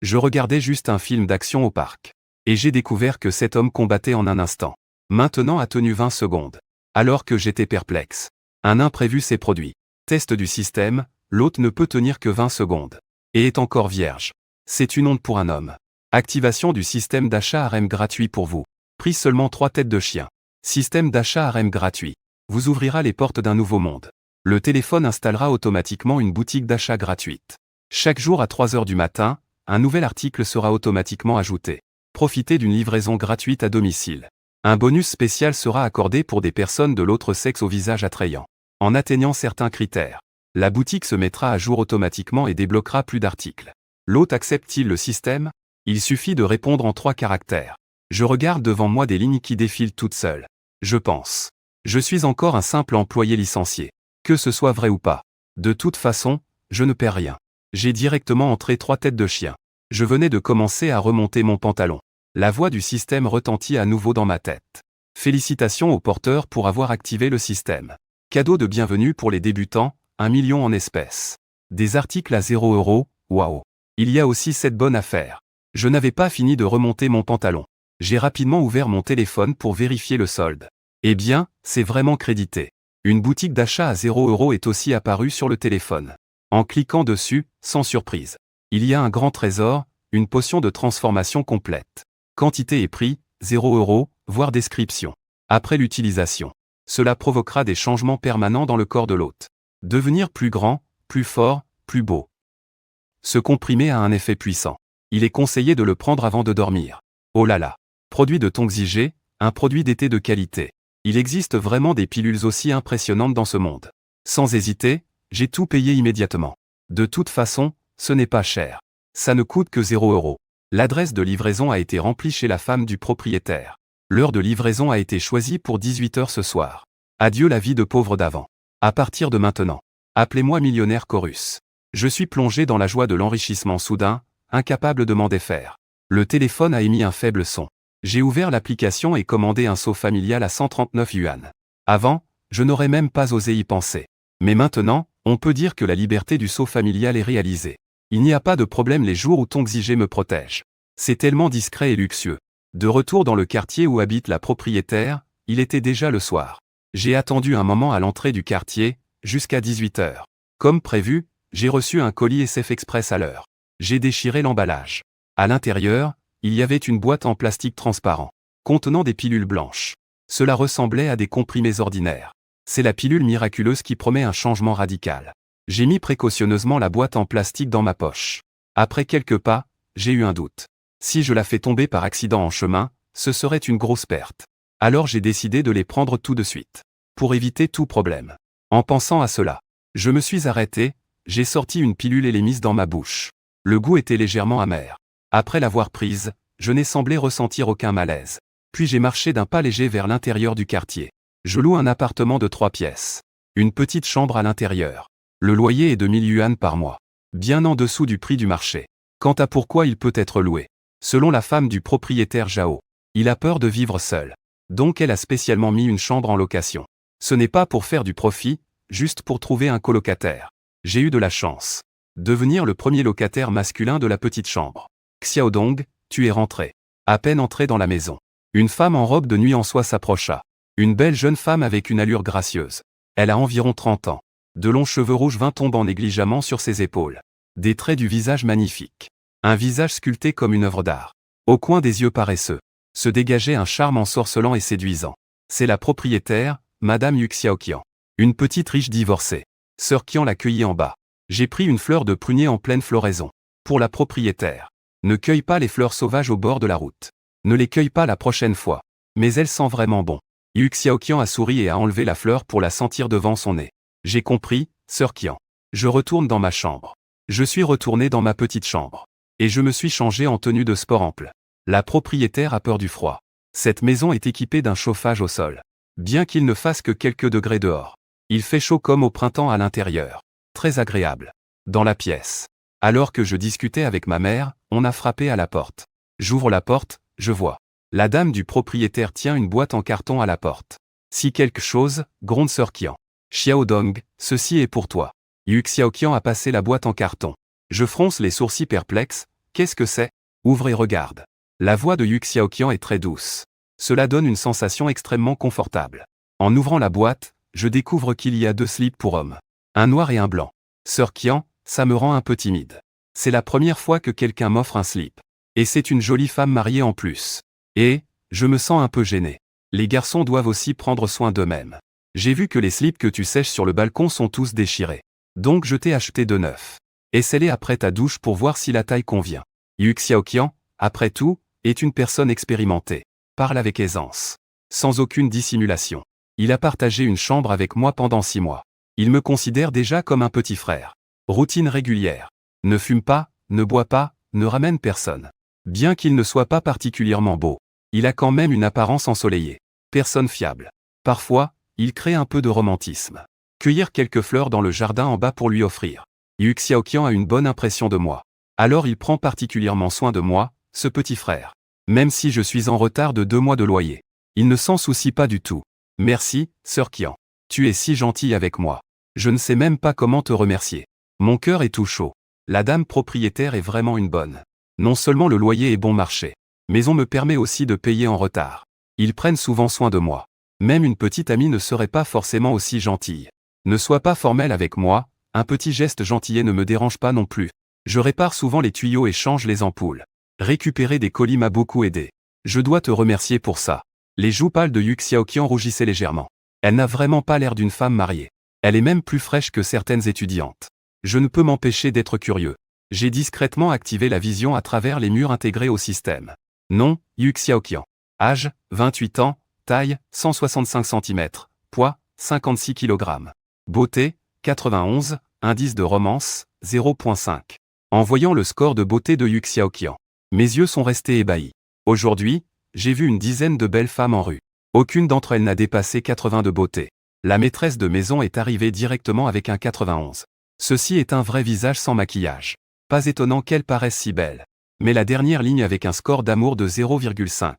Je regardais juste un film d'action au parc. Et j'ai découvert que cet homme combattait en un instant. Maintenant a tenu 20 secondes. Alors que j'étais perplexe. Un imprévu s'est produit. Test du système, l'hôte ne peut tenir que 20 secondes. Et est encore vierge. C'est une honte pour un homme. Activation du système d'achat harem gratuit pour vous. Prix seulement 3 têtes de chien. Système d'achat harem gratuit. Vous ouvrira les portes d'un nouveau monde. Le téléphone installera automatiquement une boutique d'achat gratuite. Chaque jour à 3 heures du matin, un nouvel article sera automatiquement ajouté. Profitez d'une livraison gratuite à domicile. Un bonus spécial sera accordé pour des personnes de l'autre sexe au visage attrayant. En atteignant certains critères, la boutique se mettra à jour automatiquement et débloquera plus d'articles. L'hôte accepte-t-il le système? Il suffit de répondre en 3 caractères. Je regarde devant moi des lignes qui défilent toutes seules. Je pense. Je suis encore un simple employé licencié. Que ce soit vrai ou pas. De toute façon, je ne perds rien. J'ai directement entré 3 têtes de chien. Je venais de commencer à remonter mon pantalon. La voix du système retentit à nouveau dans ma tête. Félicitations au porteur pour avoir activé le système. Cadeau de bienvenue pour les débutants, 1 million en espèces. Des articles à 0 €, waouh. Il y a aussi cette bonne affaire. Je n'avais pas fini de remonter mon pantalon. J'ai rapidement ouvert mon téléphone pour vérifier le solde. Eh bien, c'est vraiment crédité. Une boutique d'achat à 0 € est aussi apparue sur le téléphone. En cliquant dessus, sans surprise. Il y a un grand trésor, une potion de transformation complète. Quantité et prix, 0 €, voire description. Après l'utilisation, cela provoquera des changements permanents dans le corps de l'hôte. Devenir plus grand, plus fort, plus beau. Ce comprimé a un effet puissant. Il est conseillé de le prendre avant de dormir. Oh là là. Produit de Tongzigé, un produit d'été de qualité. Il existe vraiment des pilules aussi impressionnantes dans ce monde. Sans hésiter, j'ai tout payé immédiatement. De toute façon, ce n'est pas cher. Ça ne coûte que 0 €. L'adresse de livraison a été remplie chez la femme du propriétaire. L'heure de livraison a été choisie pour 18 h ce soir. Adieu la vie de pauvre d'avant. À partir de maintenant, appelez-moi millionnaire Chorus. Je suis plongé dans la joie de l'enrichissement soudain, incapable de m'en défaire. Le téléphone a émis un faible son. J'ai ouvert l'application et commandé un seau familial à 139 yuan. Avant, je n'aurais même pas osé y penser. Mais maintenant, on peut dire que la liberté du seau familial est réalisée. Il n'y a pas de problème les jours où Tongzigé me protège. C'est tellement discret et luxueux. De retour dans le quartier où habite la propriétaire, il était déjà le soir. J'ai attendu un moment à l'entrée du quartier, jusqu'à 18 h. Comme prévu, j'ai reçu un colis SF Express à l'heure. J'ai déchiré l'emballage. À l'intérieur, il y avait une boîte en plastique transparent, contenant des pilules blanches. Cela ressemblait à des comprimés ordinaires. C'est la pilule miraculeuse qui promet un changement radical. J'ai mis précautionneusement la boîte en plastique dans ma poche. Après quelques pas, j'ai eu un doute. Si je la fais tomber par accident en chemin, ce serait une grosse perte. Alors j'ai décidé de les prendre tout de suite. Pour éviter tout problème. En pensant à cela, je me suis arrêté, j'ai sorti une pilule et l'ai mise dans ma bouche. Le goût était légèrement amer. Après l'avoir prise, je n'ai semblé ressentir aucun malaise. Puis j'ai marché d'un pas léger vers l'intérieur du quartier. Je loue un appartement de 3 pièces. Une petite chambre à l'intérieur. Le loyer est de 1000 yuan par mois. Bien en dessous du prix du marché. Quant à pourquoi il peut être loué. Selon la femme du propriétaire Zhao, il a peur de vivre seul. Donc elle a spécialement mis une chambre en location. Ce n'est pas pour faire du profit, juste pour trouver un colocataire. J'ai eu de la chance. Devenir le premier locataire masculin de la petite chambre. Xiaodong, tu es rentré. À peine entré dans la maison. Une femme en robe de nuit en soie s'approcha. Une belle jeune femme avec une allure gracieuse. Elle a environ 30 ans. De longs cheveux rouges vingt tombant négligemment sur ses épaules. Des traits du visage magnifiques. Un visage sculpté comme une œuvre d'art. Au coin des yeux paresseux, se dégageait un charme ensorcelant et séduisant. C'est la propriétaire, Madame Yu Xiaoqian. Une petite riche divorcée. Sœur Qian l'accueillit en bas. J'ai pris une fleur de prunier en pleine floraison. Pour la propriétaire. Ne cueille pas les fleurs sauvages au bord de la route. Ne les cueille pas la prochaine fois. Mais elles sentent vraiment bon. Yu Xiaoqian a souri et a enlevé la fleur pour la sentir devant son nez. J'ai compris, sœur Qian. Je retourne dans ma chambre. Je suis retourné dans ma petite chambre. Et je me suis changé en tenue de sport ample. La propriétaire a peur du froid. Cette maison est équipée d'un chauffage au sol. Bien qu'il ne fasse que quelques degrés dehors. Il fait chaud comme au printemps à l'intérieur. Très agréable. Dans la pièce. Alors que je discutais avec ma mère, on a frappé à la porte. J'ouvre la porte, je vois. La dame du propriétaire tient une boîte en carton à la porte. Si quelque chose, gronde sœur Qian. Xiaodong, ceci est pour toi. Yu Xiaoqian a passé la boîte en carton. Je fronce les sourcils perplexes, Qu'est-ce que c'est? Ouvre et regarde. La voix de Yu Xiaoqian est très douce. Cela donne une sensation extrêmement confortable. En ouvrant la boîte, je découvre qu'il y a 2 slips pour hommes. Un noir et un blanc. Sœur Qian, ça me rend un peu timide. C'est la première fois que quelqu'un m'offre un slip. Et c'est une jolie femme mariée en plus. Et, je me sens un peu gêné. Les garçons doivent aussi prendre soin d'eux-mêmes. J'ai vu que les slips que tu sèches sur le balcon sont tous déchirés. Donc je t'ai acheté de neufs. Essaie-les après ta douche pour voir si la taille convient. Yu Xiaoqian, après tout, est une personne expérimentée. Parle avec aisance. Sans aucune dissimulation. Il a partagé une chambre avec moi pendant 6 mois. Il me considère déjà comme un petit frère. Routine régulière. Ne fume pas, ne boit pas, ne ramène personne. Bien qu'il ne soit pas particulièrement beau, il a quand même une apparence ensoleillée. Personne fiable. Parfois, il crée un peu de romantisme. Cueillir quelques fleurs dans le jardin en bas pour lui offrir. Yu Xiaoqian a une bonne impression de moi. Alors il prend particulièrement soin de moi, ce petit frère. Même si je suis en retard de 2 mois de loyer. Il ne s'en soucie pas du tout. Merci, sœur Qian. Tu es si gentille avec moi. Je ne sais même pas comment te remercier. Mon cœur est tout chaud. La dame propriétaire est vraiment une bonne. Non seulement le loyer est bon marché, mais on me permet aussi de payer en retard. Ils prennent souvent soin de moi. Même une petite amie ne serait pas forcément aussi gentille. Ne sois pas formel avec moi, un petit geste gentillet ne me dérange pas non plus. Je répare souvent les tuyaux et change les ampoules. Récupérer des colis m'a beaucoup aidé. Je dois te remercier pour ça. Les joues pâles de Yu Xiaoqian rougissaient légèrement. Elle n'a vraiment pas l'air d'une femme mariée. Elle est même plus fraîche que certaines étudiantes. Je ne peux m'empêcher d'être curieux. J'ai discrètement activé la vision à travers les murs intégrés au système. Nom, Yu Xiaoqian. Âge, 28 ans. Taille, 165 cm. Poids, 56 kg. Beauté, 91. Indice de romance, 0.5. En voyant le score de beauté de Yu Xiaoqian, mes yeux sont restés ébahis. Aujourd'hui, j'ai vu une dizaine de belles femmes en rue. Aucune d'entre elles n'a dépassé 80 de beauté. La maîtresse de maison est arrivée directement avec un 91. Ceci est un vrai visage sans maquillage. Pas étonnant qu'elle paraisse si belle. Mais la dernière ligne avec un score d'amour de 0,5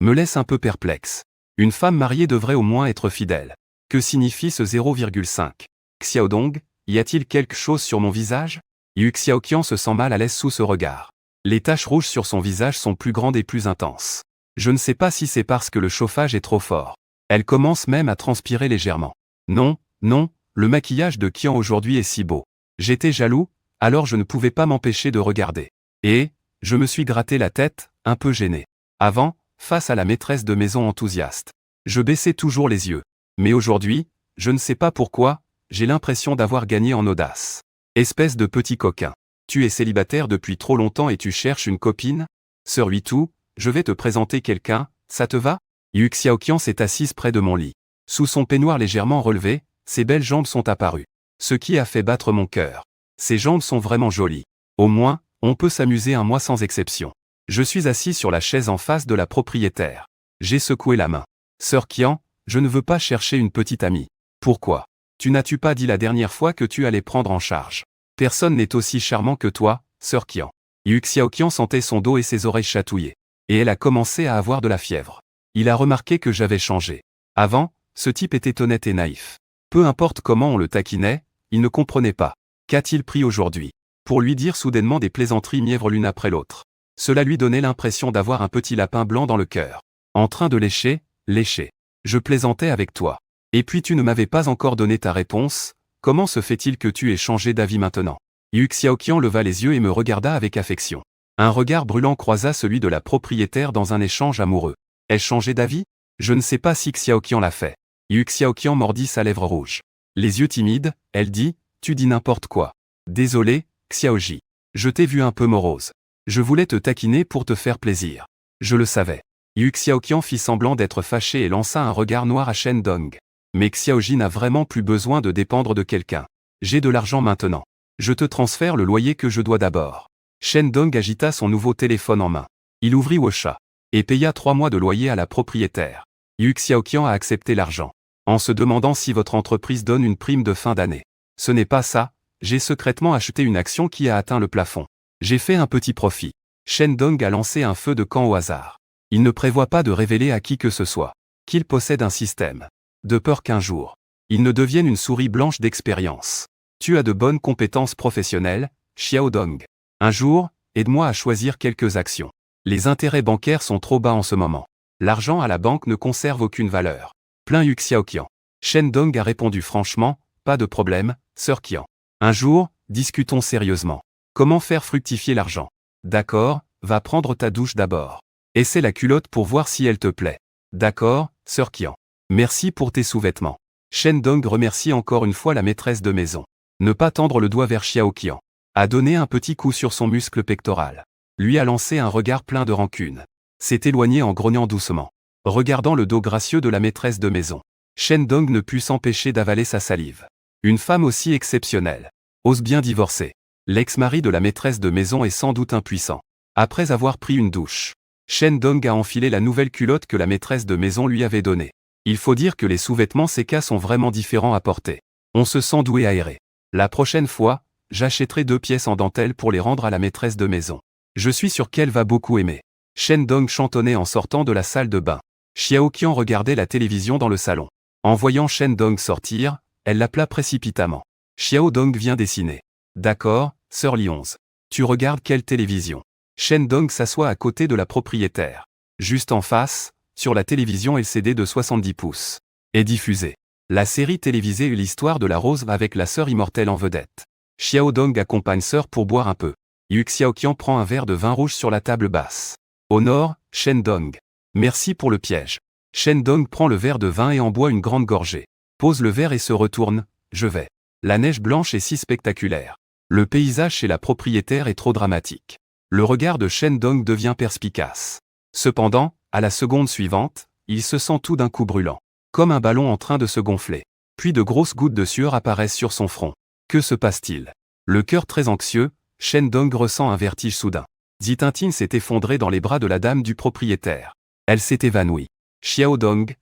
me laisse un peu perplexe. Une femme mariée devrait au moins être fidèle. Que signifie ce 0,5? Xiaodong, y a-t-il quelque chose sur mon visage? Yu Xiaoqian se sent mal à l'aise sous ce regard. Les taches rouges sur son visage sont plus grandes et plus intenses. Je ne sais pas si c'est parce que le chauffage est trop fort. Elle commence même à transpirer légèrement. Non, non, le maquillage de Qian aujourd'hui est si beau. J'étais jaloux, alors je ne pouvais pas m'empêcher de regarder. Et, je me suis gratté la tête, un peu gêné. Avant, face à la maîtresse de maison enthousiaste, je baissais toujours les yeux. Mais aujourd'hui, je ne sais pas pourquoi, j'ai l'impression d'avoir gagné en audace. Espèce de petit coquin. Tu es célibataire depuis trop longtemps et tu cherches une copine? Sœur Huitou, je vais te présenter quelqu'un, ça te va? Yu Xiaoqian s'est assise près de mon lit. Sous son peignoir légèrement relevé, ses belles jambes sont apparues. Ce qui a fait battre mon cœur. Ses jambes sont vraiment jolies. Au moins, on peut s'amuser un mois sans exception. Je suis assis sur la chaise en face de la propriétaire. J'ai secoué la main. Sœur Qian, je ne veux pas chercher une petite amie. Pourquoi? N'as-tu pas dit la dernière fois que tu allais prendre en charge? Personne n'est aussi charmant que toi, sœur Qian. Yu Xiaoqian sentait son dos et ses oreilles chatouillées. Et elle a commencé à avoir de la fièvre. Il a remarqué que j'avais changé. Avant, ce type était honnête et naïf. Peu importe comment on le taquinait, il ne comprenait pas. Qu'a-t-il pris aujourd'hui? Pour lui dire soudainement des plaisanteries mièvres l'une après l'autre. Cela lui donnait l'impression d'avoir un petit lapin blanc dans le cœur. En train de lécher, lécher. Je plaisantais avec toi. Et puis tu ne m'avais pas encore donné ta réponse, comment se fait-il que tu aies changé d'avis maintenant? Yu Xiaoqian leva les yeux et me regarda avec affection. Un regard brûlant croisa celui de la propriétaire dans un échange amoureux. Ai-je changé d'avis? Je ne sais pas si Xiaoqian l'a fait. Yu Xiaoqian mordit sa lèvre rouge. Les yeux timides, elle dit, tu dis n'importe quoi. Désolé, Xiaoji. Je t'ai vu un peu morose. Je voulais te taquiner pour te faire plaisir. Je le savais. Yu Xiaoqian fit semblant d'être fâché et lança un regard noir à Shen Dong. Mais Xiaoji n'a vraiment plus besoin de dépendre de quelqu'un. J'ai de l'argent maintenant. Je te transfère le loyer que je dois d'abord. Shen Dong agita son nouveau téléphone en main. Il ouvrit WeChat et paya 3 mois de loyer à la propriétaire. Yu Xiaoqian a accepté l'argent, en se demandant si votre entreprise donne une prime de fin d'année. Ce n'est pas ça, j'ai secrètement acheté une action qui a atteint le plafond. J'ai fait un petit profit. Shen Dong a lancé un feu de camp au hasard. Il ne prévoit pas de révéler à qui que ce soit qu'il possède un système. De peur qu'un jour, il ne devienne une souris blanche d'expérience. Tu as de bonnes compétences professionnelles, Xiao Dong. Un jour, aide-moi à choisir quelques actions. Les intérêts bancaires sont trop bas en ce moment. L'argent à la banque ne conserve aucune valeur. Plein Yu Xiaoqian. Shen Dong a répondu franchement, pas de problème, Sœur Qian. Un jour, discutons sérieusement. Comment faire fructifier l'argent? D'accord, va prendre ta douche d'abord. Essaie la culotte pour voir si elle te plaît. D'accord, Sœur Qian. Merci pour tes sous-vêtements. Shen Dong remercie encore une fois la maîtresse de maison. Ne pas tendre le doigt vers Xiaoqian. A donné un petit coup sur son muscle pectoral. Lui a lancé un regard plein de rancune. S'est éloigné en grognant doucement. Regardant le dos gracieux de la maîtresse de maison. Shen Dong ne put s'empêcher d'avaler sa salive. Une femme aussi exceptionnelle. Ose bien divorcer. L'ex-mari de la maîtresse de maison est sans doute impuissant. Après avoir pris une douche, Shen Dong a enfilé la nouvelle culotte que la maîtresse de maison lui avait donnée. Il faut dire que les sous-vêtements CK sont vraiment différents à porter. On se sent doué aéré. La prochaine fois, j'achèterai 2 pièces en dentelle pour les rendre à la maîtresse de maison. Je suis sûr qu'elle va beaucoup aimer. Shen Dong chantonnait en sortant de la salle de bain. Xiaoqian regardait la télévision dans le salon. En voyant Shen Dong sortir, elle l'appela précipitamment. Xiao Dong vient dessiner. D'accord, Sœur Lionze. Tu regardes quelle télévision? Shen Dong s'assoit à côté de la propriétaire. Juste en face, sur la télévision LCD de 70 pouces. Est diffusée. La série télévisée L'histoire de la rose avec la sœur immortelle en vedette. Xiao Dong accompagne sœur pour boire un peu. Yu Xiaoqian prend un verre de vin rouge sur la table basse. Au nord, Shen Dong. Merci pour le piège. Shen Dong prend le verre de vin et en boit une grande gorgée. Pose le verre et se retourne. Je vais. La neige blanche est si spectaculaire. Le paysage chez la propriétaire est trop dramatique. Le regard de Shen Dong devient perspicace. Cependant, à la seconde suivante, il se sent tout d'un coup brûlant. Comme un ballon en train de se gonfler. Puis de grosses gouttes de sueur apparaissent sur son front. Que se passe-t-il? Le cœur très anxieux, Shen Dong ressent un vertige soudain. Zitintine s'est effondrée dans les bras de la dame du propriétaire. Elle s'est évanouie. Xiao Dong,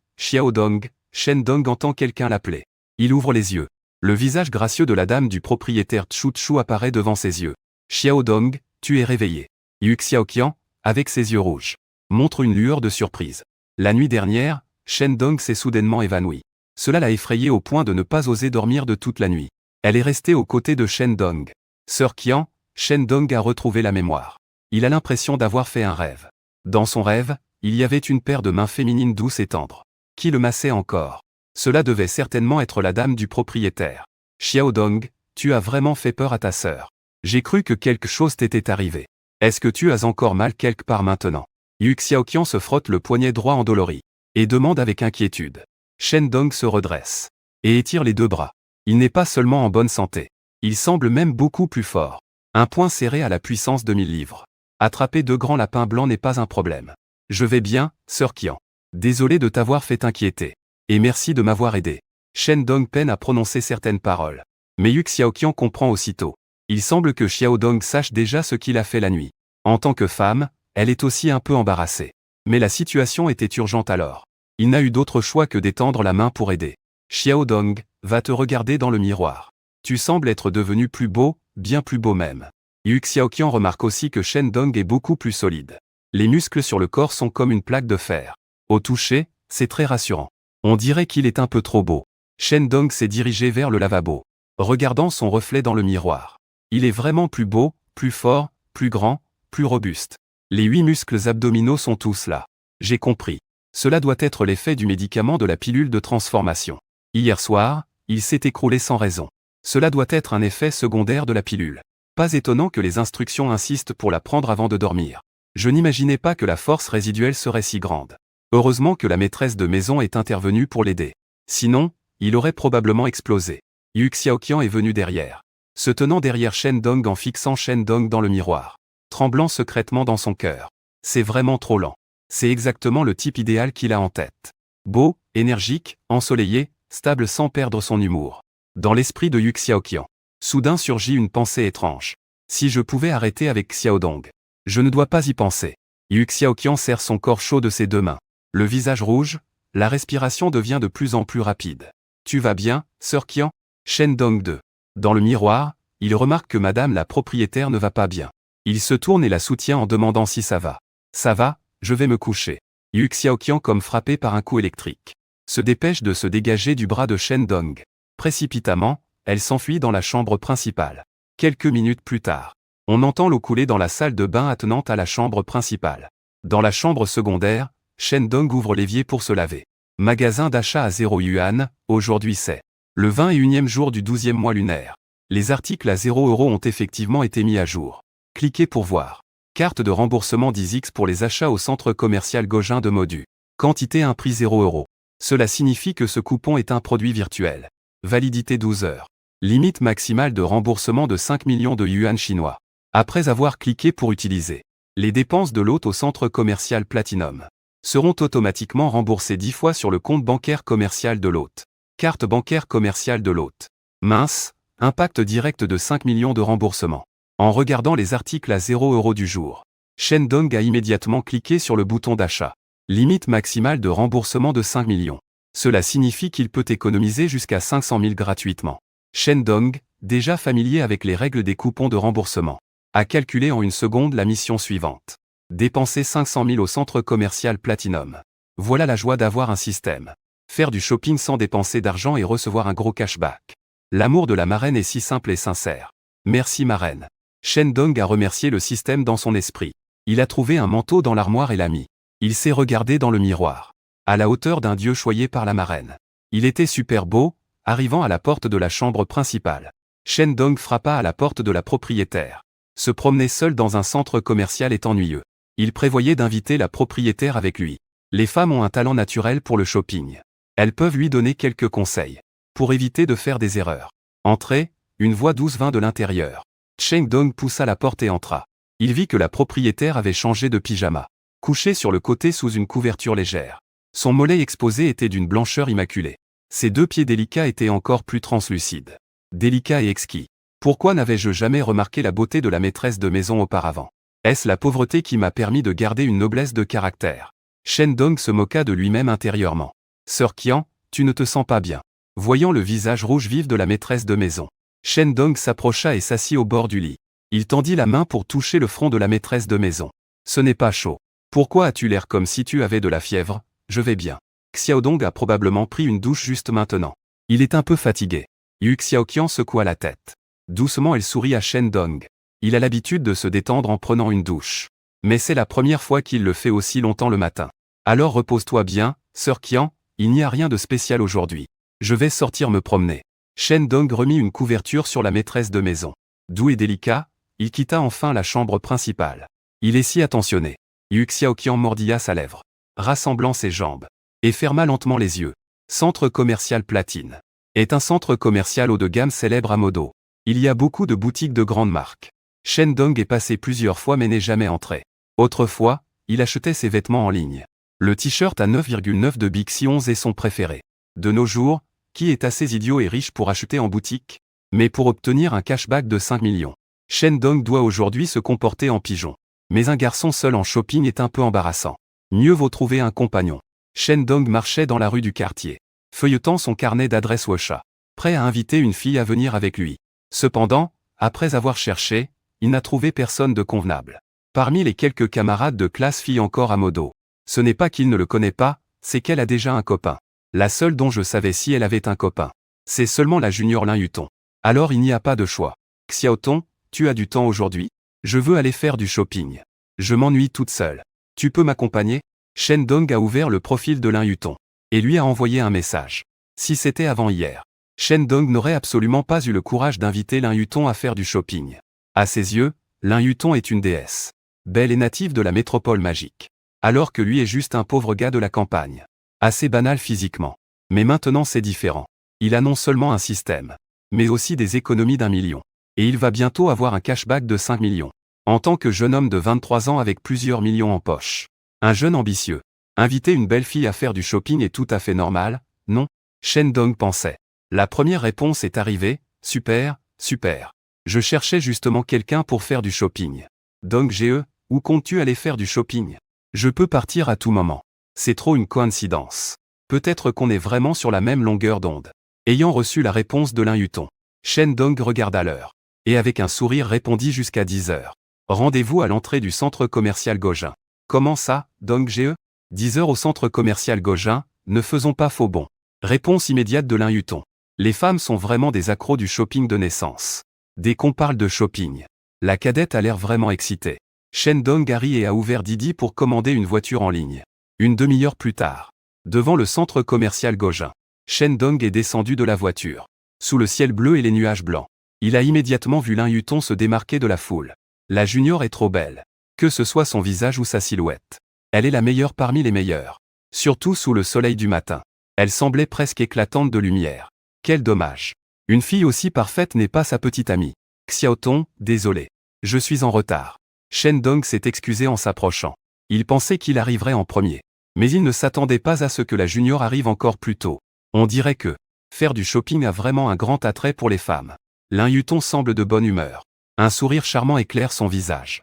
Shen Dong entend quelqu'un l'appeler. Il ouvre les yeux. Le visage gracieux de la dame du propriétaire Chu Chu apparaît devant ses yeux. Xiao Dong, tu es réveillé. Yu Xiaoqian, avec ses yeux rouges, montre une lueur de surprise. La nuit dernière, Shen Dong s'est soudainement évanouie. Cela l'a effrayée au point de ne pas oser dormir de toute la nuit. Elle est restée aux côtés de Shen Dong. Sœur Qian, Shen Dong a retrouvé la mémoire. Il a l'impression d'avoir fait un rêve. Dans son rêve, il y avait une paire de mains féminines douces et tendres. Qui le massait encore? Cela devait certainement être la dame du propriétaire. Xiao Dong, tu as vraiment fait peur à ta sœur. J'ai cru que quelque chose t'était arrivé. Est-ce que tu as encore mal quelque part maintenant? Yu Xiaoqian se frotte le poignet droit endolori. Et demande avec inquiétude. Shen Dong se redresse. Et étire les 2 bras. Il n'est pas seulement en bonne santé. Il semble même beaucoup plus fort. Un poing serré à la puissance de 1000 livres. Attraper 2 grands lapins blancs n'est pas un problème. Je vais bien, Sœur Qian. Désolé de t'avoir fait inquiéter. Et merci de m'avoir aidé. Shen Dong peine à prononcer certaines paroles. Mais Yu Xiaoqian comprend aussitôt. Il semble que Xiao Dong sache déjà ce qu'il a fait la nuit. En tant que femme, elle est aussi un peu embarrassée. Mais la situation était urgente alors. Il n'a eu d'autre choix que d'étendre la main pour aider. Xiao Dong, va te regarder dans le miroir. Tu sembles être devenu plus beau, bien plus beau même. Yu Xiaoqian remarque aussi que Shen Dong est beaucoup plus solide. Les muscles sur le corps sont comme une plaque de fer. Au toucher, c'est très rassurant. On dirait qu'il est un peu trop beau. Shen Dong s'est dirigé vers le lavabo, regardant son reflet dans le miroir. Il est vraiment plus beau, plus fort, plus grand, plus robuste. Les 8 muscles abdominaux sont tous là. J'ai compris. Cela doit être l'effet du médicament de la pilule de transformation. Hier soir, il s'est écroulé sans raison. Cela doit être un effet secondaire de la pilule. Pas étonnant que les instructions insistent pour la prendre avant de dormir. Je n'imaginais pas que la force résiduelle serait si grande. Heureusement que la maîtresse de maison est intervenue pour l'aider. Sinon, il aurait probablement explosé. Yu Xiaoqian est venu derrière. Se tenant derrière Shen Dong en fixant Shen Dong dans le miroir. Tremblant secrètement dans son cœur. C'est vraiment trop lent. C'est exactement le type idéal qu'il a en tête. Beau, énergique, ensoleillé, stable sans perdre son humour. Dans l'esprit de Yu Xiaoqian, soudain surgit une pensée étrange. Si je pouvais arrêter avec Xiao Dong. Je ne dois pas y penser. Yu Xiaoqian serre son corps chaud de ses 2 mains. Le visage rouge, la respiration devient de plus en plus rapide. Tu vas bien, Sœur Qian? Shen Dong 2. Dans le miroir, il remarque que madame la propriétaire ne va pas bien. Il se tourne et la soutient en demandant si ça va. Ça va, je vais me coucher. Yu Xiaoqian comme frappé par un coup électrique. Se dépêche de se dégager du bras de Shen Dong. Précipitamment, elle s'enfuit dans la chambre principale. Quelques minutes plus tard. On entend l'eau couler dans la salle de bain attenante à la chambre principale. Dans la chambre secondaire, Shen Dong ouvre l'évier pour se laver. Magasin d'achat à 0 yuan, aujourd'hui c'est le 21e jour du 12e mois lunaire. Les articles à 0 € ont effectivement été mis à jour. Cliquez pour voir. Carte de remboursement 10x pour les achats au centre commercial Gojin de Modu. Quantité un prix 0 €. Cela signifie que ce coupon est un produit virtuel. Validité 12 heures. Limite maximale de remboursement de 5 millions de yuan chinois. Après avoir cliqué pour utiliser, les dépenses de l'hôte au centre commercial Platinum seront automatiquement remboursées 10 fois sur le compte bancaire commercial de l'hôte. Carte bancaire commerciale de l'hôte. Mince, impact direct de 5 millions de remboursement. En regardant les articles à 0 € du jour, Shen Dong a immédiatement cliqué sur le bouton d'achat. Limite maximale de remboursement de 5 millions. Cela signifie qu'il peut économiser jusqu'à 500 000 gratuitement. Shen Dong, déjà familier avec les règles des coupons de remboursement, a calculé en une seconde la mission suivante. Dépenser 500 000 au centre commercial Platinum. Voilà la joie d'avoir un système. Faire du shopping sans dépenser d'argent et recevoir un gros cashback. L'amour de la marraine est si simple et sincère. Merci marraine. Shen Dong a remercié le système dans son esprit. Il a trouvé un manteau dans l'armoire et l'a mis. Il s'est regardé dans le miroir. À la hauteur d'un dieu choyé par la marraine. Il était super beau, arrivant à la porte de la chambre principale. Shen Dong frappa à la porte de la propriétaire. Se promener seul dans un centre commercial est ennuyeux. Il prévoyait d'inviter la propriétaire avec lui. Les femmes ont un talent naturel pour le shopping. Elles peuvent lui donner quelques conseils. Pour éviter de faire des erreurs. Entrez, une voix douce vint de l'intérieur. Shen Dong poussa la porte et entra. Il vit que la propriétaire avait changé de pyjama. Couché sur le côté sous une couverture légère. Son mollet exposé était d'une blancheur immaculée. Ses 2 pieds délicats étaient encore plus translucides. Délicats et exquis. Pourquoi n'avais-je jamais remarqué la beauté de la maîtresse de maison auparavant? Est-ce la pauvreté qui m'a permis de garder une noblesse de caractère? Shen Dong se moqua de lui-même intérieurement. Sœur Qian, tu ne te sens pas bien. Voyant le visage rouge vif de la maîtresse de maison, Shen Dong s'approcha et s'assit au bord du lit. Il tendit la main pour toucher le front de la maîtresse de maison. Ce n'est pas chaud. Pourquoi as-tu l'air comme si tu avais de la fièvre? Je vais bien. Xiaodong a probablement pris une douche juste maintenant. Il est un peu fatigué. Yu Xiaoqian secoua la tête. Doucement elle sourit à Shen Dong. Il a l'habitude de se détendre en prenant une douche. Mais c'est la première fois qu'il le fait aussi longtemps le matin. Alors repose-toi bien, sœur Qian, il n'y a rien de spécial aujourd'hui. Je vais sortir me promener. Shen Dong remit une couverture sur la maîtresse de maison. Doux et délicat, il quitta enfin la chambre principale. Il est si attentionné. Yu Xiaoqian mordilla sa lèvre, rassemblant ses jambes, et ferma lentement les yeux. Centre commercial Platine est un centre commercial haut de gamme célèbre à Modo. Il y a beaucoup de boutiques de grandes marques. Shen Dong est passé plusieurs fois mais n'est jamais entré. Autrefois, il achetait ses vêtements en ligne. Le t-shirt à 9,9 de Bixi 11 est son préféré. De nos jours, qui est assez idiot et riche pour acheter en boutique? Mais pour obtenir un cashback de 5 millions. Shen Dong doit aujourd'hui se comporter en pigeon. Mais un garçon seul en shopping est un peu embarrassant. Mieux vaut trouver un compagnon. Shen Dong marchait dans la rue du quartier, feuilletant son carnet d'adresse WeChat, prêt à inviter une fille à venir avec lui. Cependant, après avoir cherché, il n'a trouvé personne de convenable. Parmi les quelques camarades de classe filles encore à Modo, ce n'est pas qu'il ne le connaît pas, c'est qu'elle a déjà un copain. La seule dont je savais si elle avait un copain, c'est seulement la junior Lin Yuton. Alors il n'y a pas de choix. Xiaoton, tu as du temps aujourd'hui? Je veux aller faire du shopping. Je m'ennuie toute seule. Tu peux m'accompagner? Shen Dong a ouvert le profil de Lin Yuton et lui a envoyé un message. Si c'était avant hier, Shen Dong n'aurait absolument pas eu le courage d'inviter Lin Yuton à faire du shopping. À ses yeux, Lin Yuton est une déesse, belle et native de la métropole magique, alors que lui est juste un pauvre gars de la campagne, assez banal physiquement. Mais maintenant c'est différent. Il a non seulement un système, mais aussi des économies d'1 million. Et il va bientôt avoir un cashback de 5 millions. En tant que jeune homme de 23 ans avec plusieurs millions en poche. Un jeune ambitieux. Inviter une belle fille à faire du shopping est tout à fait normal, non? Shen Dong pensait. La première réponse est arrivée, super, super. Je cherchais justement quelqu'un pour faire du shopping. Dong Ge, où comptes-tu aller faire du shopping? Je peux partir à tout moment. C'est trop une coïncidence. Peut-être qu'on est vraiment sur la même longueur d'onde. Ayant reçu la réponse de Lin Yuton, Shen Dong regarda l'heure. Et avec un sourire répondit jusqu'à 10 heures. Rendez-vous à l'entrée du centre commercial Gojin. Comment ça, Dong Ge? 10 heures au centre commercial Gojin, ne faisons pas faux bond. Réponse immédiate de Lin Yuton. Les femmes sont vraiment des accros du shopping de naissance. Dès qu'on parle de shopping, La cadette a l'air vraiment excitée. Shendong a ri et a ouvert Didi pour commander une voiture en ligne. Une demi-heure plus tard, devant le centre commercial Gaujin, Shendong est descendu de la voiture. Sous le ciel bleu et les nuages blancs, il a immédiatement vu Lin Yuton se démarquer de la foule. La junior est trop belle. Que ce soit son visage ou sa silhouette. Elle est la meilleure parmi les meilleures. Surtout sous le soleil du matin. Elle semblait presque éclatante de lumière. Quel dommage. Une fille aussi parfaite n'est pas sa petite amie. Xiaoton, désolé. Je suis en retard. Shendong s'est excusé en s'approchant. Il pensait qu'il arriverait en premier. Mais il ne s'attendait pas à ce que la junior arrive encore plus tôt. On dirait que faire du shopping a vraiment un grand attrait pour les femmes. Lin Yuton semble de bonne humeur. Un sourire charmant éclaire son visage.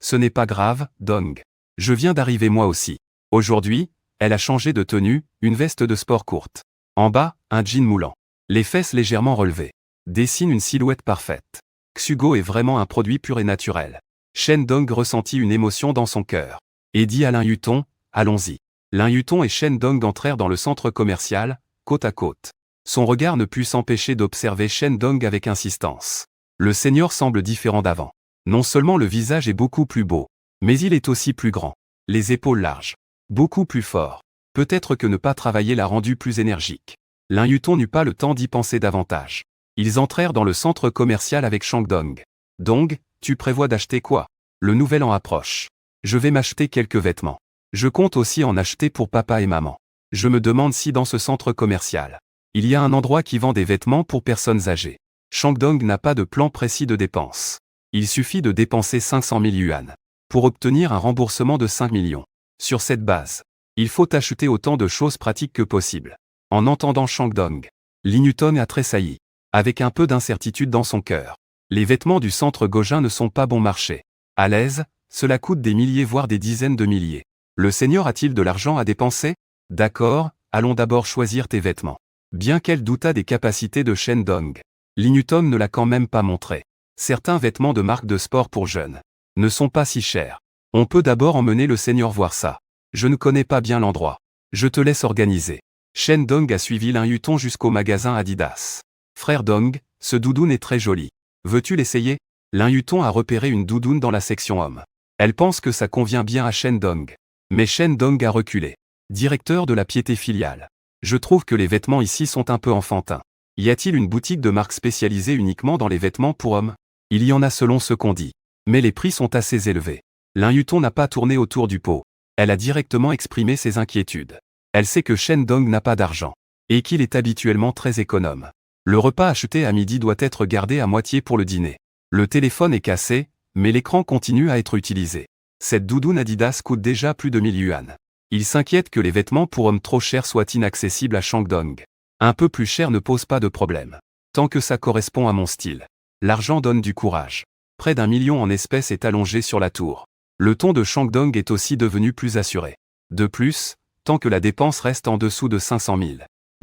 Ce n'est pas grave, Dong. Je viens d'arriver moi aussi. Aujourd'hui, elle a changé de tenue, une veste de sport courte. En bas, un jean moulant. Les fesses légèrement relevées. Dessine une silhouette parfaite. Xugo est vraiment un produit pur et naturel. Shendong ressentit une émotion dans son cœur. Et dit à Lin Yuton, allons-y. Lin Yuton et Shendong entrèrent dans le centre commercial, côte à côte. Son regard ne put s'empêcher d'observer Shendong avec insistance. Le senior semble différent d'avant. Non seulement le visage est beaucoup plus beau, mais il est aussi plus grand. Les épaules larges. Beaucoup plus fort. Peut-être que ne pas travailler l'a rendu plus énergique. Lin Yuton n'eut pas le temps d'y penser davantage. Ils entrèrent dans le centre commercial avec Shandong. Dong, tu prévois d'acheter quoi? Le nouvel an approche. Je vais m'acheter quelques vêtements. Je compte aussi en acheter pour papa et maman. Je me demande si dans ce centre commercial, il y a un endroit qui vend des vêtements pour personnes âgées. Shandong n'a pas de plan précis de dépenses. Il suffit de dépenser 500 000 yuan pour obtenir un remboursement de 5 millions. Sur cette base, il faut acheter autant de choses pratiques que possible. En entendant Shandong, Lin Yuton a tressailli, avec un peu d'incertitude dans son cœur. Les vêtements du centre Gaujin ne sont pas bon marché. À l'aise, cela coûte des milliers voire des dizaines de milliers. Le seigneur a-t-il de l'argent à dépenser? D'accord, allons d'abord choisir tes vêtements. Bien qu'elle doutât des capacités de Shandong, Lin Yuton ne l'a quand même pas montré. Certains vêtements de marque de sport pour jeunes ne sont pas si chers. On peut d'abord emmener le seigneur voir ça. Je ne connais pas bien l'endroit. Je te laisse organiser. Shandong a suivi Lin Yuton jusqu'au magasin Adidas. Frère Dong, ce doudoune est très joli. Veux-tu l'essayer? Lin Yuton a repéré une doudoune dans la section homme. Elle pense que ça convient bien à Shandong. Mais Shandong a reculé. Directeur de la piété filiale. Je trouve que les vêtements ici sont un peu enfantins. Y a-t-il une boutique de marque spécialisée uniquement dans les vêtements pour hommes? Il y en a selon ce qu'on dit. Mais les prix sont assez élevés. Lin Yuton n'a pas tourné autour du pot. Elle a directement exprimé ses inquiétudes. Elle sait que Shandong n'a pas d'argent. Et qu'il est habituellement très économe. Le repas acheté à midi doit être gardé à moitié pour le dîner. Le téléphone est cassé, mais l'écran continue à être utilisé. Cette doudoune Adidas coûte déjà plus de 1000 yuan. Il s'inquiète que les vêtements pour hommes trop chers soient inaccessibles à Shandong. Un peu plus cher ne pose pas de problème. Tant que ça correspond à mon style. L'argent donne du courage. Près d'1 million en espèces est allongé sur la tour. Le ton de Shandong est aussi devenu plus assuré. De plus, tant que la dépense reste en dessous de 500 000,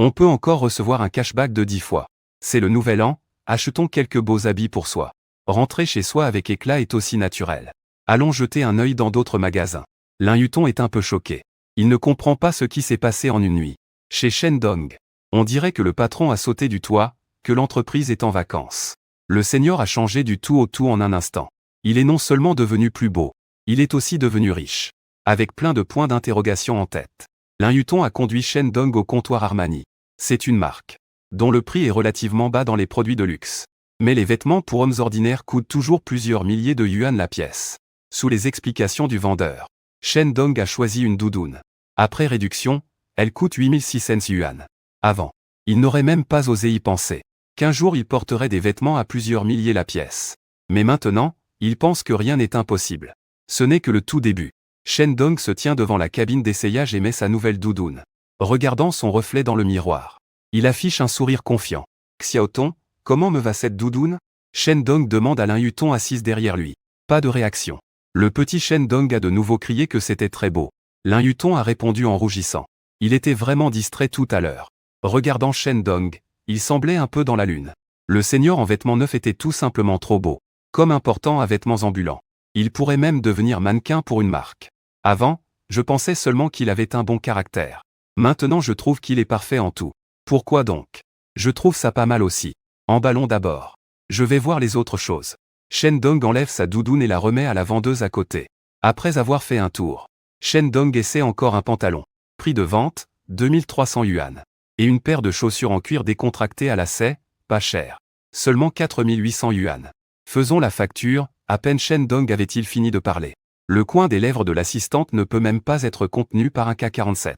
on peut encore recevoir un cashback de 10 fois. C'est le nouvel an, achetons quelques beaux habits pour soi. Rentrer chez soi avec éclat est aussi naturel. Allons jeter un œil dans d'autres magasins. Lin Yuton est un peu choqué. Il ne comprend pas ce qui s'est passé en une nuit. Chez Shandong, on dirait que le patron a sauté du toit, que l'entreprise est en vacances. Le seigneur a changé du tout au tout en un instant. Il est non seulement devenu plus beau, il est aussi devenu riche. Avec plein de points d'interrogation en tête. Lin Yuton a conduit Shandong au comptoir Armani. C'est une marque dont le prix est relativement bas dans les produits de luxe. Mais les vêtements pour hommes ordinaires coûtent toujours plusieurs milliers de yuan la pièce. Sous les explications du vendeur, Shandong a choisi une doudoune. Après réduction, elle coûte 8600 yuan. Avant, il n'aurait même pas osé y penser. Qu'un jour il porterait des vêtements à plusieurs milliers la pièce. Mais maintenant, il pense que rien n'est impossible. Ce n'est que le tout début. Shandong se tient devant la cabine d'essayage et met sa nouvelle doudoune. Regardant son reflet dans le miroir, il affiche un sourire confiant. Xiaoton, comment me va cette doudoune? Shandong demande à Lin Yuton assise derrière lui. Pas de réaction. Le petit Shandong a de nouveau crié que c'était très beau. Lin Yuton a répondu en rougissant. Il était vraiment distrait tout à l'heure. Regardant Shandong, il semblait un peu dans la lune. Le seigneur en vêtements neufs était tout simplement trop beau. Comme un portant à vêtements ambulants. Il pourrait même devenir mannequin pour une marque. Avant, je pensais seulement qu'il avait un bon caractère. Maintenant je trouve qu'il est parfait en tout. Pourquoi donc? Je trouve ça pas mal aussi. Emballons d'abord. Je vais voir les autres choses. Shen Dong enlève sa doudoune et la remet à la vendeuse à côté. Après avoir fait un tour, Shen Dong essaie encore un pantalon. Prix de vente, 2300 yuan. Et une paire de chaussures en cuir décontractées à lacets, pas cher. Seulement 4800 yuan. Faisons la facture, à peine Shen Dong avait-il fini de parler. Le coin des lèvres de l'assistante ne peut même pas être contenu par un K47.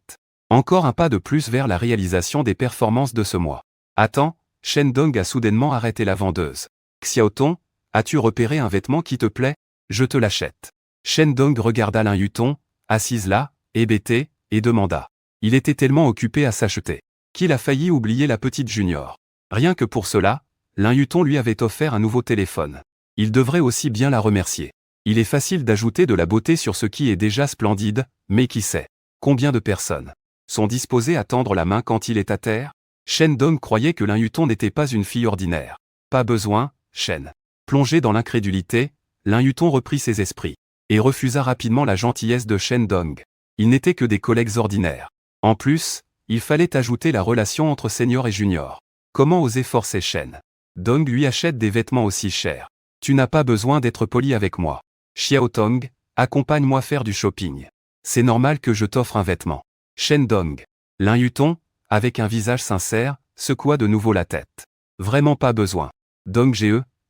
Encore un pas de plus vers la réalisation des performances de ce mois. Attends, Shen Dong a soudainement arrêté la vendeuse. Xiaotong, as-tu repéré un vêtement qui te plaît? Je te l'achète. Shen Dong regarda Lin Yutong, assise là, hébétée, et demanda. Il était tellement occupé à s'acheter qu'il a failli oublier la petite junior. Rien que pour cela, Lin Yutong lui avait offert un nouveau téléphone. Il devrait aussi bien la remercier. Il est facile d'ajouter de la beauté sur ce qui est déjà splendide, mais qui sait combien de personnes sont disposées à tendre la main quand il est à terre? Shen Dong croyait que Lin Yutong n'était pas une fille ordinaire. Pas besoin, Shen. Plongé dans l'incrédulité, Lin Yutong reprit ses esprits et refusa rapidement la gentillesse de Shen Dong. Ils n'étaient que des collègues ordinaires. En plus, il fallait ajouter la relation entre senior et junior. Comment oser forcer Shen Dong lui achète des vêtements aussi chers? Tu n'as pas besoin d'être poli avec moi. Xiaotong, accompagne-moi faire du shopping. C'est normal que je t'offre un vêtement. Shen Dong. Lin Yutong, avec un visage sincère, secoua de nouveau la tête. Vraiment pas besoin. Dong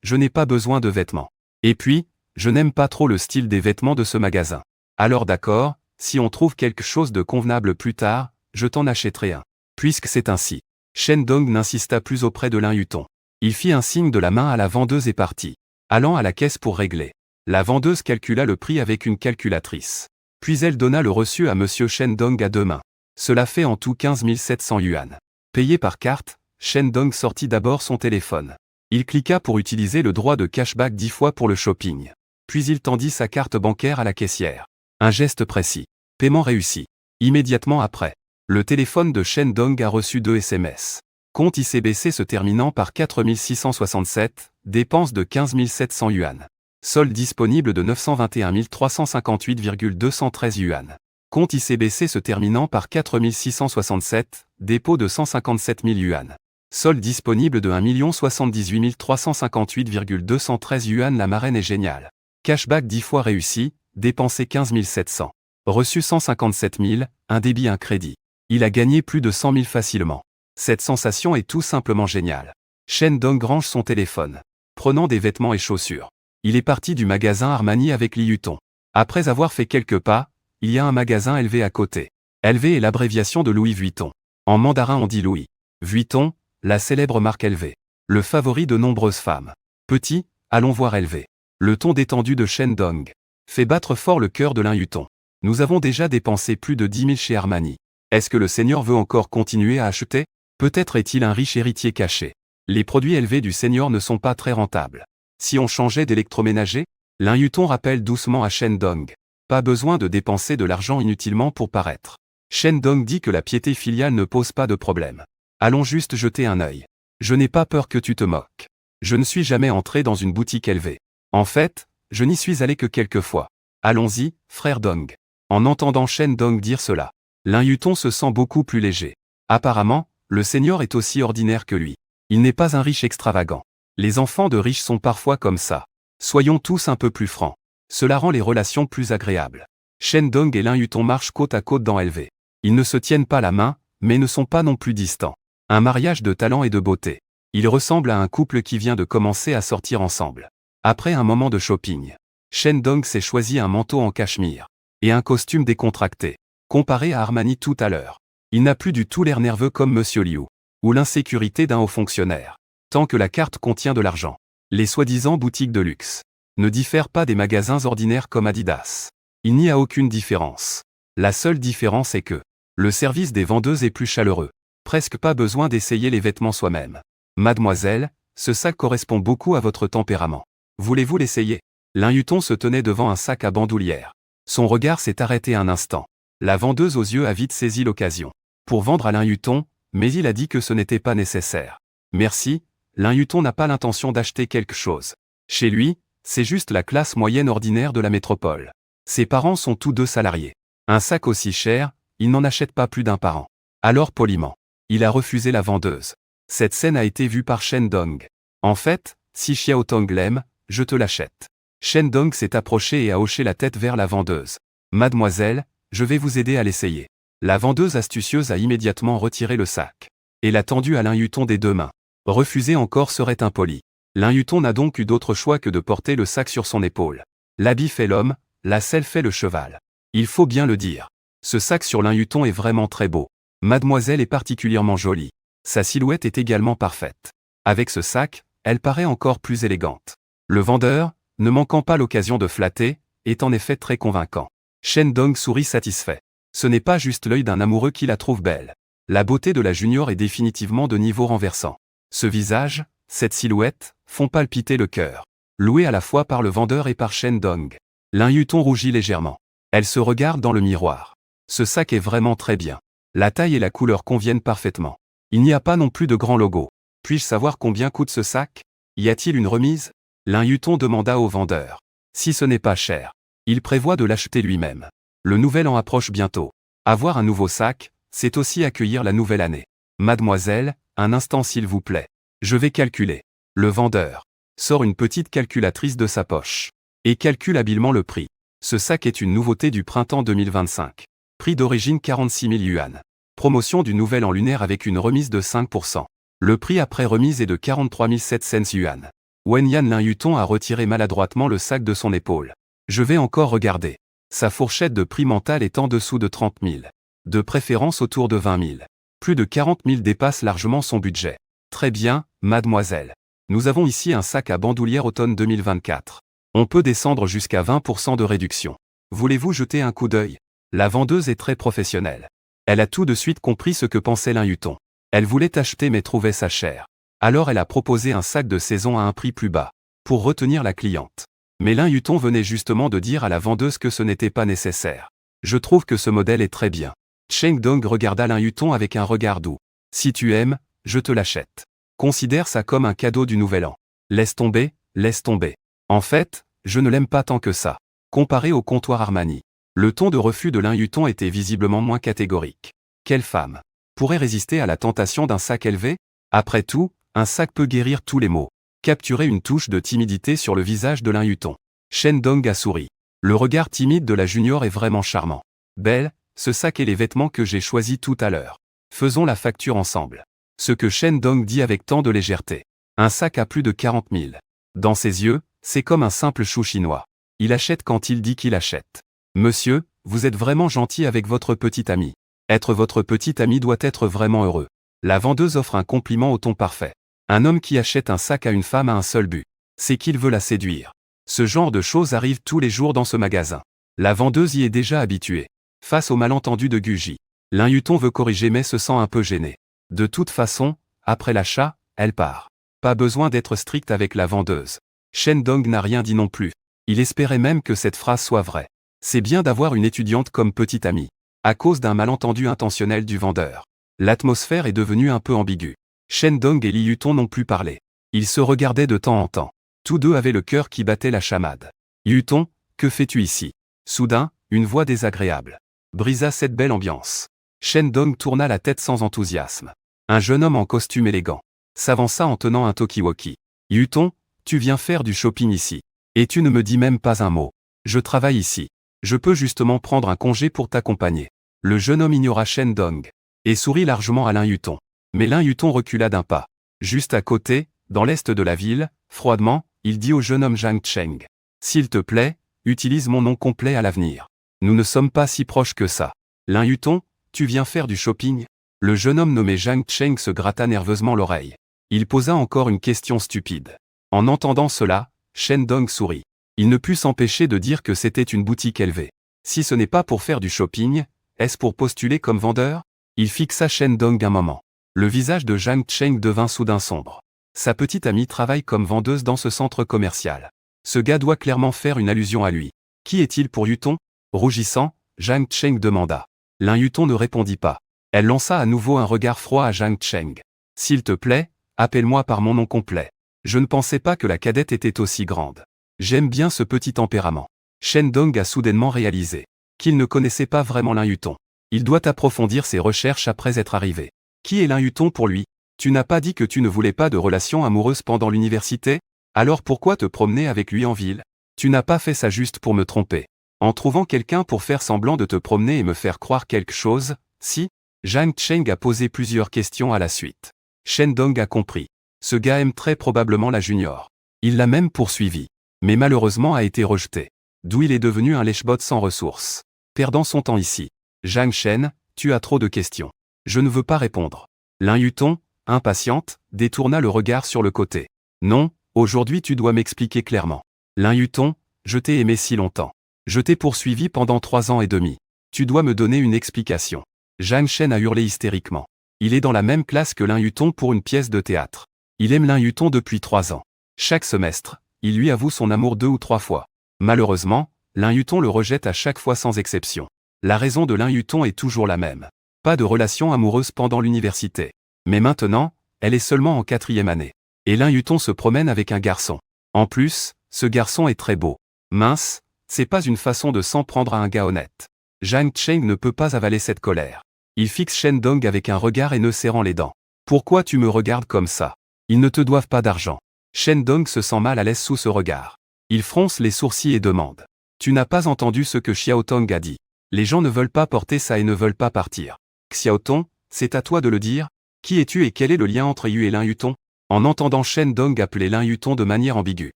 je n'ai pas besoin de vêtements. Et puis, je n'aime pas trop le style des vêtements de ce magasin. Alors d'accord, si on trouve quelque chose de convenable plus tard, je t'en achèterai un. Puisque c'est ainsi. Shen Dong n'insista plus auprès de Lin Yutong. Il fit un signe de la main à la vendeuse et partit. Allant à la caisse pour régler. La vendeuse calcula le prix avec une calculatrice. Puis elle donna le reçu à monsieur Shen Dong à deux mains. Cela fait en tout 15 700 yuan. Payé par carte, Shen Dong sortit d'abord son téléphone. Il cliqua pour utiliser le droit de cashback 10 fois pour le shopping. Puis il tendit sa carte bancaire à la caissière. Un geste précis. Paiement réussi. Immédiatement après, le téléphone de Shen Dong a reçu 2 SMS. Compte ICBC se terminant par 4667, dépenses de 15 700 yuan. Solde disponible de 921 358,213 yuan. Compte ICBC se terminant par 4667, dépôt de 157 000 yuan. Solde disponible de 1 078 358,213 yuan. La marraine est géniale. Cashback 10 fois réussi, dépensé 15 700. Reçu 157 000, un débit un crédit. Il a gagné plus de 100 000 facilement. Cette sensation est tout simplement géniale. Shen Dong range son téléphone. Prenant des vêtements et chaussures. Il est parti du magasin Armani avec Li Yutong. Après avoir fait quelques pas, il y a un magasin LV à côté. LV est l'abréviation de Louis Vuitton. En mandarin on dit Louis Vuitton, la célèbre marque LV. Le favori de nombreuses femmes. Petit, allons voir LV. Le ton détendu de Shen Dong fait battre fort le cœur de Lin Yutong. Nous avons déjà dépensé plus de 10 000 chez Armani. Est-ce que le seigneur veut encore continuer à acheter? Peut-être est-il un riche héritier caché. Les produits LV du seigneur ne sont pas très rentables. Si on changeait d'électroménager? Lin Yutong rappelle doucement à Shen Dong. Pas besoin de dépenser de l'argent inutilement pour paraître. Shen Dong dit que la piété filiale ne pose pas de problème. Allons juste jeter un œil. Je n'ai pas peur que tu te moques. Je ne suis jamais entré dans une boutique LV. En fait, je n'y suis allé que quelques fois. Allons-y, frère Dong. En entendant Shen Dong dire cela, Lin Yutong se sent beaucoup plus léger. Apparemment, le seigneur est aussi ordinaire que lui. Il n'est pas un riche extravagant. Les enfants de riches sont parfois comme ça. Soyons tous un peu plus francs. Cela rend les relations plus agréables. Shen Dong et Lin Yutong marchent côte à côte dans LV. Ils ne se tiennent pas la main, mais ne sont pas non plus distants. Un mariage de talent et de beauté. Ils ressemblent à un couple qui vient de commencer à sortir ensemble. Après un moment de shopping, Shen Dong s'est choisi un manteau en cachemire et un costume décontracté. Comparé à Armani tout à l'heure, il n'a plus du tout l'air nerveux comme Monsieur Liu, ou l'insécurité d'un haut fonctionnaire. Tant que la carte contient de l'argent, les soi-disant boutiques de luxe ne diffèrent pas des magasins ordinaires comme Adidas. Il n'y a aucune différence. La seule différence est que le service des vendeuses est plus chaleureux. Presque pas besoin d'essayer les vêtements soi-même. Mademoiselle, ce sac correspond beaucoup à votre tempérament. Voulez-vous l'essayer? Lin Yutong se tenait devant un sac à bandoulière. Son regard s'est arrêté un instant. La vendeuse aux yeux a vite saisi l'occasion pour vendre à Lin Yutong, mais il a dit que ce n'était pas nécessaire. Merci, Lin Yutong n'a pas l'intention d'acheter quelque chose. Chez lui, c'est juste la classe moyenne ordinaire de la métropole. Ses parents sont tous deux salariés. Un sac aussi cher, il n'en achète pas plus d'un par an. Alors poliment, il a refusé la vendeuse. Cette scène a été vue par Shen Dong. En fait, si Xiaotong l'aime, je te l'achète. Shen Dong s'est approché et a hoché la tête vers la vendeuse. Mademoiselle, je vais vous aider à l'essayer. La vendeuse astucieuse a immédiatement retiré le sac. Et l'a tendu à Lin Yutong des deux mains. Refuser encore serait impoli. Lin Yutong n'a donc eu d'autre choix que de porter le sac sur son épaule. L'habit fait l'homme, la selle fait le cheval. Il faut bien le dire. Ce sac sur Lin Yutong est vraiment très beau. Mademoiselle est particulièrement jolie. Sa silhouette est également parfaite. Avec ce sac, elle paraît encore plus élégante. Le vendeur, ne manquant pas l'occasion de flatter, est en effet très convaincant. Shen Dong sourit satisfait. Ce n'est pas juste l'œil d'un amoureux qui la trouve belle. La beauté de la junior est définitivement de niveau renversant. Ce visage, cette silhouette, font palpiter le cœur. Loué à la fois par le vendeur et par Shen Dong. Lin Yutong rougit légèrement. Elle se regarde dans le miroir. Ce sac est vraiment très bien. La taille et la couleur conviennent parfaitement. Il n'y a pas non plus de grand logo. Puis-je savoir combien coûte ce sac? Y a-t-il une remise? Lin Yutong demanda au vendeur. Si ce n'est pas cher, il prévoit de l'acheter lui-même. Le nouvel an approche bientôt. Avoir un nouveau sac, c'est aussi accueillir la nouvelle année. Mademoiselle, un instant s'il vous plaît. Je vais calculer. Le vendeur sort une petite calculatrice de sa poche et calcule habilement le prix. Ce sac est une nouveauté du printemps 2025. Prix d'origine 46 000 yuan. Promotion du nouvel an lunaire avec une remise de 5%. Le prix après remise est de 43 700 yuan. Wenyan Lin Yutong a retiré maladroitement le sac de son épaule. Je vais encore regarder. Sa fourchette de prix mentale est en dessous de 30 000. De préférence autour de 20 000. Plus de 40 000 dépasse largement son budget. Très bien, mademoiselle. Nous avons ici un sac à bandoulière automne 2024. On peut descendre jusqu'à 20% de réduction. Voulez-vous jeter un coup d'œil? La vendeuse est très professionnelle. Elle a tout de suite compris ce que pensait Lin Yutong. Elle voulait acheter mais trouvait ça cher. Alors elle a proposé un sac de saison à un prix plus bas, pour retenir la cliente. Mais Lin Yutong venait justement de dire à la vendeuse que ce n'était pas nécessaire. Je trouve que ce modèle est très bien. Cheng Dong regarda Lin Yutong avec un regard doux. Si tu aimes, je te l'achète. Considère ça comme un cadeau du nouvel an. Laisse tomber, laisse tomber. En fait, je ne l'aime pas tant que ça. Comparé au comptoir Armani. Le ton de refus de Lin Yutong était visiblement moins catégorique. Quelle femme pourrait résister à la tentation d'un sac élevé? Après tout, un sac peut guérir tous les maux. Capturer une touche de timidité sur le visage de Lin Yutong. Shen Dong a souri. Le regard timide de la junior est vraiment charmant. Belle, ce sac et les vêtements que j'ai choisis tout à l'heure. Faisons la facture ensemble. Ce que Shen Dong dit avec tant de légèreté. Un sac à plus de 40 000. Dans ses yeux, c'est comme un simple chou chinois. Il achète quand il dit qu'il achète. Monsieur, vous êtes vraiment gentil avec votre petit ami. Être votre petit ami doit être vraiment heureux. La vendeuse offre un compliment au ton parfait. Un homme qui achète un sac à une femme a un seul but. C'est qu'il veut la séduire. Ce genre de choses arrive tous les jours dans ce magasin. La vendeuse y est déjà habituée. Face au malentendu de Guji, Lin Yutong veut corriger mais se sent un peu gêné. De toute façon, après l'achat, elle part. Pas besoin d'être strict avec la vendeuse. Shen Dong n'a rien dit non plus. Il espérait même que cette phrase soit vraie. C'est bien d'avoir une étudiante comme petite amie. À cause d'un malentendu intentionnel du vendeur. L'atmosphère est devenue un peu ambiguë. Shen Dong et Li Yutong n'ont plus parlé. Ils se regardaient de temps en temps. Tous deux avaient le cœur qui battait la chamade. Yutong, que fais-tu ici? Soudain, une voix désagréable brisa cette belle ambiance. Shen Dong tourna la tête sans enthousiasme. Un jeune homme en costume élégant s'avança en tenant un talkie-walkie. Yutong, tu viens faire du shopping ici. Et tu ne me dis même pas un mot. Je travaille ici. Je peux justement prendre un congé pour t'accompagner. Le jeune homme ignora Shen Dong et sourit largement à Lin Yutong. Mais Lin Yutong recula d'un pas. Juste à côté, dans l'est de la ville, froidement, il dit au jeune homme Zhang Cheng. S'il te plaît, utilise mon nom complet à l'avenir. Nous ne sommes pas si proches que ça. Lin Yutong, tu viens faire du shopping? Le jeune homme nommé Zhang Cheng se gratta nerveusement l'oreille. Il posa encore une question stupide. En entendant cela, Shen Dong sourit. Il ne put s'empêcher de dire que c'était une boutique élevée. Si ce n'est pas pour faire du shopping, est-ce pour postuler comme vendeur? Il fixa Shen Dong un moment. Le visage de Zhang Cheng devint soudain sombre. Sa petite amie travaille comme vendeuse dans ce centre commercial. Ce gars doit clairement faire une allusion à lui. Qui est-il pour Yutong? Rougissant, Zhang Cheng demanda. Lin Yutong ne répondit pas. Elle lança à nouveau un regard froid à Zhang Cheng. S'il te plaît, appelle-moi par mon nom complet. Je ne pensais pas que la cadette était aussi grande. J'aime bien ce petit tempérament. Shen Dong a soudainement réalisé qu'il ne connaissait pas vraiment Lin Yutong. Il doit approfondir ses recherches après être arrivé. Qui est Lin Yutong pour lui? Tu n'as pas dit que tu ne voulais pas de relation amoureuse pendant l'université? Alors pourquoi te promener avec lui en ville? Tu n'as pas fait ça juste pour me tromper. En trouvant quelqu'un pour faire semblant de te promener et me faire croire quelque chose, si? Zhang Cheng a posé plusieurs questions à la suite. Shen Dong a compris. Ce gars aime très probablement la junior. Il l'a même poursuivi. Mais malheureusement a été rejeté. D'où il est devenu un lèche-bot sans ressources. Perdant son temps ici. Zhang Shen, tu as trop de questions. Je ne veux pas répondre. Lin Yutong, impatiente, détourna le regard sur le côté. Non, aujourd'hui tu dois m'expliquer clairement. Lin Yutong, je t'ai aimé si longtemps. Je t'ai poursuivi pendant 3 ans et demi. Tu dois me donner une explication. Zhang Shen a hurlé hystériquement. Il est dans la même classe que Lin Yutong pour une pièce de théâtre. Il aime Lin Yutong depuis 3 ans. Chaque semestre, il lui avoue son amour 2 ou 3 fois. Malheureusement, Lin Yutong le rejette à chaque fois sans exception. La raison de Lin Yutong est toujours la même. Pas de relation amoureuse pendant l'université. Mais maintenant, elle est seulement en 4e année. Et Lin Yutong se promène avec un garçon. En plus, ce garçon est très beau. Mince, c'est pas une façon de s'en prendre à un gars honnête. Zhang Cheng ne peut pas avaler cette colère. Il fixe Shen Dong avec un regard haineux serrant les dents. Pourquoi tu me regardes comme ça? Ils ne te doivent pas d'argent. Shen Dong se sent mal à l'aise sous ce regard. Il fronce les sourcils et demande. Tu n'as pas entendu ce que Xiaotong a dit. Les gens ne veulent pas porter ça et ne veulent pas partir. Xiaotong, c'est à toi de le dire. Qui es-tu et quel est le lien entre Yu et Lin Yutong? En entendant Shen Dong appeler Lin Yutong de manière ambiguë,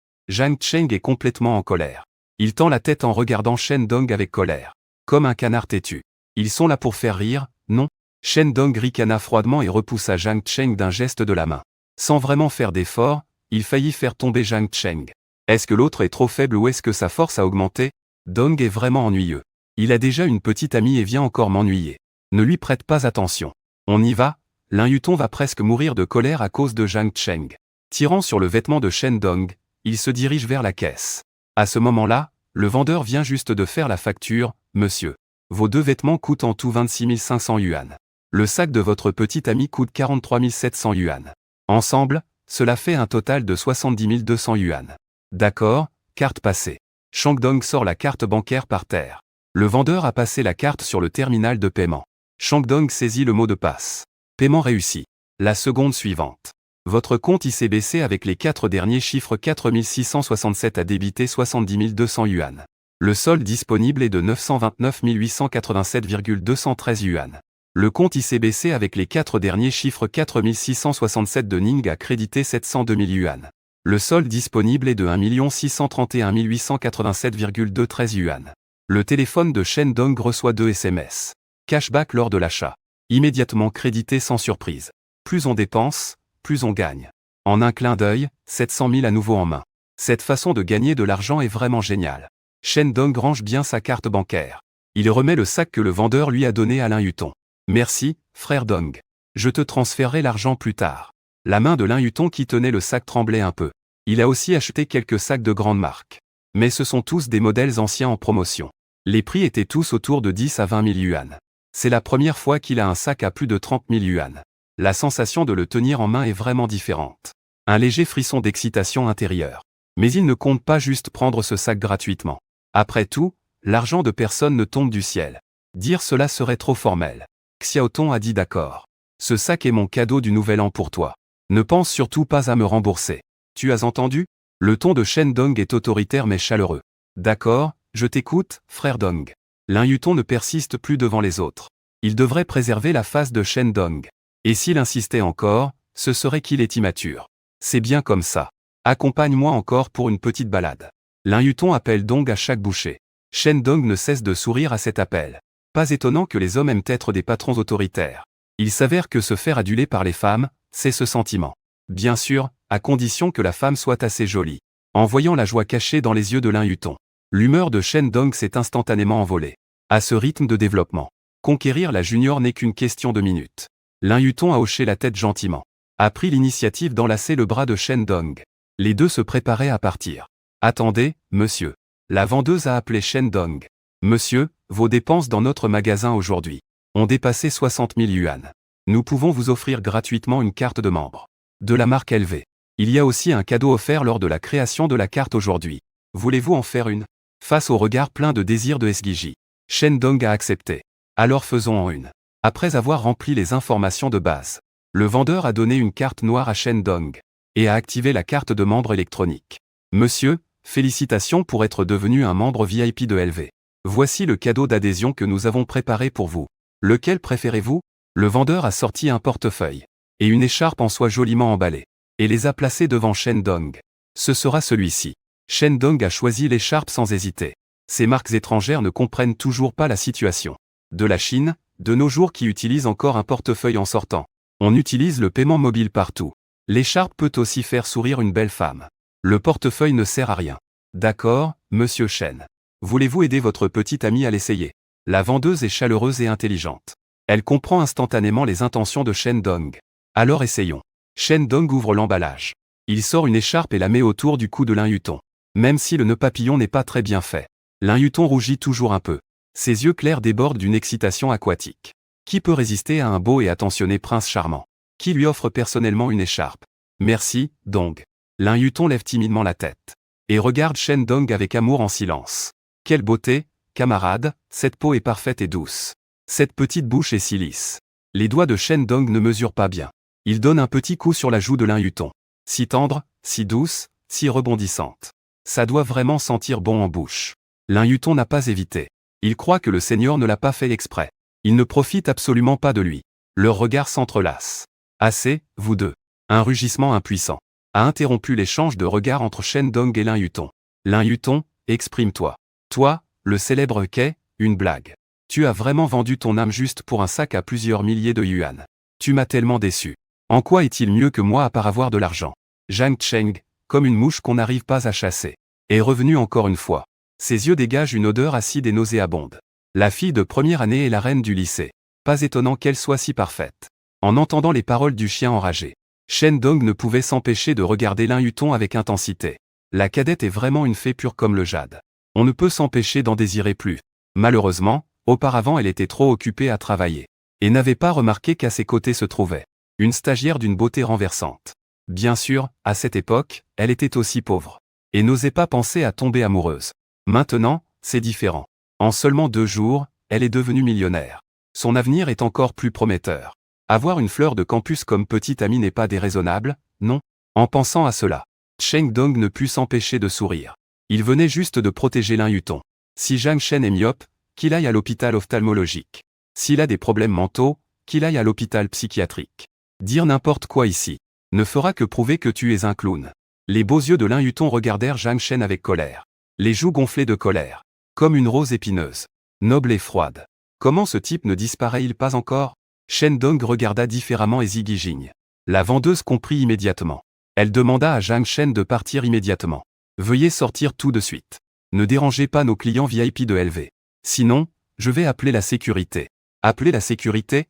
Zhang Cheng est complètement en colère. Il tend la tête en regardant Shen Dong avec colère. Comme un canard têtu. Ils sont là pour faire rire, non? Shen Dong ricana froidement et repoussa Zhang Cheng d'un geste de la main. Sans vraiment faire d'effort, il faillit faire tomber Zhang Cheng. Est-ce que l'autre est trop faible ou est-ce que sa force a augmenté? Dong est vraiment ennuyeux. Il a déjà une petite amie et vient encore m'ennuyer. Ne lui prête pas attention. On y va? Lin Yutong va presque mourir de colère à cause de Zhang Cheng. Tirant sur le vêtement de Shen Dong, il se dirige vers la caisse. À ce moment-là, le vendeur vient juste de faire la facture. Monsieur, vos 2 vêtements coûtent en tout 26 500 yuan. Le sac de votre petit ami coûte 43 700 yuan. Ensemble, cela fait un total de 70 200 yuan. D'accord, carte passée. Shang Dong sort la carte bancaire par terre. Le vendeur a passé la carte sur le terminal de paiement. Shang Dong saisit le mot de passe. Paiement réussi. La seconde suivante. Votre compte ICBC avec les 4 derniers chiffres 4667 a débité 70 200 yuan. Le solde disponible est de 929 887,213 yuan. Le compte ICBC avec les 4 derniers chiffres 4667 de Ning a crédité 702 000 yuan. Le solde disponible est de 1 631 887,213 yuan. Le téléphone de Shen Dong reçoit 2 SMS. Cashback lors de l'achat. Immédiatement crédité sans surprise. Plus on dépense, plus on gagne. En un clin d'œil, 700 000 à nouveau en main. Cette façon de gagner de l'argent est vraiment géniale. Shen Dong range bien sa carte bancaire. Il remet le sac que le vendeur lui a donné à Lin Yutong. Merci, frère Dong. Je te transférerai l'argent plus tard. La main de Lin Yutong qui tenait le sac tremblait un peu. Il a aussi acheté quelques sacs de grande marque. Mais ce sont tous des modèles anciens en promotion. Les prix étaient tous autour de 10 à 20 000 yuan. C'est la première fois qu'il a un sac à plus de 30 000 yuan. La sensation de le tenir en main est vraiment différente. Un léger frisson d'excitation intérieure. Mais il ne compte pas juste prendre ce sac gratuitement. Après tout, l'argent de personne ne tombe du ciel. Dire cela serait trop formel. Xiaotong a dit d'accord. Ce sac est mon cadeau du nouvel an pour toi. Ne pense surtout pas à me rembourser. Tu as entendu? Le ton de Shen Dong est autoritaire mais chaleureux. D'accord, je t'écoute, frère Dong. Lin Yutong ne persiste plus devant les autres. Il devrait préserver la face de Shen Dong. Et s'il insistait encore, ce serait qu'il est immature. C'est bien comme ça. Accompagne-moi encore pour une petite balade. Lin Yutong appelle Dong à chaque bouchée. Shen Dong ne cesse de sourire à cet appel. Pas étonnant que les hommes aiment être des patrons autoritaires. Il s'avère que se faire aduler par les femmes, c'est ce sentiment. Bien sûr, à condition que la femme soit assez jolie. En voyant la joie cachée dans les yeux de Lin Yutong, l'humeur de Shen Dong s'est instantanément envolée. À ce rythme de développement, conquérir la junior n'est qu'une question de minutes. Lin Yutong a hoché la tête gentiment. A pris l'initiative d'enlacer le bras de Shen Dong. Les deux se préparaient à partir. Attendez, monsieur. La vendeuse a appelé Shen Dong. Monsieur, vos dépenses dans notre magasin aujourd'hui ont dépassé 60 000 yuan. Nous pouvons vous offrir gratuitement une carte de membre. De la marque LV. Il y a aussi un cadeau offert lors de la création de la carte aujourd'hui. Voulez-vous en faire une? Face au regard plein de désir de SGJ, Shen Dong a accepté. Alors faisons-en une. Après avoir rempli les informations de base, le vendeur a donné une carte noire à Shen Dong. et a activé la carte de membre électronique. Monsieur, félicitations pour être devenu un membre VIP de LV. Voici le cadeau d'adhésion que nous avons préparé pour vous. Lequel préférez-vous? Le vendeur a sorti un portefeuille et une écharpe en soie joliment emballée, et les a placés devant Shen Dong. Ce sera celui-ci. Shen Dong a choisi l'écharpe sans hésiter. Ces marques étrangères ne comprennent toujours pas la situation. De la Chine, de nos jours qui utilise encore un portefeuille en sortant. On utilise le paiement mobile partout. L'écharpe peut aussi faire sourire une belle femme. Le portefeuille ne sert à rien. D'accord, monsieur Shen. Voulez-vous aider votre petite amie à l'essayer? La vendeuse est chaleureuse et intelligente. Elle comprend instantanément les intentions de Shen Dong. Alors essayons. Shen Dong ouvre l'emballage. Il sort une écharpe et la met autour du cou de Lin Yutong. Même si le nœud papillon n'est pas très bien fait. Lin Yutong rougit toujours un peu. Ses yeux clairs débordent d'une excitation aquatique. Qui peut résister à un beau et attentionné prince charmant? Qui lui offre personnellement une écharpe? Merci, Dong. Lin Yutong lève timidement la tête et regarde Shen Dong avec amour en silence. Quelle beauté, camarade, cette peau est parfaite et douce. Cette petite bouche est si lisse. Les doigts de Shen Dong ne mesurent pas bien. Il donne un petit coup sur la joue de Lin Yutong. Si tendre, si douce, si rebondissante. Ça doit vraiment sentir bon en bouche. Lin Yutong n'a pas évité. Il croit que le Seigneur ne l'a pas fait exprès. Il ne profite absolument pas de lui. Leurs regards s'entrelacent. Assez, vous deux. Un rugissement impuissant a interrompu l'échange de regards entre Shen Dong et Lin Yutong. Lin Yutong, exprime-toi. Toi, le célèbre quai, une blague. Tu as vraiment vendu ton âme juste pour un sac à plusieurs milliers de yuan. Tu m'as tellement déçu. En quoi est-il mieux que moi à part avoir de l'argent? Zhang Cheng, comme une mouche qu'on n'arrive pas à chasser, est revenu encore une fois. Ses yeux dégagent une odeur acide et nauséabonde. La fille de première année est la reine du lycée. Pas étonnant qu'elle soit si parfaite. En entendant les paroles du chien enragé, Shen Dong ne pouvait s'empêcher de regarder Lin Yutong avec intensité. La cadette est vraiment une fée pure comme le jade. On ne peut s'empêcher d'en désirer plus. Malheureusement, auparavant elle était trop occupée à travailler, et n'avait pas remarqué qu'à ses côtés se trouvait une stagiaire d'une beauté renversante. Bien sûr, à cette époque, elle était aussi pauvre, et n'osait pas penser à tomber amoureuse. Maintenant, c'est différent. En seulement 2 jours, elle est devenue millionnaire. Son avenir est encore plus prometteur. Avoir une fleur de campus comme petite amie n'est pas déraisonnable, non? En pensant à cela, Cheng Dong ne put s'empêcher de sourire. Il venait juste de protéger Lin Yutong. Si Zhang Shen est myope, qu'il aille à l'hôpital ophtalmologique. S'il a des problèmes mentaux, qu'il aille à l'hôpital psychiatrique. Dire n'importe quoi ici ne fera que prouver que tu es un clown. Les beaux yeux de Lin Yutong regardèrent Zhang Shen avec colère. Les joues gonflées de colère. Comme une rose épineuse. Noble et froide. Comment ce type ne disparaît-il pas encore? Shen Dong regarda différemment et Ziggy Jing. La vendeuse comprit immédiatement. Elle demanda à Zhang Shen de partir immédiatement. Veuillez sortir tout de suite. Ne dérangez pas nos clients VIP de LV. Sinon, je vais appeler la sécurité. Appeler la sécurité?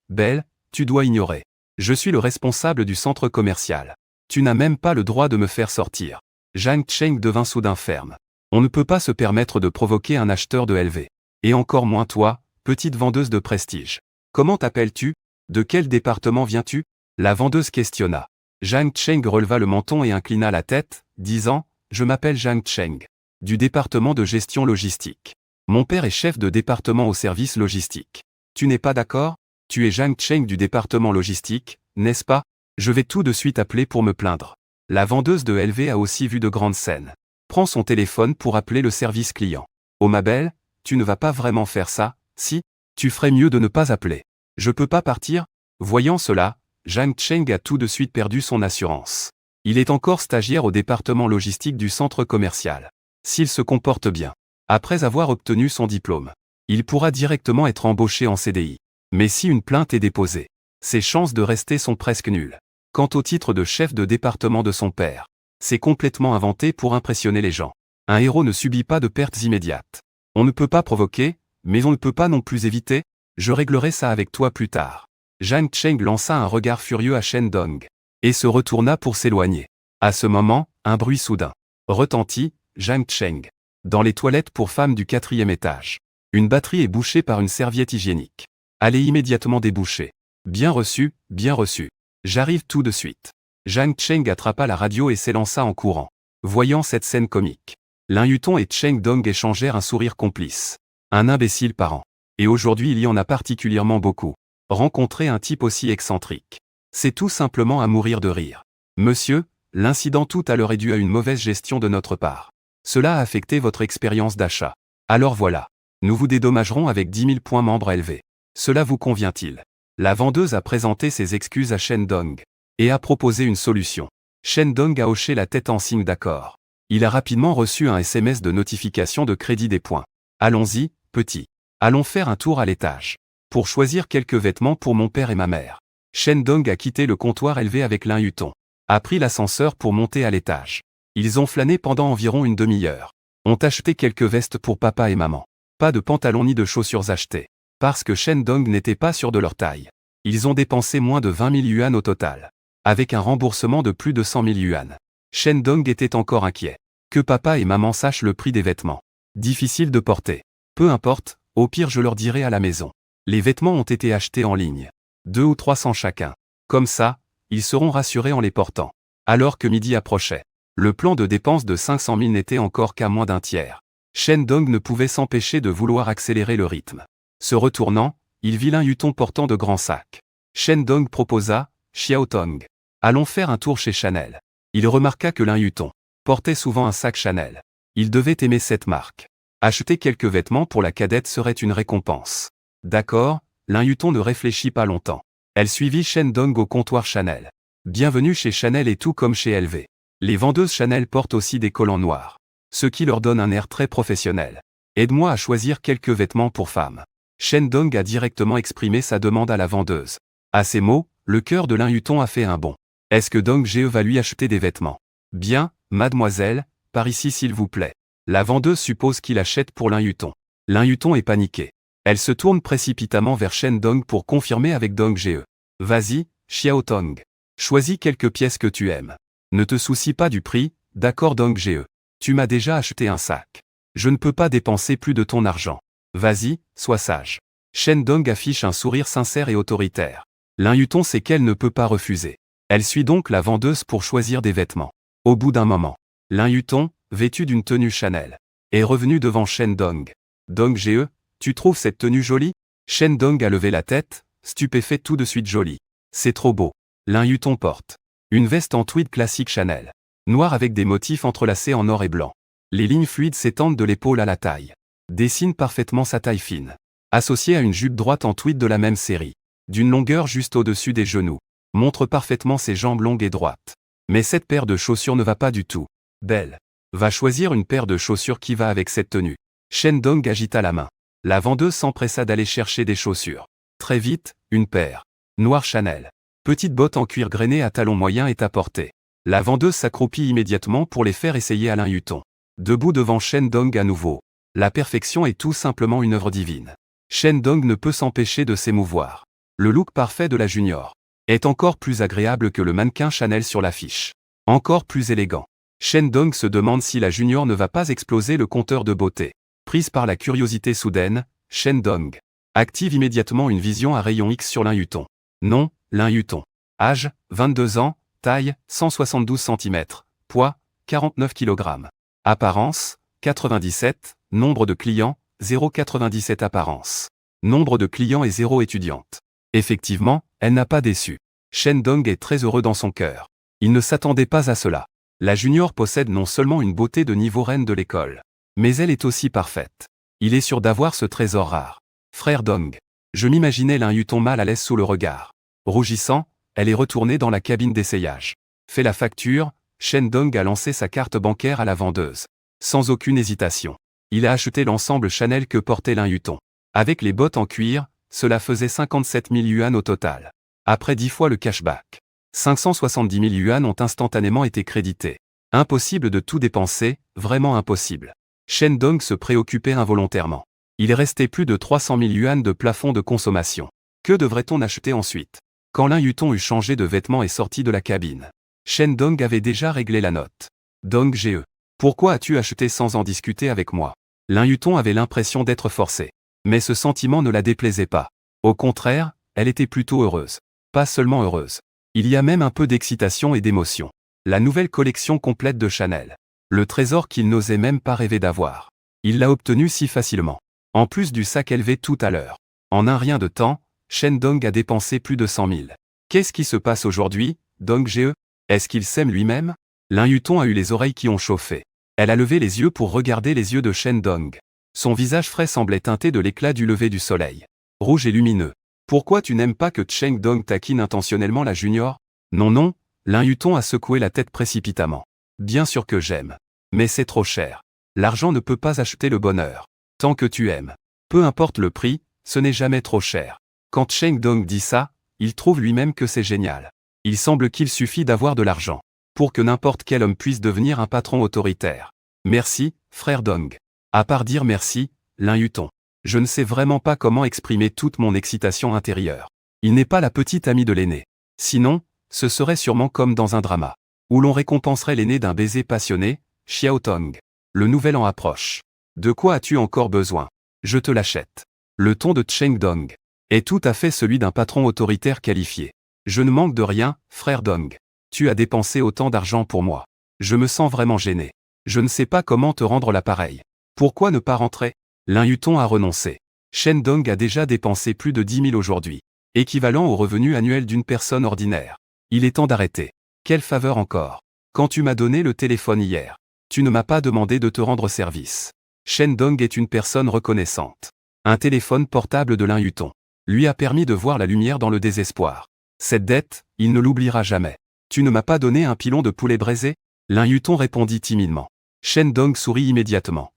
Belle, tu dois ignorer. Je suis le responsable du centre commercial. Tu n'as même pas le droit de me faire sortir. Zhang Cheng devint soudain ferme. On ne peut pas se permettre de provoquer un acheteur de LV. Et encore moins toi, petite vendeuse de prestige. Comment t'appelles-tu? De quel département viens-tu? La vendeuse questionna. Zhang Cheng releva le menton et inclina la tête, disant, je m'appelle Zhang Cheng. Du département de gestion logistique. Mon père est chef de département au service logistique. Tu n'es pas d'accord? Tu es Zhang Cheng du département logistique, n'est-ce pas? Je vais tout de suite appeler pour me plaindre. La vendeuse de LV a aussi vu de grandes scènes. Prends son téléphone pour appeler le service client. Oh ma belle, tu ne vas pas vraiment faire ça, si? Tu ferais mieux de ne pas appeler. Je peux pas partir? Voyant cela, Zhang Cheng a tout de suite perdu son assurance. Il est encore stagiaire au département logistique du centre commercial. S'il se comporte bien, après avoir obtenu son diplôme, il pourra directement être embauché en CDI. Mais si une plainte est déposée, ses chances de rester sont presque nulles. Quant au titre de chef de département de son père, c'est complètement inventé pour impressionner les gens. Un héros ne subit pas de pertes immédiates. On ne peut pas provoquer, mais on ne peut pas non plus éviter. Je réglerai ça avec toi plus tard. Zhang Cheng lança un regard furieux à Shen Dong et se retourna pour s'éloigner. À ce moment, un bruit soudain retentit. Zhang Cheng. Dans les toilettes pour femmes du 4e étage. Une batterie est bouchée par une serviette hygiénique. Allez immédiatement déboucher. Bien reçu, bien reçu. J'arrive tout de suite. Zhang Cheng attrapa la radio et s'élança en courant. Voyant cette scène comique, Lin Yutong et Cheng Dong échangèrent un sourire complice. Un imbécile par an. Et aujourd'hui il y en a particulièrement beaucoup. Rencontrer un type aussi excentrique. C'est tout simplement à mourir de rire. Monsieur, l'incident tout à l'heure est dû à une mauvaise gestion de notre part. Cela a affecté votre expérience d'achat. Alors voilà. Nous vous dédommagerons avec 10 000 points membres élevés. Cela vous convient-il? La vendeuse a présenté ses excuses à Shen Dong et a proposé une solution. Shen Dong a hoché la tête en signe d'accord. Il a rapidement reçu un SMS de notification de crédit des points. Allons-y, petit. Allons faire un tour à l'étage. Pour choisir quelques vêtements pour mon père et ma mère. Shen Dong a quitté le comptoir élevé avec Lin Yutong. A pris l'ascenseur pour monter à l'étage. Ils ont flâné pendant environ une demi-heure. Ont acheté quelques vestes pour papa et maman. Pas de pantalons ni de chaussures achetées. Parce que Shen Dong n'était pas sûr de leur taille. Ils ont dépensé moins de 20 000 yuan au total. Avec un remboursement de plus de 100 000 yuan. Shen Dong était encore inquiet. Que papa et maman sachent le prix des vêtements. Difficile de porter. Peu importe, au pire je leur dirai à la maison. Les vêtements ont été achetés en ligne. 2 ou 300 chacun. Comme ça, ils seront rassurés en les portant. Alors que midi approchait. Le plan de dépense de 500 000 n'était encore qu'à moins d'un tiers. Shen Dong ne pouvait s'empêcher de vouloir accélérer le rythme. Se retournant, il vit Lin Yutong portant de grands sacs. Shen Dong proposa, Xiao Tong. Allons faire un tour chez Chanel. Il remarqua que Lin Yutong portait souvent un sac Chanel. Il devait aimer cette marque. Acheter quelques vêtements pour la cadette serait une récompense. D'accord, Lin Yutong ne réfléchit pas longtemps. Elle suivit Shen Dong au comptoir Chanel. Bienvenue chez Chanel et tout comme chez LV. Les vendeuses Chanel portent aussi des collants noirs. Ce qui leur donne un air très professionnel. Aide-moi à choisir quelques vêtements pour femmes. Shen Dong a directement exprimé sa demande à la vendeuse. À ces mots, le cœur de Lin Yutong a fait un bond. Est-ce que Dong Ge va lui acheter des vêtements? Bien, mademoiselle, par ici s'il vous plaît. La vendeuse suppose qu'il achète pour Lin Yutong. Lin Yutong est paniqué. Elle se tourne précipitamment vers Shen Dong pour confirmer avec Dong Ge. Vas-y, Xiao Tong. Choisis quelques pièces que tu aimes. Ne te soucie pas du prix, d'accord Dong Ge. Tu m'as déjà acheté un sac. Je ne peux pas dépenser plus de ton argent. Vas-y, sois sage. Shen Dong affiche un sourire sincère et autoritaire. Lin Yutong sait qu'elle ne peut pas refuser. Elle suit donc la vendeuse pour choisir des vêtements. Au bout d'un moment, Lin Yutong, vêtu d'une tenue Chanel, est revenu devant Shen Dong. Dong Ge, tu trouves cette tenue jolie? Shen Dong a levé la tête, stupéfait tout de suite jolie. C'est trop beau. Lin Yutong porte une veste en tweed classique Chanel, noire avec des motifs entrelacés en or et blanc. Les lignes fluides s'étendent de l'épaule à la taille. Dessinent parfaitement sa taille fine. Associée à une jupe droite en tweed de la même série. D'une longueur juste au-dessus des genoux. Montre parfaitement ses jambes longues et droites. Mais cette paire de chaussures ne va pas du tout. Belle. Va choisir une paire de chaussures qui va avec cette tenue. Shen Dong agita la main. La vendeuse s'empressa d'aller chercher des chaussures. Très vite, une paire. Noire Chanel. Petite botte en cuir grainé à talons moyens est apportée. La vendeuse s'accroupit immédiatement pour les faire essayer à Lin Yutong. Debout devant Shen Dong à nouveau. La perfection est tout simplement une œuvre divine. Shen Dong ne peut s'empêcher de s'émouvoir. Le look parfait de la junior est encore plus agréable que le mannequin Chanel sur l'affiche. Encore plus élégant. Shen Dong se demande si la junior ne va pas exploser le compteur de beauté. Prise par la curiosité soudaine, Shen Dong active immédiatement une vision à rayon X sur Lin Yutong. Non, Lin Yutong. Âge, 22 ans, taille, 172 cm, poids, 49 kg. Apparence, 97, nombre de clients, 0,97 apparence. Nombre de clients et 0 étudiante. Effectivement, elle n'a pas déçu. Shen Dong est très heureux dans son cœur. Il ne s'attendait pas à cela. La junior possède non seulement une beauté de niveau reine de l'école, mais elle est aussi parfaite. Il est sûr d'avoir ce trésor rare. Frère Dong. Je m'imaginais Lin Yutong mal à l'aise sous le regard. Rougissant, elle est retournée dans la cabine d'essayage. Fait la facture, Shen Dong a lancé sa carte bancaire à la vendeuse. Sans aucune hésitation. Il a acheté l'ensemble Chanel que portait Lin Yutong. Avec les bottes en cuir, cela faisait 57 000 yuan au total. Après 10 fois le cashback. 570 000 yuan ont instantanément été crédités. Impossible de tout dépenser, vraiment impossible. Shen Dong se préoccupait involontairement. Il restait plus de 300 000 yuan de plafond de consommation. Que devrait-on acheter ensuite? Quand Lin Yutong eut changé de vêtements et sorti de la cabine, Shen Dong avait déjà réglé la note. Dong Ge. Pourquoi as-tu acheté sans en discuter avec moi? Lin Yutong avait l'impression d'être forcé. Mais ce sentiment ne la déplaisait pas. Au contraire, elle était plutôt heureuse. Pas seulement heureuse. Il y a même un peu d'excitation et d'émotion. La nouvelle collection complète de Chanel. Le trésor qu'il n'osait même pas rêver d'avoir. Il l'a obtenu si facilement. En plus du sac élevé tout à l'heure. En un rien de temps, Shen Dong a dépensé plus de 100 000. Qu'est-ce qui se passe aujourd'hui, Dong Ge? Est-ce qu'il s'aime lui-même? Lin Yutong a eu les oreilles qui ont chauffé. Elle a levé les yeux pour regarder les yeux de Shen Dong. Son visage frais semblait teinté de l'éclat du lever du soleil. Rouge et lumineux. Pourquoi tu n'aimes pas que Cheng Dong taquine intentionnellement la junior? Non non, Lin Yutong a secoué la tête précipitamment. Bien sûr que j'aime. Mais c'est trop cher. L'argent ne peut pas acheter le bonheur. Tant que tu aimes. Peu importe le prix, ce n'est jamais trop cher. Quand Cheng Dong dit ça, il trouve lui-même que c'est génial. Il semble qu'il suffit d'avoir de l'argent pour que n'importe quel homme puisse devenir un patron autoritaire. Merci, frère Dong. À part dire merci, Lin Yutong. Je ne sais vraiment pas comment exprimer toute mon excitation intérieure. Il n'est pas la petite amie de l'aîné. Sinon, ce serait sûrement comme dans un drama, où l'on récompenserait l'aîné d'un baiser passionné. Xiao Tong. Le nouvel an approche. De quoi as-tu encore besoin? Je te l'achète. Le ton de Cheng Dong est tout à fait celui d'un patron autoritaire qualifié. Je ne manque de rien, frère Dong. Tu as dépensé autant d'argent pour moi. Je me sens vraiment gêné. Je ne sais pas comment te rendre l'appareil. Pourquoi ne pas rentrer? Lin Yutong a renoncé. Shen Dong a déjà dépensé plus de 10 000 aujourd'hui, équivalent au revenu annuel d'une personne ordinaire. Il est temps d'arrêter. Quelle faveur encore? Quand tu m'as donné le téléphone hier, tu ne m'as pas demandé de te rendre service. Shen Dong est une personne reconnaissante. Un téléphone portable de Lin Yutong lui a permis de voir la lumière dans le désespoir. Cette dette, il ne l'oubliera jamais. Tu ne m'as pas donné un pilon de poulet braisé? Lin Yutong répondit timidement. Shen Dong sourit immédiatement.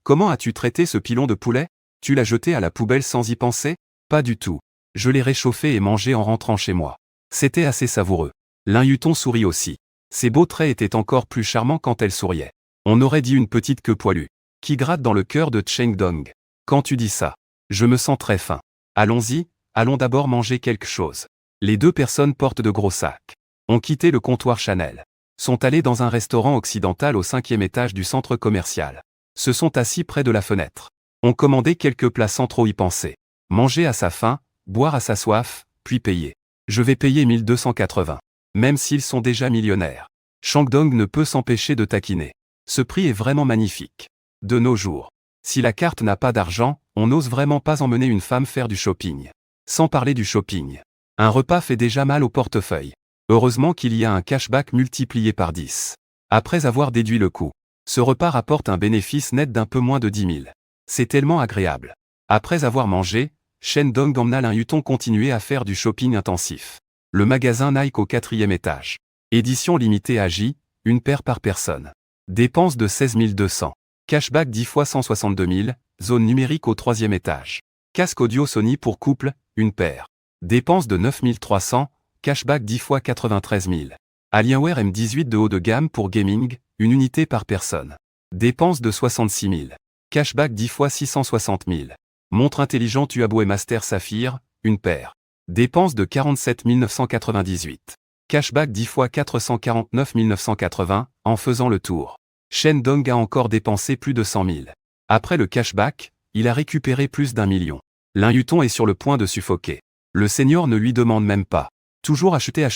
Comment as-tu traité ce pilon de poulet? Tu l'as jeté à la poubelle sans y penser? Pas du tout. Je l'ai réchauffé et mangé en rentrant chez moi. C'était assez savoureux. Lin Yutong sourit aussi. Ses beaux traits étaient encore plus charmants quand elle souriait. On aurait dit une petite queue poilue, qui gratte dans le cœur de Cheng Dong. Quand tu dis ça, je me sens très faim. Allons-y, allons d'abord manger quelque chose. Les deux personnes portent de gros sacs. Ont quitté le comptoir Chanel. Sont allés dans un restaurant occidental au 5e étage du centre commercial. Se sont assis près de la fenêtre. Ont commandé quelques plats sans trop y penser. Manger à sa faim, boire à sa soif, puis payer. Je vais payer 1280. Même s'ils sont déjà millionnaires. Cheng Dong ne peut s'empêcher de taquiner. Ce prix est vraiment magnifique. De nos jours, si la carte n'a pas d'argent, on n'ose vraiment pas emmener une femme faire du shopping. Sans parler du shopping. Un repas fait déjà mal au portefeuille. Heureusement qu'il y a un cashback multiplié par 10. Après avoir déduit le coût, ce repas rapporte un bénéfice net d'un peu moins de 10 000. C'est tellement agréable. Après avoir mangé, Shen Dong emmena Lin Yutong continuer à faire du shopping intensif. Le magasin Nike au 4e étage. Édition limitée à J, une paire par personne. Dépenses de 16 200. Cashback 10 fois 162 000, zone numérique au 3e étage. Casque audio Sony pour couple, une paire. Dépenses de 9 300, cashback 10 fois 93 000. Alienware M18 de haut de gamme pour gaming, une unité par personne. Dépenses de 66 000. Cashback 10 fois 660 000. Montre intelligente Huawei Master Saphir, une paire. Dépenses de 47 998. Cashback 10 fois 449 980, en faisant le tour. Shen Dong a encore dépensé plus de 100 000. Après le cashback, il a récupéré plus d'1 million. Lin Yutong est sur le point de suffoquer. Le senior ne lui demande même pas. Toujours acheter,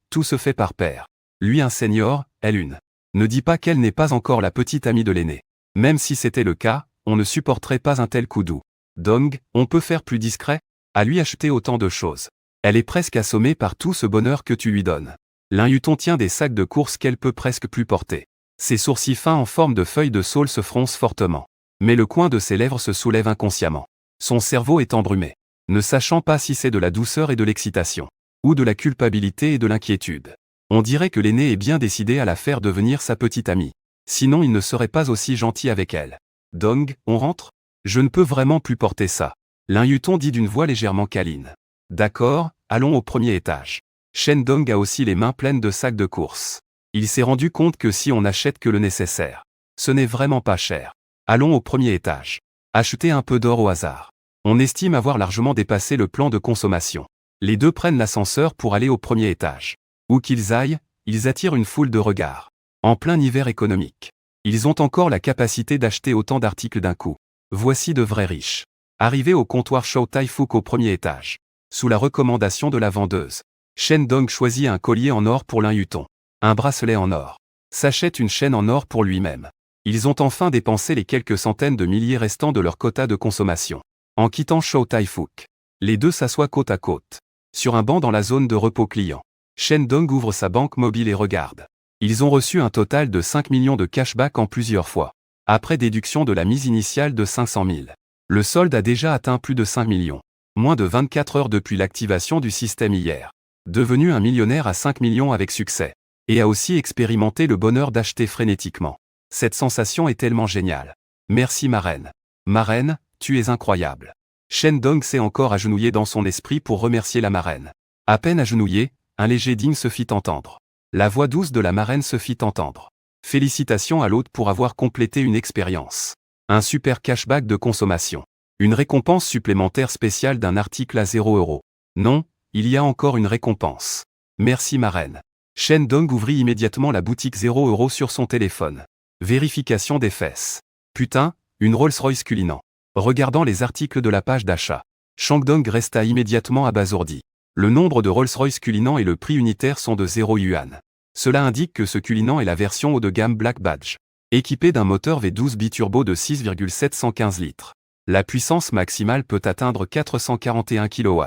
tout se fait par paire. Lui un senior, elle une. Ne dis pas qu'elle n'est pas encore la petite amie de l'aîné. Même si c'était le cas, on ne supporterait pas un tel coup doux. Dong, on peut faire plus discret? À lui acheter autant de choses. Elle est presque assommée par tout ce bonheur que tu lui donnes. Lin Yutong tient des sacs de courses qu'elle peut presque plus porter. Ses sourcils fins en forme de feuilles de saule se froncent fortement. Mais le coin de ses lèvres se soulève inconsciemment. Son cerveau est embrumé. Ne sachant pas si c'est de la douceur et de l'excitation, ou de la culpabilité et de l'inquiétude. On dirait que l'aîné est bien décidé à la faire devenir sa petite amie. Sinon il ne serait pas aussi gentil avec elle. Dong, on rentre? Je ne peux vraiment plus porter ça. Lin Yutong dit d'une voix légèrement câline. D'accord, allons au 1er étage. Shen Dong a aussi les mains pleines de sacs de courses. Il s'est rendu compte que si on n'achète que le nécessaire, ce n'est vraiment pas cher. Allons au 1er étage. Acheter un peu d'or au hasard. On estime avoir largement dépassé le plan de consommation. Les deux prennent l'ascenseur pour aller au 1er étage. Où qu'ils aillent, ils attirent une foule de regards. En plein hiver économique. Ils ont encore la capacité d'acheter autant d'articles d'un coup. Voici de vrais riches. Arrivé au comptoir Chow Tai Fook au 1er étage. Sous la recommandation de la vendeuse. Shen Dong choisit un collier en or pour Lin Yutong. Un bracelet en or. S'achète une chaîne en or pour lui-même. Ils ont enfin dépensé les quelques centaines de milliers restants de leur quota de consommation. En quittant Chow Tai Fook, les deux s'assoient côte à côte, sur un banc dans la zone de repos client. Shen Dong ouvre sa banque mobile et regarde. Ils ont reçu un total de 5 millions de cashback en plusieurs fois. Après déduction de la mise initiale de 500 000. Le solde a déjà atteint plus de 5 millions. Moins de 24 heures depuis l'activation du système hier. Devenu un millionnaire à 5 millions avec succès. Et a aussi expérimenté le bonheur d'acheter frénétiquement. Cette sensation est tellement géniale. Merci ma reine. Marraine, tu es incroyable. Shen Dong s'est encore agenouillé dans son esprit pour remercier la marraine. À peine agenouillé, un léger ding se fit entendre. La voix douce de la marraine se fit entendre. Félicitations à l'hôte pour avoir complété une expérience. Un super cashback de consommation. Une récompense supplémentaire spéciale d'un article à 0 €. Non, il y a encore une récompense. Merci marraine. Shen Dong ouvrit immédiatement la boutique 0 € sur son téléphone. Vérification des fesses. Putain, une Rolls-Royce Cullinan. Regardant les articles de la page d'achat, Shangdong resta immédiatement abasourdi. Le nombre de Rolls-Royce Cullinan et le prix unitaire sont de 0 yuan. Cela indique que ce Cullinan est la version haut de gamme Black Badge. Équipé d'un moteur V12 biturbo de 6,715 litres. La puissance maximale peut atteindre 441 kW.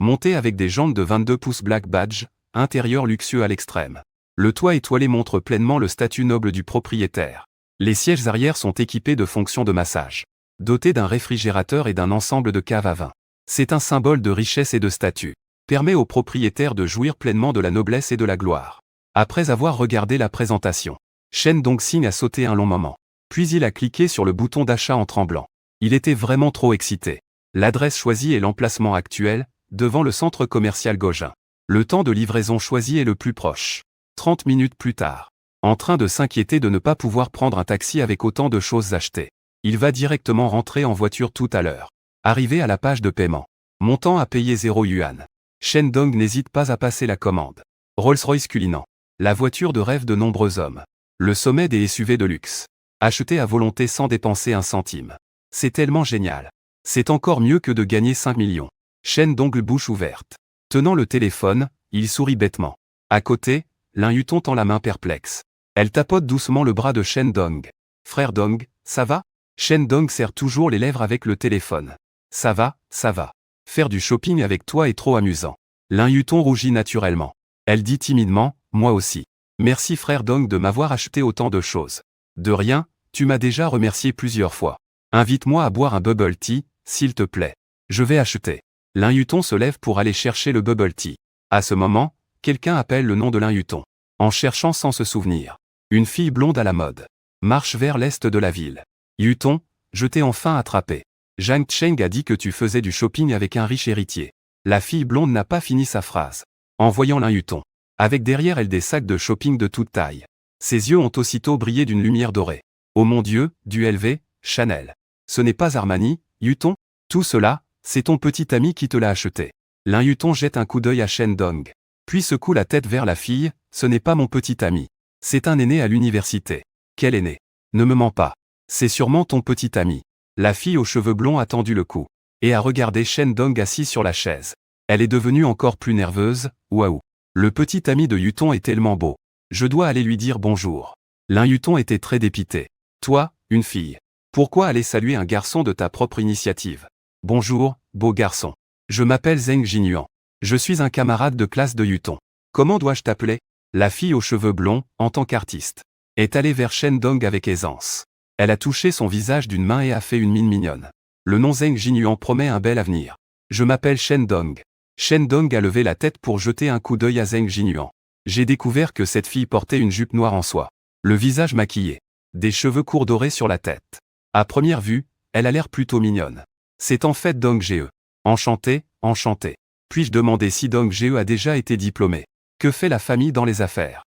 Monté avec des jantes de 22 pouces Black Badge, intérieur luxueux à l'extrême. Le toit étoilé montre pleinement le statut noble du propriétaire. Les sièges arrière sont équipés de fonctions de massage. Dotés d'un réfrigérateur et d'un ensemble de caves à vin. C'est un symbole de richesse et de statut. Permet au propriétaire de jouir pleinement de la noblesse et de la gloire. Après avoir regardé la présentation, Shen Dongxing a sauté un long moment. Puis il a cliqué sur le bouton d'achat en tremblant. Il était vraiment trop excité. L'adresse choisie est l'emplacement actuel, devant le centre commercial Gaugin. Le temps de livraison choisi est le plus proche. 30 minutes plus tard. En train de s'inquiéter de ne pas pouvoir prendre un taxi avec autant de choses achetées. Il va directement rentrer en voiture tout à l'heure. Arrivé à la page de paiement. Montant à payer 0 yuan. Shen Dong n'hésite pas à passer la commande. Rolls-Royce Cullinan. La voiture de rêve de nombreux hommes. Le sommet des SUV de luxe. Acheté à volonté sans dépenser un centime. C'est tellement génial. C'est encore mieux que de gagner 5 millions. Shen Dong bouche ouverte. Tenant le téléphone, il sourit bêtement. À côté, Lin Yutong tend la main perplexe. Elle tapote doucement le bras de Shen Dong. Frère Dong, ça va? Shen Dong serre toujours les lèvres avec le téléphone. Ça va, ça va. Faire du shopping avec toi est trop amusant. Lin Yutong rougit naturellement. Elle dit timidement, moi aussi. Merci frère Dong de m'avoir acheté autant de choses. De rien, tu m'as déjà remercié plusieurs fois. Invite-moi à boire un bubble tea, s'il te plaît. Je vais acheter. Lin Yutong se lève pour aller chercher le bubble tea. À ce moment, quelqu'un appelle le nom de Lin Yutong. En cherchant sans se souvenir. Une fille blonde à la mode. Marche vers l'est de la ville. Yutong, je t'ai enfin attrapé. Zhang Cheng a dit que tu faisais du shopping avec un riche héritier. La fille blonde n'a pas fini sa phrase. En voyant Lin Yutong. Avec derrière elle des sacs de shopping de toute taille. Ses yeux ont aussitôt brillé d'une lumière dorée. Oh mon Dieu, du LV, Chanel. Ce n'est pas Armani, Yutong? Tout cela, c'est ton petit ami qui te l'a acheté. Lin Yutong jette un coup d'œil à Shen Dong. Puis secoue la tête vers la fille, ce n'est pas mon petit ami. C'est un aîné à l'université. Quel aîné? Ne me mens pas. C'est sûrement ton petit ami. La fille aux cheveux blonds a tendu le cou. Et a regardé Shen Dong assis sur la chaise. Elle est devenue encore plus nerveuse, waouh. Le petit ami de Yutong est tellement beau. Je dois aller lui dire bonjour. Lin Yutong était très dépité. Toi, une fille. Pourquoi aller saluer un garçon de ta propre initiative? Bonjour, beau garçon. Je m'appelle Zheng Jinyuan. Je suis un camarade de classe de Yutong. Comment dois-je t'appeler? La fille aux cheveux blonds, en tant qu'artiste, est allée vers Shen Dong avec aisance. Elle a touché son visage d'une main et a fait une mine mignonne. Le nom Zheng Jinyuan promet un bel avenir. Je m'appelle Shen Dong. Shen Dong a levé la tête pour jeter un coup d'œil à Zheng Jinyuan. J'ai découvert que cette fille portait une jupe noire en soie. Le visage maquillé. Des cheveux courts dorés sur la tête. À première vue, elle a l'air plutôt mignonne. C'est en fait Dong Ge. Enchanté, enchanté. Puis-je demander si Dong Ge a déjà été diplômé? Que fait la famille dans les affaires?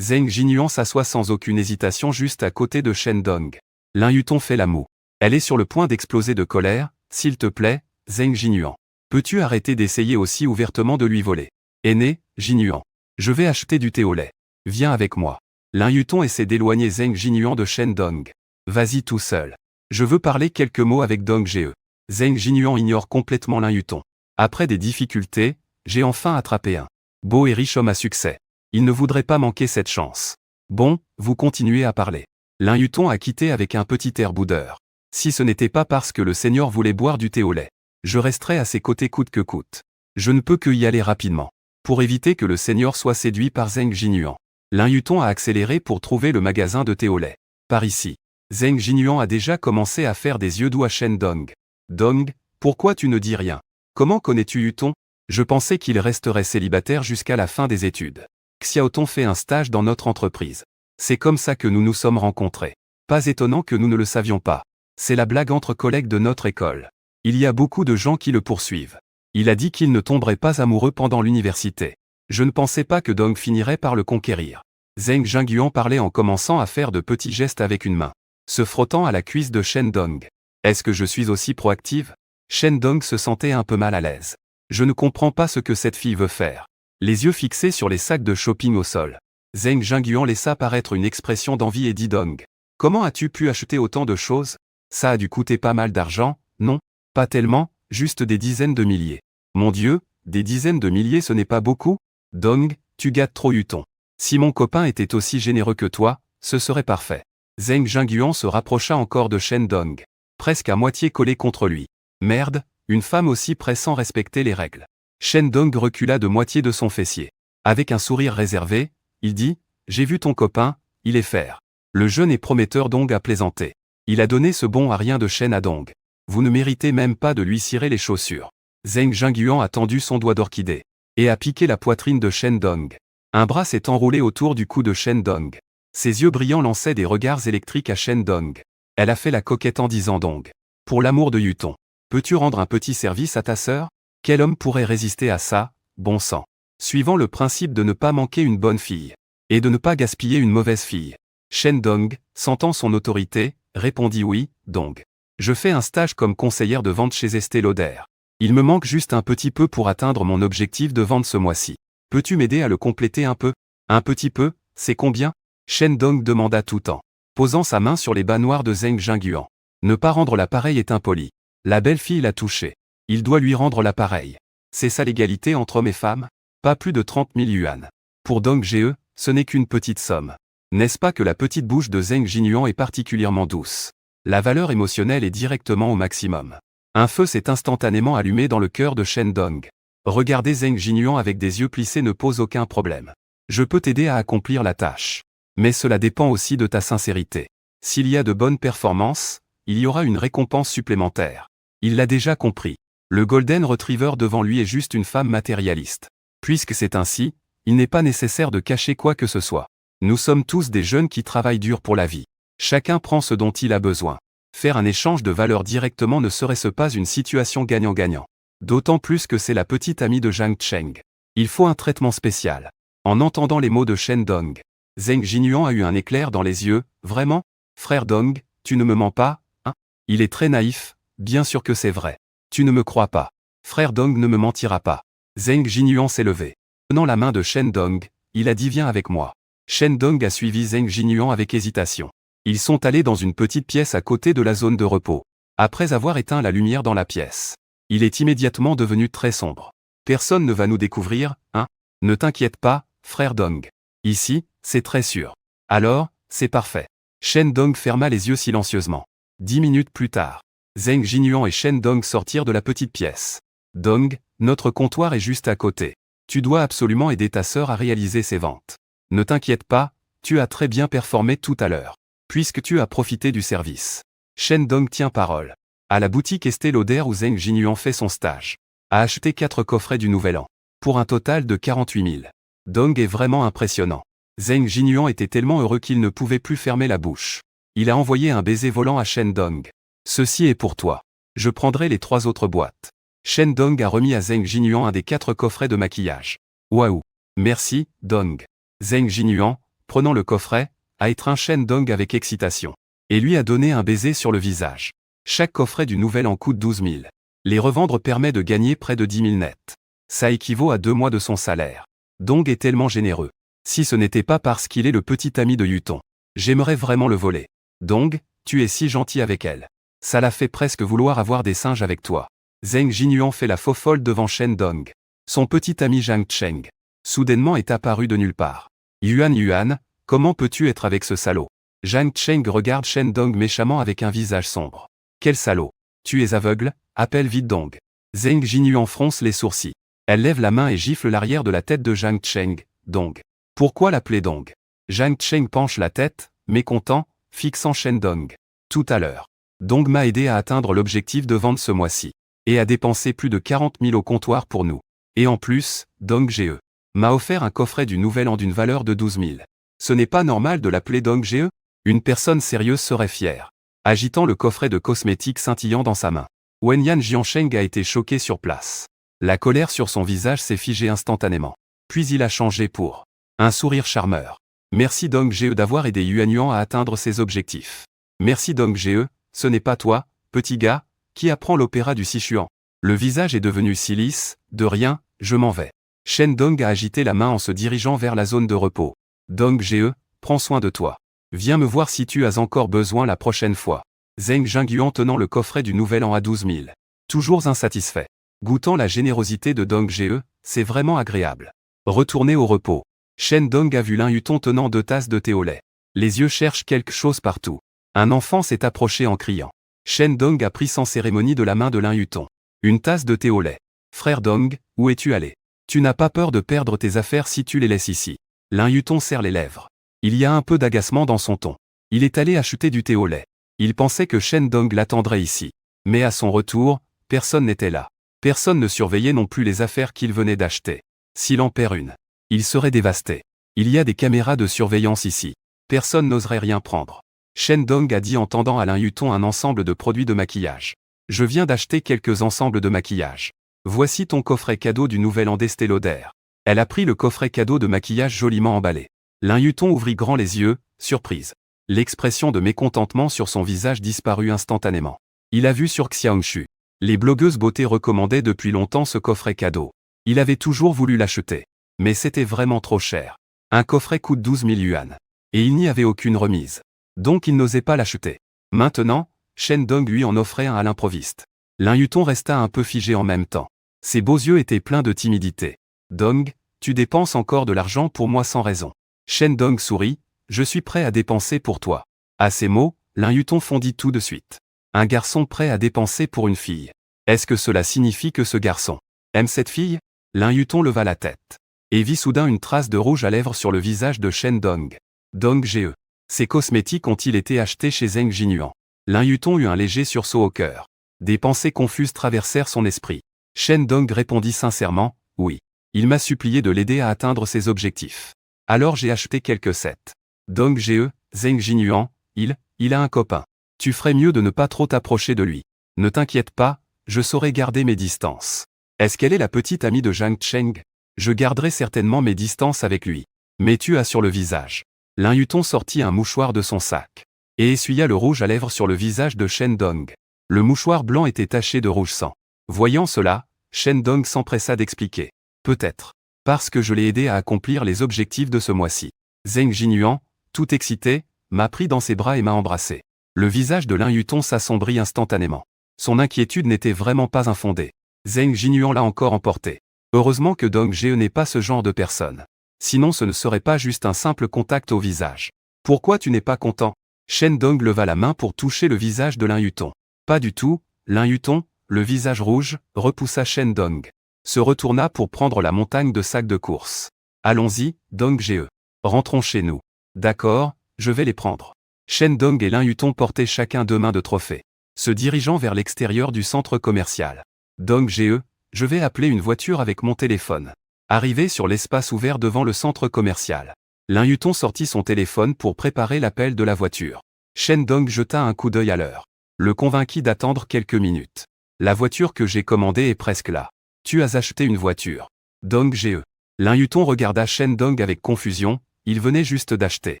Zheng Jinyuan s'assoit sans aucune hésitation juste à côté de Shen Dong. Lin Yutong fait la moue. Elle est sur le point d'exploser de colère. S'il te plaît, Zheng Jinyuan. Peux-tu arrêter d'essayer aussi ouvertement de lui voler? Aîné, Jinyuan. Je vais acheter du thé au lait. Viens avec moi. Lin Yutong essaie d'éloigner Zheng Jinyuan de Shen Dong. Vas-y tout seul. Je veux parler quelques mots avec Dong Ge. Zheng Jinyuan ignore complètement Lin Yutong. Après des difficultés, j'ai enfin attrapé un beau et riche homme à succès. Il ne voudrait pas manquer cette chance. Bon, vous continuez à parler. Lin Yutong a quitté avec un petit air boudeur. Si ce n'était pas parce que le seigneur voulait boire du thé au lait, je resterais à ses côtés coûte que coûte. Je ne peux que y aller rapidement. pour éviter que le senior soit séduit par Zheng Jinyuan. Lin Yutong a accéléré pour trouver le magasin de thé au lait. Par ici. Zheng Jinyuan a déjà commencé à faire des yeux doux à Shen Dong. Dong, pourquoi tu ne dis rien? Comment connais-tu Yutong? Je pensais qu'il resterait célibataire jusqu'à la fin des études. Xiaotong fait un stage dans notre entreprise. C'est comme ça que nous nous sommes rencontrés. Pas étonnant que nous ne le savions pas. C'est la blague entre collègues de notre école. Il y a beaucoup de gens qui le poursuivent. Il a dit qu'il ne tomberait pas amoureux pendant l'université. Je ne pensais pas que Dong finirait par le conquérir. Zheng Jingyuan parlait en commençant à faire de petits gestes avec une main, se frottant à la cuisse de Shen Dong. Est-ce que je suis aussi proactive? Shen Dong se sentait un peu mal à l'aise. Je ne comprends pas ce que cette fille veut faire. Les yeux fixés sur les sacs de shopping au sol. Zheng Jingyuan laissa paraître une expression d'envie et dit Dong. Comment as-tu pu acheter autant de choses? Ça a dû coûter pas mal d'argent, non? Pas tellement, juste des dizaines de milliers. Mon Dieu, des dizaines de milliers ce n'est pas beaucoup? Dong, tu gâtes trop Yutong. Si mon copain était aussi généreux que toi, ce serait parfait. Zheng Jingyuan se rapprocha encore de Shen Dong, presque à moitié collé contre lui. Merde, une femme aussi près sans respecter les règles. Shen Dong recula de moitié de son fessier. Avec un sourire réservé, il dit, j'ai vu ton copain, il est fer. Le jeune et prometteur Dong a plaisanté. Il a donné ce bon à rien de Shen à Dong. Vous ne méritez même pas de lui cirer les chaussures. Zheng Jingyuan a tendu son doigt d'orchidée et a piqué la poitrine de Shen Dong. Un bras s'est enroulé autour du cou de Shen Dong. Ses yeux brillants lançaient des regards électriques à Shen Dong. Elle a fait la coquette en disant Dong. Pour l'amour de Yutong, peux-tu rendre un petit service à ta sœur? Quel homme pourrait résister à ça, bon sang? Suivant le principe de ne pas manquer une bonne fille et de ne pas gaspiller une mauvaise fille. Shen Dong, sentant son autorité, répondit oui, Dong. Je fais un stage comme conseillère de vente chez Estée Lauder. Il me manque juste un petit peu pour atteindre mon objectif de vente ce mois-ci. Peux-tu m'aider à le compléter un peu? Un petit peu, c'est combien? Shen Dong demanda tout en posant sa main sur les bas noirs de Zheng Jingyuan. Ne pas rendre l'appareil est impoli. La belle-fille l'a touché. Il doit lui rendre l'appareil. C'est ça l'égalité entre hommes et femmes? Pas plus de 30 000 yuan. Pour Dong Ge, ce n'est qu'une petite somme. N'est-ce pas que la petite bouche de Zheng Jinyuan est particulièrement douce? La valeur émotionnelle est directement au maximum. Un feu s'est instantanément allumé dans le cœur de Shen Dong. Regarder Zheng Jinyuan avec des yeux plissés ne pose aucun problème. Je peux t'aider à accomplir la tâche. Mais cela dépend aussi de ta sincérité. S'il y a de bonnes performances, il y aura une récompense supplémentaire. Il l'a déjà compris. Le Golden Retriever devant lui est juste une femme matérialiste. Puisque c'est ainsi, il n'est pas nécessaire de cacher quoi que ce soit. Nous sommes tous des jeunes qui travaillent dur pour la vie. Chacun prend ce dont il a besoin. Faire un échange de valeurs directement ne serait-ce pas une situation gagnant-gagnant? D'autant plus que c'est la petite amie de Zhang Cheng. Il faut un traitement spécial. En entendant les mots de Shen Dong, Zheng Jinyuan a eu un éclair dans les yeux. Vraiment? Frère Dong, tu ne me mens pas, hein? Il est très naïf, bien sûr que c'est vrai. Tu ne me crois pas. Frère Dong ne me mentira pas. Zheng Jinyuan s'est levé. Tenant la main de Shen Dong, il a dit viens avec moi. Shen Dong a suivi Zheng Jinyuan avec hésitation. Ils sont allés dans une petite pièce à côté de la zone de repos. Après avoir éteint la lumière dans la pièce, il est immédiatement devenu très sombre. Personne ne va nous découvrir, hein? Ne t'inquiète pas, frère Dong. Ici, c'est très sûr. Alors, c'est parfait. Shen Dong ferma les yeux silencieusement. 10 minutes plus tard, Zheng Jinyuan et Shen Dong sortirent de la petite pièce. Dong, notre comptoir est juste à côté. Tu dois absolument aider ta sœur à réaliser ses ventes. Ne t'inquiète pas, tu as très bien performé tout à l'heure. Puisque tu as profité du service. Shen Dong tient parole. À la boutique Estée Lauder où Zheng Jinyuan fait son stage. A acheté 4 coffrets du Nouvel An. Pour un total de 48 000. Dong est vraiment impressionnant. Zheng Jinyuan était tellement heureux qu'il ne pouvait plus fermer la bouche. Il a envoyé un baiser volant à Shen Dong. Ceci est pour toi. Je prendrai les 3 autres boîtes. Shen Dong a remis à Zheng Jinyuan un des 4 coffrets de maquillage. Waouh. Merci, Dong. Zheng Jinyuan, prenant le coffret, a étreint Shen Dong avec excitation. Et lui a donné un baiser sur le visage. Chaque coffret du Nouvel An coûte 12 000. Les revendre permet de gagner près de 10 000 nets. Ça équivaut à 2 mois de son salaire. Dong est tellement généreux. Si ce n'était pas parce qu'il est le petit ami de Yutong. J'aimerais vraiment le voler. Dong, tu es si gentil avec elle. Ça la fait presque vouloir avoir des singes avec toi. Zheng Jinyuan fait la faux folle devant Shen Dong. Son petit ami Zhang Cheng. Soudainement est apparu de nulle part. Yuan, comment peux-tu être avec ce salaud? Zhang Cheng regarde Shen Dong méchamment avec un visage sombre. Quel salaud? Tu es aveugle? Appelle vite Dong. Zheng Jinyuan fronce les sourcils. Elle lève la main et gifle l'arrière de la tête de Jiang Cheng. Dong. Pourquoi l'appeler Dong? Jiang Cheng penche la tête, mécontent, fixant Shen Dong. Tout à l'heure. Dong m'a aidé à atteindre l'objectif de vente ce mois-ci. Et a dépensé plus de 40 000 au comptoir pour nous. Et en plus, Dong GE m'a offert un coffret du Nouvel An d'une valeur de 12 000. Ce n'est pas normal de l'appeler Dong GE? Une personne sérieuse serait fière. Agitant le coffret de cosmétiques scintillant dans sa main. Wenyan Jiansheng a été choqué sur place. La colère sur son visage s'est figée instantanément. Puis il a changé pour un sourire charmeur. Merci Dong GE d'avoir aidé Yuan Yuan à atteindre ses objectifs. Merci Dong GE, ce n'est pas toi, petit gars, qui apprend l'opéra du Sichuan. Le visage est devenu si lisse, de rien, je m'en vais. Shen Dong a agité la main en se dirigeant vers la zone de repos. Dong GE, prends soin de toi. Viens me voir si tu as encore besoin la prochaine fois. Zheng Jingyuan tenant le coffret du Nouvel An à 12 000. Toujours insatisfait. Goûtant la générosité de Dong GE, c'est vraiment agréable. Retourné au repos. Shen Dong a vu Lin Yuton tenant 2 tasses de thé au lait. Les yeux cherchent quelque chose partout. Un enfant s'est approché en criant. Shen Dong a pris sans cérémonie de la main de Lin Yuton. Une tasse de thé au lait. Frère Dong, où es-tu allé? Tu n'as pas peur de perdre tes affaires si tu les laisses ici. Lin Yuton serre les lèvres. Il y a un peu d'agacement dans son ton. Il est allé acheter du thé au lait. Il pensait que Shen Dong l'attendrait ici. Mais à son retour, personne n'était là. Personne ne surveillait non plus les affaires qu'il venait d'acheter. S'il en perd une, il serait dévasté. Il y a des caméras de surveillance ici. Personne n'oserait rien prendre. Shen Dong a dit en tendant à Lin Yuton un ensemble de produits de maquillage. Je viens d'acheter quelques ensembles de maquillage. Voici ton coffret cadeau du Nouvel An d'Estée Lauder. Elle a pris le coffret cadeau de maquillage joliment emballé. Lin Yuton ouvrit grand les yeux, surprise. L'expression de mécontentement sur son visage disparut instantanément. Il a vu sur Xiaongshu. Les blogueuses beauté recommandaient depuis longtemps ce coffret cadeau. Il avait toujours voulu l'acheter. Mais c'était vraiment trop cher. Un coffret coûte 12 000 yuan. Et il n'y avait aucune remise. Donc il n'osait pas l'acheter. Maintenant, Shen Dong lui en offrait un à l'improviste. Lin Yuton resta un peu figé en même temps. Ses beaux yeux étaient pleins de timidité. Dong, tu dépenses encore de l'argent pour moi sans raison. Shen Dong sourit, je suis prêt à dépenser pour toi. À ces mots, Lin Yuton fondit tout de suite. Un garçon prêt à dépenser pour une fille. Est-ce que cela signifie que ce garçon aime cette fille? Lin Yuton leva la tête. Et vit soudain une trace de rouge à lèvres sur le visage de Shen Dong. Dong GE. Ces cosmétiques ont-ils été achetés chez Zheng Jinyuan? Lin Yuton eut un léger sursaut au cœur. Des pensées confuses traversèrent son esprit. Shen Dong répondit sincèrement, oui. Il m'a supplié de l'aider à atteindre ses objectifs. Alors j'ai acheté quelques sets. Dong GE, Zheng Jinyuan, il a un copain. Tu ferais mieux de ne pas trop t'approcher de lui. Ne t'inquiète pas, je saurai garder mes distances. Est-ce qu'elle est la petite amie de Jiang Cheng? Je garderai certainement mes distances avec lui. Mais tu as sur le visage. Lin Yuton sortit un mouchoir de son sac. Et essuya le rouge à lèvres sur le visage de Shen Dong. Le mouchoir blanc était taché de rouge sang. Voyant cela, Shen Dong s'empressa d'expliquer. Peut-être. Parce que je l'ai aidé à accomplir les objectifs de ce mois-ci. Zheng Jinyuan, tout excité, m'a pris dans ses bras et m'a embrassé. Le visage de Lin Yuton s'assombrit instantanément. Son inquiétude n'était vraiment pas infondée. Zheng Jinyuan l'a encore emporté. Heureusement que Dong GE n'est pas ce genre de personne. Sinon ce ne serait pas juste un simple contact au visage. Pourquoi tu n'es pas content? Shen Dong leva la main pour toucher le visage de Lin Yuton. Pas du tout, Lin Yuton, le visage rouge, repoussa Shen Dong. Se retourna pour prendre la montagne de sacs de course. Allons-y, Dong GE. Rentrons chez nous. D'accord, je vais les prendre. Shen Dong et Lin Yuton portaient chacun 2 mains de trophées. Se dirigeant vers l'extérieur du centre commercial. Dong GE, je vais appeler une voiture avec mon téléphone. Arrivé sur l'espace ouvert devant le centre commercial. Lin Yuton sortit son téléphone pour préparer l'appel de la voiture. Shen Dong jeta un coup d'œil à l'heure. Le convainquit d'attendre quelques minutes. La voiture que j'ai commandée est presque là. Tu as acheté une voiture. Dong GE. Lin Yuton regarda Shen Dong avec confusion, il venait juste d'acheter.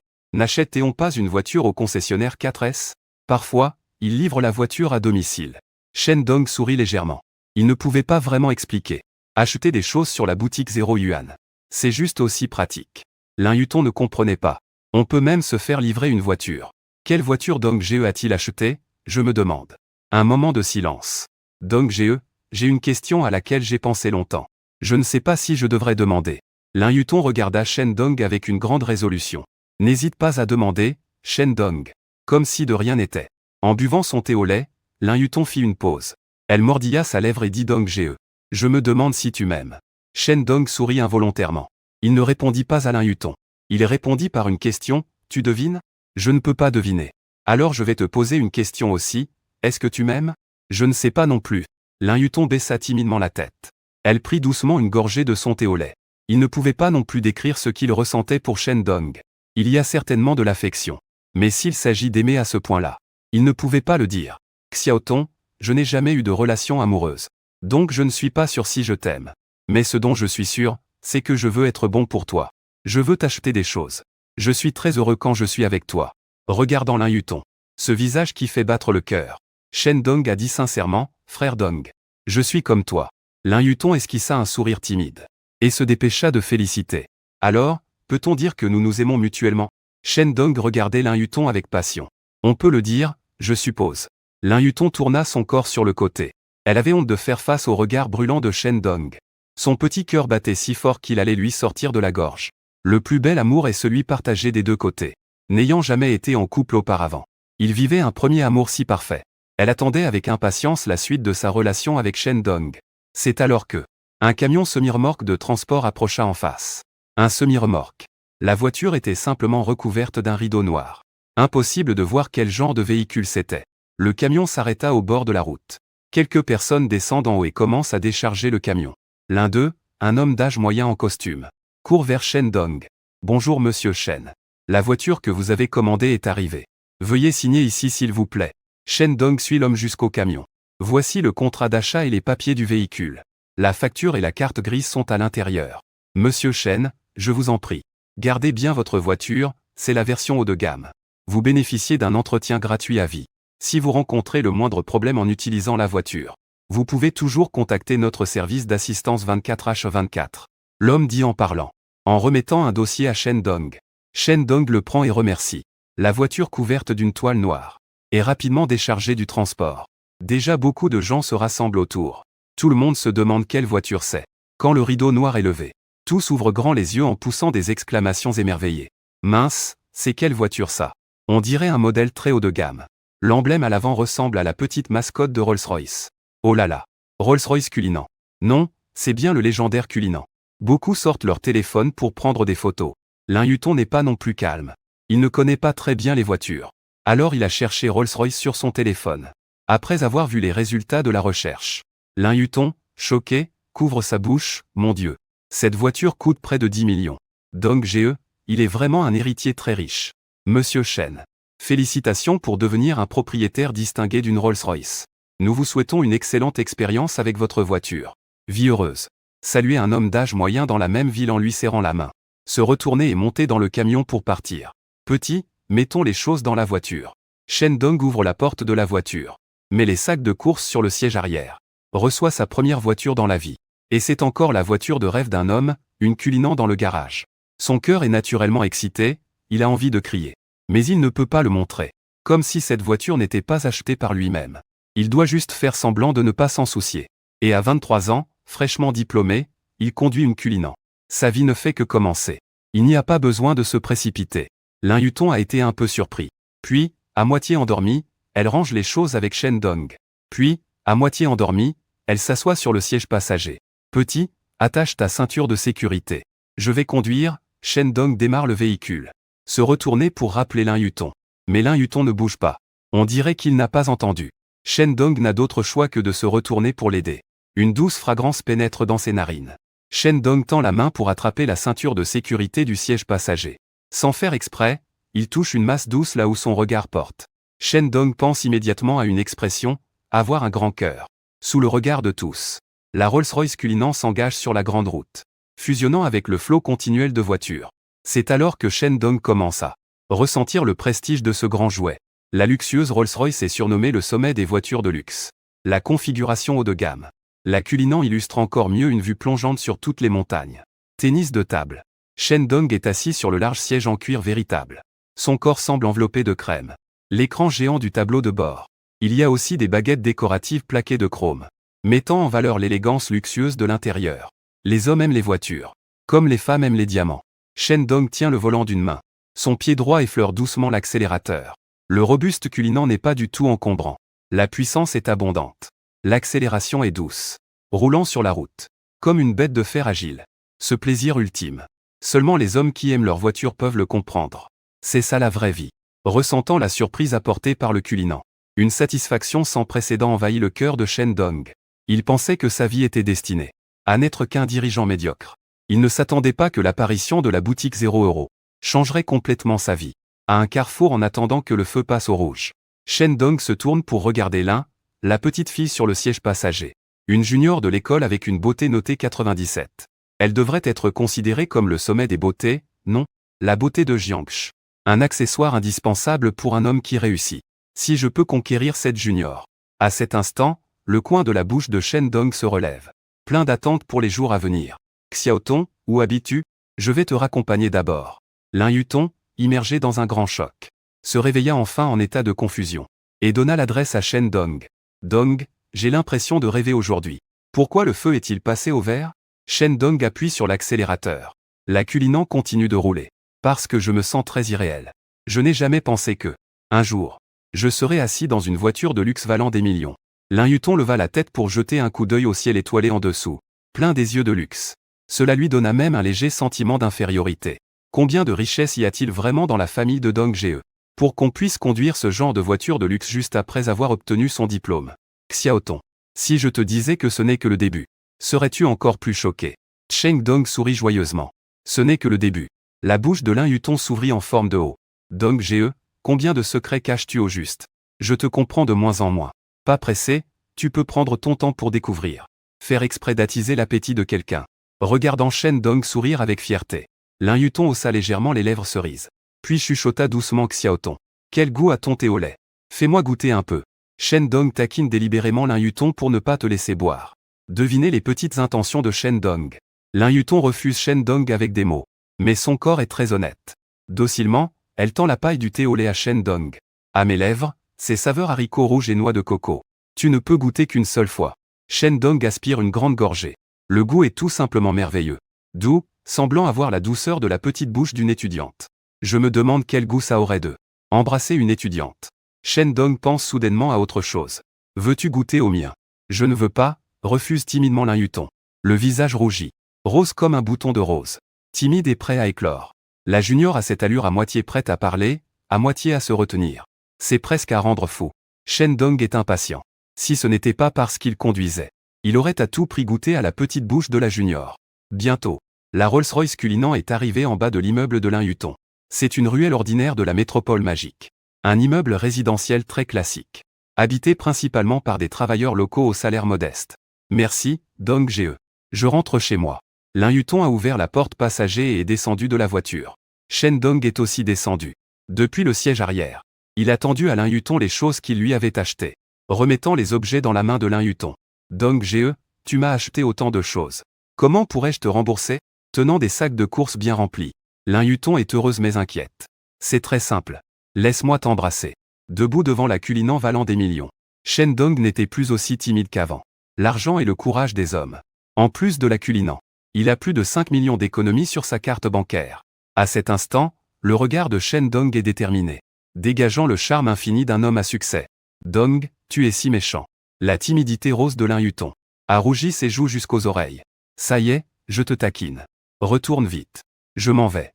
N'achète-t-on pas une voiture au concessionnaire 4S? Parfois, il livre la voiture à domicile. Shen Dong sourit légèrement. Il ne pouvait pas vraiment expliquer. Acheter des choses sur la boutique 0 yuan. C'est juste aussi pratique. Lin Yuton ne comprenait pas. On peut même se faire livrer une voiture. Quelle voiture Dong GE a-t-il acheté? Je me demande. Un moment de silence. Dong GE, j'ai une question à laquelle j'ai pensé longtemps. Je ne sais pas si je devrais demander. Lin Yuton regarda Shen Dong avec une grande résolution. N'hésite pas à demander, Shen Dong. Comme si de rien n'était. En buvant son thé au lait, Lin Yuton fit une pause. Elle mordilla sa lèvre et dit Dong GE. Je me demande si tu m'aimes. Shen Dong sourit involontairement. Il ne répondit pas à Lin Yutong. Il répondit par une question, tu devines? Je ne peux pas deviner. Alors je vais te poser une question aussi, est-ce que tu m'aimes? Je ne sais pas non plus. Lin Yutong baissa timidement la tête. Elle prit doucement une gorgée de son thé au lait. Il ne pouvait pas non plus décrire ce qu'il ressentait pour Shen Dong. Il y a certainement de l'affection. Mais s'il s'agit d'aimer à ce point-là, il ne pouvait pas le dire. Xiaotong, je n'ai jamais eu de relation amoureuse. Donc je ne suis pas sûr si je t'aime. Mais ce dont je suis sûr, c'est que je veux être bon pour toi. Je veux t'acheter des choses. Je suis très heureux quand je suis avec toi. Regardant Lin Yutong. Ce visage qui fait battre le cœur. Shen Dong a dit sincèrement, frère Dong. Je suis comme toi. Lin Yutong esquissa un sourire timide. Et se dépêcha de féliciter. Alors, peut-on dire que nous nous aimons mutuellement? Shen Dong regardait Lin Yutong avec passion. On peut le dire, je suppose. Lin Yutong tourna son corps sur le côté. Elle avait honte de faire face au regard brûlant de Shen Dong. Son petit cœur battait si fort qu'il allait lui sortir de la gorge. Le plus bel amour est celui partagé des deux côtés. N'ayant jamais été en couple auparavant, il vivait un premier amour si parfait. Elle attendait avec impatience la suite de sa relation avec Shen Dong. C'est alors que un camion semi-remorque de transport approcha en face. Un semi-remorque. La voiture était simplement recouverte d'un rideau noir. Impossible de voir quel genre de véhicule c'était. Le camion s'arrêta au bord de la route. Quelques personnes descendent en haut et commencent à décharger le camion. L'un d'eux, un homme d'âge moyen en costume, court vers Shen Dong. Bonjour monsieur Shen. La voiture que vous avez commandée est arrivée. Veuillez signer ici s'il vous plaît. Shen Dong suit l'homme jusqu'au camion. Voici le contrat d'achat et les papiers du véhicule. La facture et la carte grise sont à l'intérieur. Monsieur Shen, je vous en prie. Gardez bien votre voiture, c'est la version haut de gamme. Vous bénéficiez d'un entretien gratuit à vie. Si vous rencontrez le moindre problème en utilisant la voiture, vous pouvez toujours contacter notre service d'assistance 24h24. L'homme dit en parlant, en remettant un dossier à Shen Dong. Shen Dong le prend et remercie. La voiture couverte d'une toile noire est rapidement déchargée du transport. Déjà beaucoup de gens se rassemblent autour. Tout le monde se demande quelle voiture c'est. Quand le rideau noir est levé, tous ouvrent grand les yeux en poussant des exclamations émerveillées. Mince, c'est quelle voiture ça? On dirait un modèle très haut de gamme. L'emblème à l'avant ressemble à la petite mascotte de Rolls-Royce. Oh là là, Rolls-Royce Cullinan. Non, c'est bien le légendaire Cullinan. Beaucoup sortent leur téléphone pour prendre des photos. Lin Yutong n'est pas non plus calme. Il ne connaît pas très bien les voitures. Alors il a cherché Rolls-Royce sur son téléphone. Après avoir vu les résultats de la recherche, Lin Yutong, choqué, couvre sa bouche, mon Dieu. Cette voiture coûte près de 10 millions. Dong Ge, il est vraiment un héritier très riche. Monsieur Shen. Félicitations pour devenir un propriétaire distingué d'une Rolls-Royce. Nous vous souhaitons une excellente expérience avec votre voiture. Vie heureuse. Saluer un homme d'âge moyen dans la même ville en lui serrant la main. Se retourner et monter dans le camion pour partir. Petit, mettons les choses dans la voiture. Shen Dong ouvre la porte de la voiture. Met les sacs de course sur le siège arrière. Reçoit sa première voiture dans la vie. Et c'est encore la voiture de rêve d'un homme, une Cullinan dans le garage. Son cœur est naturellement excité, il a envie de crier. Mais il ne peut pas le montrer. Comme si cette voiture n'était pas achetée par lui-même. Il doit juste faire semblant de ne pas s'en soucier. Et à 23 ans, fraîchement diplômé, il conduit une Cullinan. Sa vie ne fait que commencer. Il n'y a pas besoin de se précipiter. Lin Yutong a été un peu surpris. Puis, à moitié endormie, elle range les choses avec Shen Dong. Puis, à moitié endormie, elle s'assoit sur le siège passager. Petit, attache ta ceinture de sécurité. Je vais conduire. Shen Dong démarre le véhicule. Se retourner pour rappeler Lin Yutong. Mais Lin Yutong ne bouge pas. On dirait qu'il n'a pas entendu. Shen Dong n'a d'autre choix que de se retourner pour l'aider. Une douce fragrance pénètre dans ses narines. Shen Dong tend la main pour attraper la ceinture de sécurité du siège passager. Sans faire exprès, il touche une masse douce là où son regard porte. Shen Dong pense immédiatement à une expression, avoir un grand cœur. Sous le regard de tous, la Rolls-Royce Cullinan s'engage sur la grande route, fusionnant avec le flot continuel de voitures. C'est alors que Shen Dong commence à ressentir le prestige de ce grand jouet. La luxueuse Rolls-Royce est surnommée le sommet des voitures de luxe. La configuration haut de gamme. La Cullinan illustre encore mieux une vue plongeante sur toutes les montagnes. Tennis de table. Shen Dong est assis sur le large siège en cuir véritable. Son corps semble enveloppé de crème. L'écran géant du tableau de bord. Il y a aussi des baguettes décoratives plaquées de chrome, mettant en valeur l'élégance luxueuse de l'intérieur. Les hommes aiment les voitures, comme les femmes aiment les diamants. Shen Dong tient le volant d'une main. Son pied droit effleure doucement l'accélérateur. Le robuste Cullinan n'est pas du tout encombrant. La puissance est abondante. L'accélération est douce. Roulant sur la route, Comme une bête de fer agile. Ce plaisir ultime. Seulement les hommes qui aiment leur voiture peuvent le comprendre. C'est ça la vraie vie. Ressentant la surprise apportée par le culinant. Une satisfaction sans précédent envahit le cœur de Shen Dong. Il pensait que sa vie était destinée à n'être qu'un dirigeant médiocre. Il ne s'attendait pas que l'apparition de la boutique 0 € changerait complètement sa vie. À un carrefour en attendant que le feu passe au rouge. Shen Dong se tourne pour regarder la petite fille sur le siège passager. Une junior de l'école avec une beauté notée 97. Elle devrait être considérée comme le sommet des beautés, non, la beauté de Jiangshi. Un accessoire indispensable pour un homme qui réussit. Si je peux conquérir cette junior. À cet instant, le coin de la bouche de Shen Dong se relève. Plein d'attentes pour les jours à venir. Xiaotong, où habites-tu? Je vais te raccompagner d'abord. Lin Yutong, immergé dans un grand choc, se réveilla enfin en état de confusion, et donna l'adresse à Shen Dong. Dong, j'ai l'impression de rêver aujourd'hui. Pourquoi le feu est-il passé au vert? Shen Dong appuie sur l'accélérateur. La culinant continue de rouler. Parce que je me sens très irréel. Je n'ai jamais pensé que, un jour, je serais assis dans une voiture de luxe valant des millions. Lin Yutong leva la tête pour jeter un coup d'œil au ciel étoilé en dessous, plein des yeux de luxe. Cela lui donna même un léger sentiment d'infériorité. Combien de richesses y a-t-il vraiment dans la famille de Dong Ge pour qu'on puisse conduire ce genre de voiture de luxe juste après avoir obtenu son diplôme? Xiaotong, si je te disais que ce n'est que le début, serais-tu encore plus choqué? Shen Dong sourit joyeusement. Ce n'est que le début. La bouche de Lin Yutong s'ouvrit en forme de O. Dong Ge, combien de secrets caches-tu au juste? Je te comprends de moins en moins. Pas pressé, tu peux prendre ton temps pour découvrir. Faire exprès d'attiser l'appétit de quelqu'un. Regardant Shen Dong sourire avec fierté. Lin Yutong haussa légèrement les lèvres cerises. Puis chuchota doucement Xiaotong. Quel goût a ton thé au lait? Fais-moi goûter un peu. Shen Dong taquine délibérément Lin Yutong pour ne pas te laisser boire. Devinez les petites intentions de Shen Dong. Lin Yutong refuse Shen Dong avec des mots. Mais son corps est très honnête. Docilement, elle tend la paille du thé au lait à Shen Dong. À mes lèvres, c'est saveur haricots rouges et noix de coco. Tu ne peux goûter qu'une seule fois. Shen Dong aspire une grande gorgée. Le goût est tout simplement merveilleux. Doux, semblant avoir la douceur de la petite bouche d'une étudiante. Je me demande quel goût ça aurait de embrasser une étudiante. Shen Dong pense soudainement à autre chose. Veux-tu goûter au mien? Je ne veux pas, refuse timidement Lin Yutong. Le visage rougit. Rose comme un bouton de rose. Timide et prêt à éclore. La junior a cette allure à moitié prête à parler, à moitié à se retenir. C'est presque à rendre fou. Shen Dong est impatient. Si ce n'était pas parce qu'il conduisait, il aurait à tout prix goûté à la petite bouche de la junior. Bientôt, la Rolls-Royce culinant est arrivée en bas de l'immeuble de Lin Yutong. C'est une ruelle ordinaire de la métropole magique. Un immeuble résidentiel très classique. Habité principalement par des travailleurs locaux au salaire modeste. Merci, Dong Ge. Je rentre chez moi. Lin Yutong a ouvert la porte passager et est descendu de la voiture. Shen Dong est aussi descendu. Depuis le siège arrière. Il a tendu à Lin Yutong les choses qu'il lui avait achetées. Remettant les objets dans la main de Lin Yutong. Dong Ge, tu m'as acheté autant de choses. Comment pourrais-je te rembourser? Tenant des sacs de courses bien remplis. Lin Yutong est heureuse mais inquiète. C'est très simple. Laisse-moi t'embrasser. Debout devant la culinant valant des millions. Shen Dong n'était plus aussi timide qu'avant. L'argent est le courage des hommes. En plus de la culinant, il a plus de 5 millions d'économies sur sa carte bancaire. À cet instant, le regard de Shen Dong est déterminé. Dégageant le charme infini d'un homme à succès. Dong, tu es si méchant. La timidité rose de Lin Yutong a rougi ses joues jusqu'aux oreilles. Ça y est, je te taquine. Retourne vite. Je m'en vais.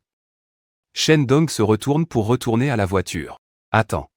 Shen Dong se retourne pour retourner à la voiture. Attends.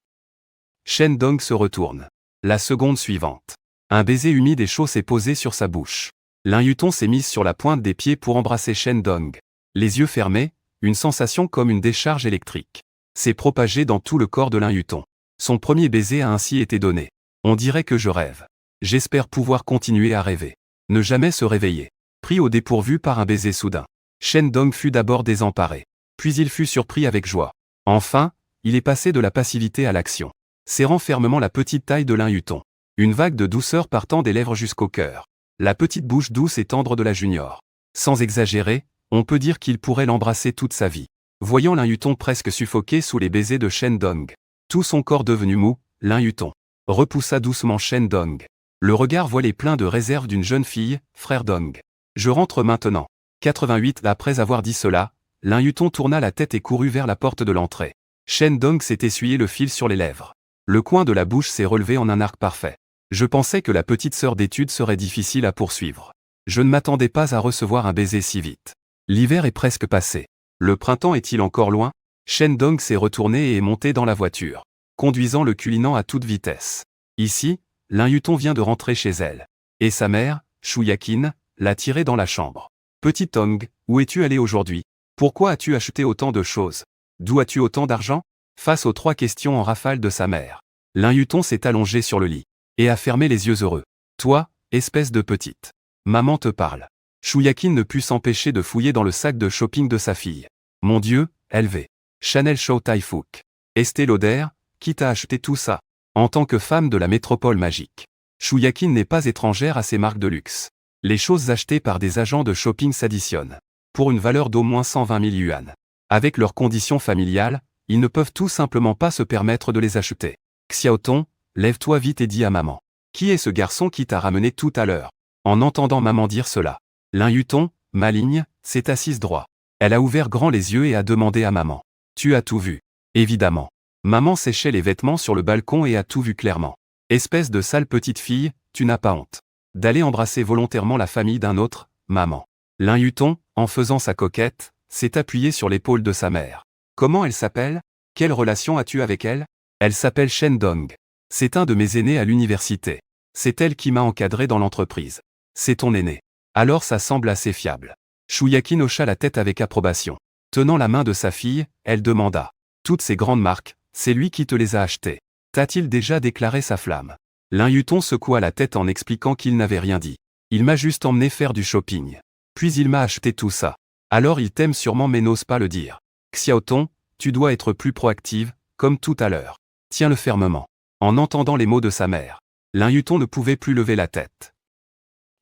Shen Dong se retourne. La seconde suivante. Un baiser humide et chaud s'est posé sur sa bouche. Lin Yutong s'est mise sur la pointe des pieds pour embrasser Shen Dong. Les yeux fermés, une sensation comme une décharge électrique s'est propagée dans tout le corps de Lin Yutong. Son premier baiser a ainsi été donné. On dirait que je rêve. J'espère pouvoir continuer à rêver. Ne jamais se réveiller. Pris au dépourvu par un baiser soudain. Shen Dong fut d'abord désemparé. Puis il fut surpris avec joie. Enfin, il est passé de la passivité à l'action. Serrant fermement la petite taille de Lin Yutong. Une vague de douceur partant des lèvres jusqu'au cœur. La petite bouche douce et tendre de la junior. Sans exagérer, on peut dire qu'il pourrait l'embrasser toute sa vie. Voyant Lin Yutong presque suffoqué sous les baisers de Shen Dong. Tout son corps devenu mou, Lin Yutong repoussa doucement Shen Dong. Le regard voilé plein de réserve d'une jeune fille, frère Dong. Je rentre maintenant. 88 Après avoir dit cela, Lin Yutong tourna la tête et courut vers la porte de l'entrée. Shen Dong s'est essuyé le fil sur les lèvres. Le coin de la bouche s'est relevé en un arc parfait. Je pensais que la petite sœur d'études serait difficile à poursuivre. Je ne m'attendais pas à recevoir un baiser si vite. L'hiver est presque passé. Le printemps est-il encore loin? Shendong s'est retourné et est monté dans la voiture, conduisant le culinant à toute vitesse. Ici, Lin Yutong vient de rentrer chez elle. Et sa mère, Shu Yakin, l'a tiré dans la chambre. Petit Tong, où es-tu allé aujourd'hui? Pourquoi as-tu acheté autant de choses? D'où as-tu autant d'argent? Face aux 3 questions en rafale de sa mère, Lin Yutong s'est allongé sur le lit et a fermé les yeux heureux. Toi, espèce de petite. Maman te parle. Shu Yakin ne put s'empêcher de fouiller dans le sac de shopping de sa fille. Mon Dieu, LV. Chanel Chow Tai Fook. Estée Lauder, qui t'a acheté tout ça? En tant que femme de la métropole magique, Shu Yakin n'est pas étrangère à ces marques de luxe. Les choses achetées par des agents de shopping s'additionnent, pour une valeur d'au moins 120 000 yuan. Avec leurs conditions familiales, ils ne peuvent tout simplement pas se permettre de les acheter. Xiaotong, lève-toi vite et dis à maman. Qui est ce garçon qui t'a ramené tout à l'heure? En entendant maman dire cela, Lin Yutong, maligne, s'est assise droit. Elle a ouvert grand les yeux et a demandé à maman. Tu as tout vu? Évidemment. Maman séchait les vêtements sur le balcon et a tout vu clairement. Espèce de sale petite fille, tu n'as pas honte d'aller embrasser volontairement la famille d'un autre, maman. Lin Yutong, en faisant sa coquette, s'est appuyé sur l'épaule de sa mère. Comment elle s'appelle? Quelle relation as-tu avec elle? Elle s'appelle Shendong. C'est un de mes aînés à l'université. C'est elle qui m'a encadré dans l'entreprise. C'est ton aîné. Alors ça semble assez fiable. Shu Yakin hocha la tête avec approbation. Tenant la main de sa fille, elle demanda. Toutes ces grandes marques, c'est lui qui te les a achetées. T'a-t-il déjà déclaré sa flamme? Lin Yutong secoua la tête en expliquant qu'il n'avait rien dit. Il m'a juste emmené faire du shopping. Puis il m'a acheté tout ça. Alors il t'aime sûrement mais n'ose pas le dire. Xiaotong, tu dois être plus proactive, comme tout à l'heure. Tiens-le fermement. En entendant les mots de sa mère, Lin Yutong ne pouvait plus lever la tête.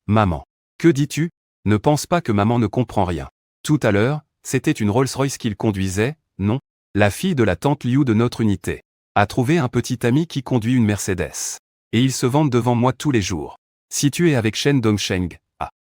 Maman. Que dis-tu? Ne pense pas que maman ne comprend rien. Tout à l'heure, c'était une Rolls-Royce qu'il conduisait, non? La fille de la tante Liu de notre unité a trouvé un petit ami qui conduit une Mercedes. Et ils se vendent devant moi tous les jours. Si tu es avec Shen Dongsheng,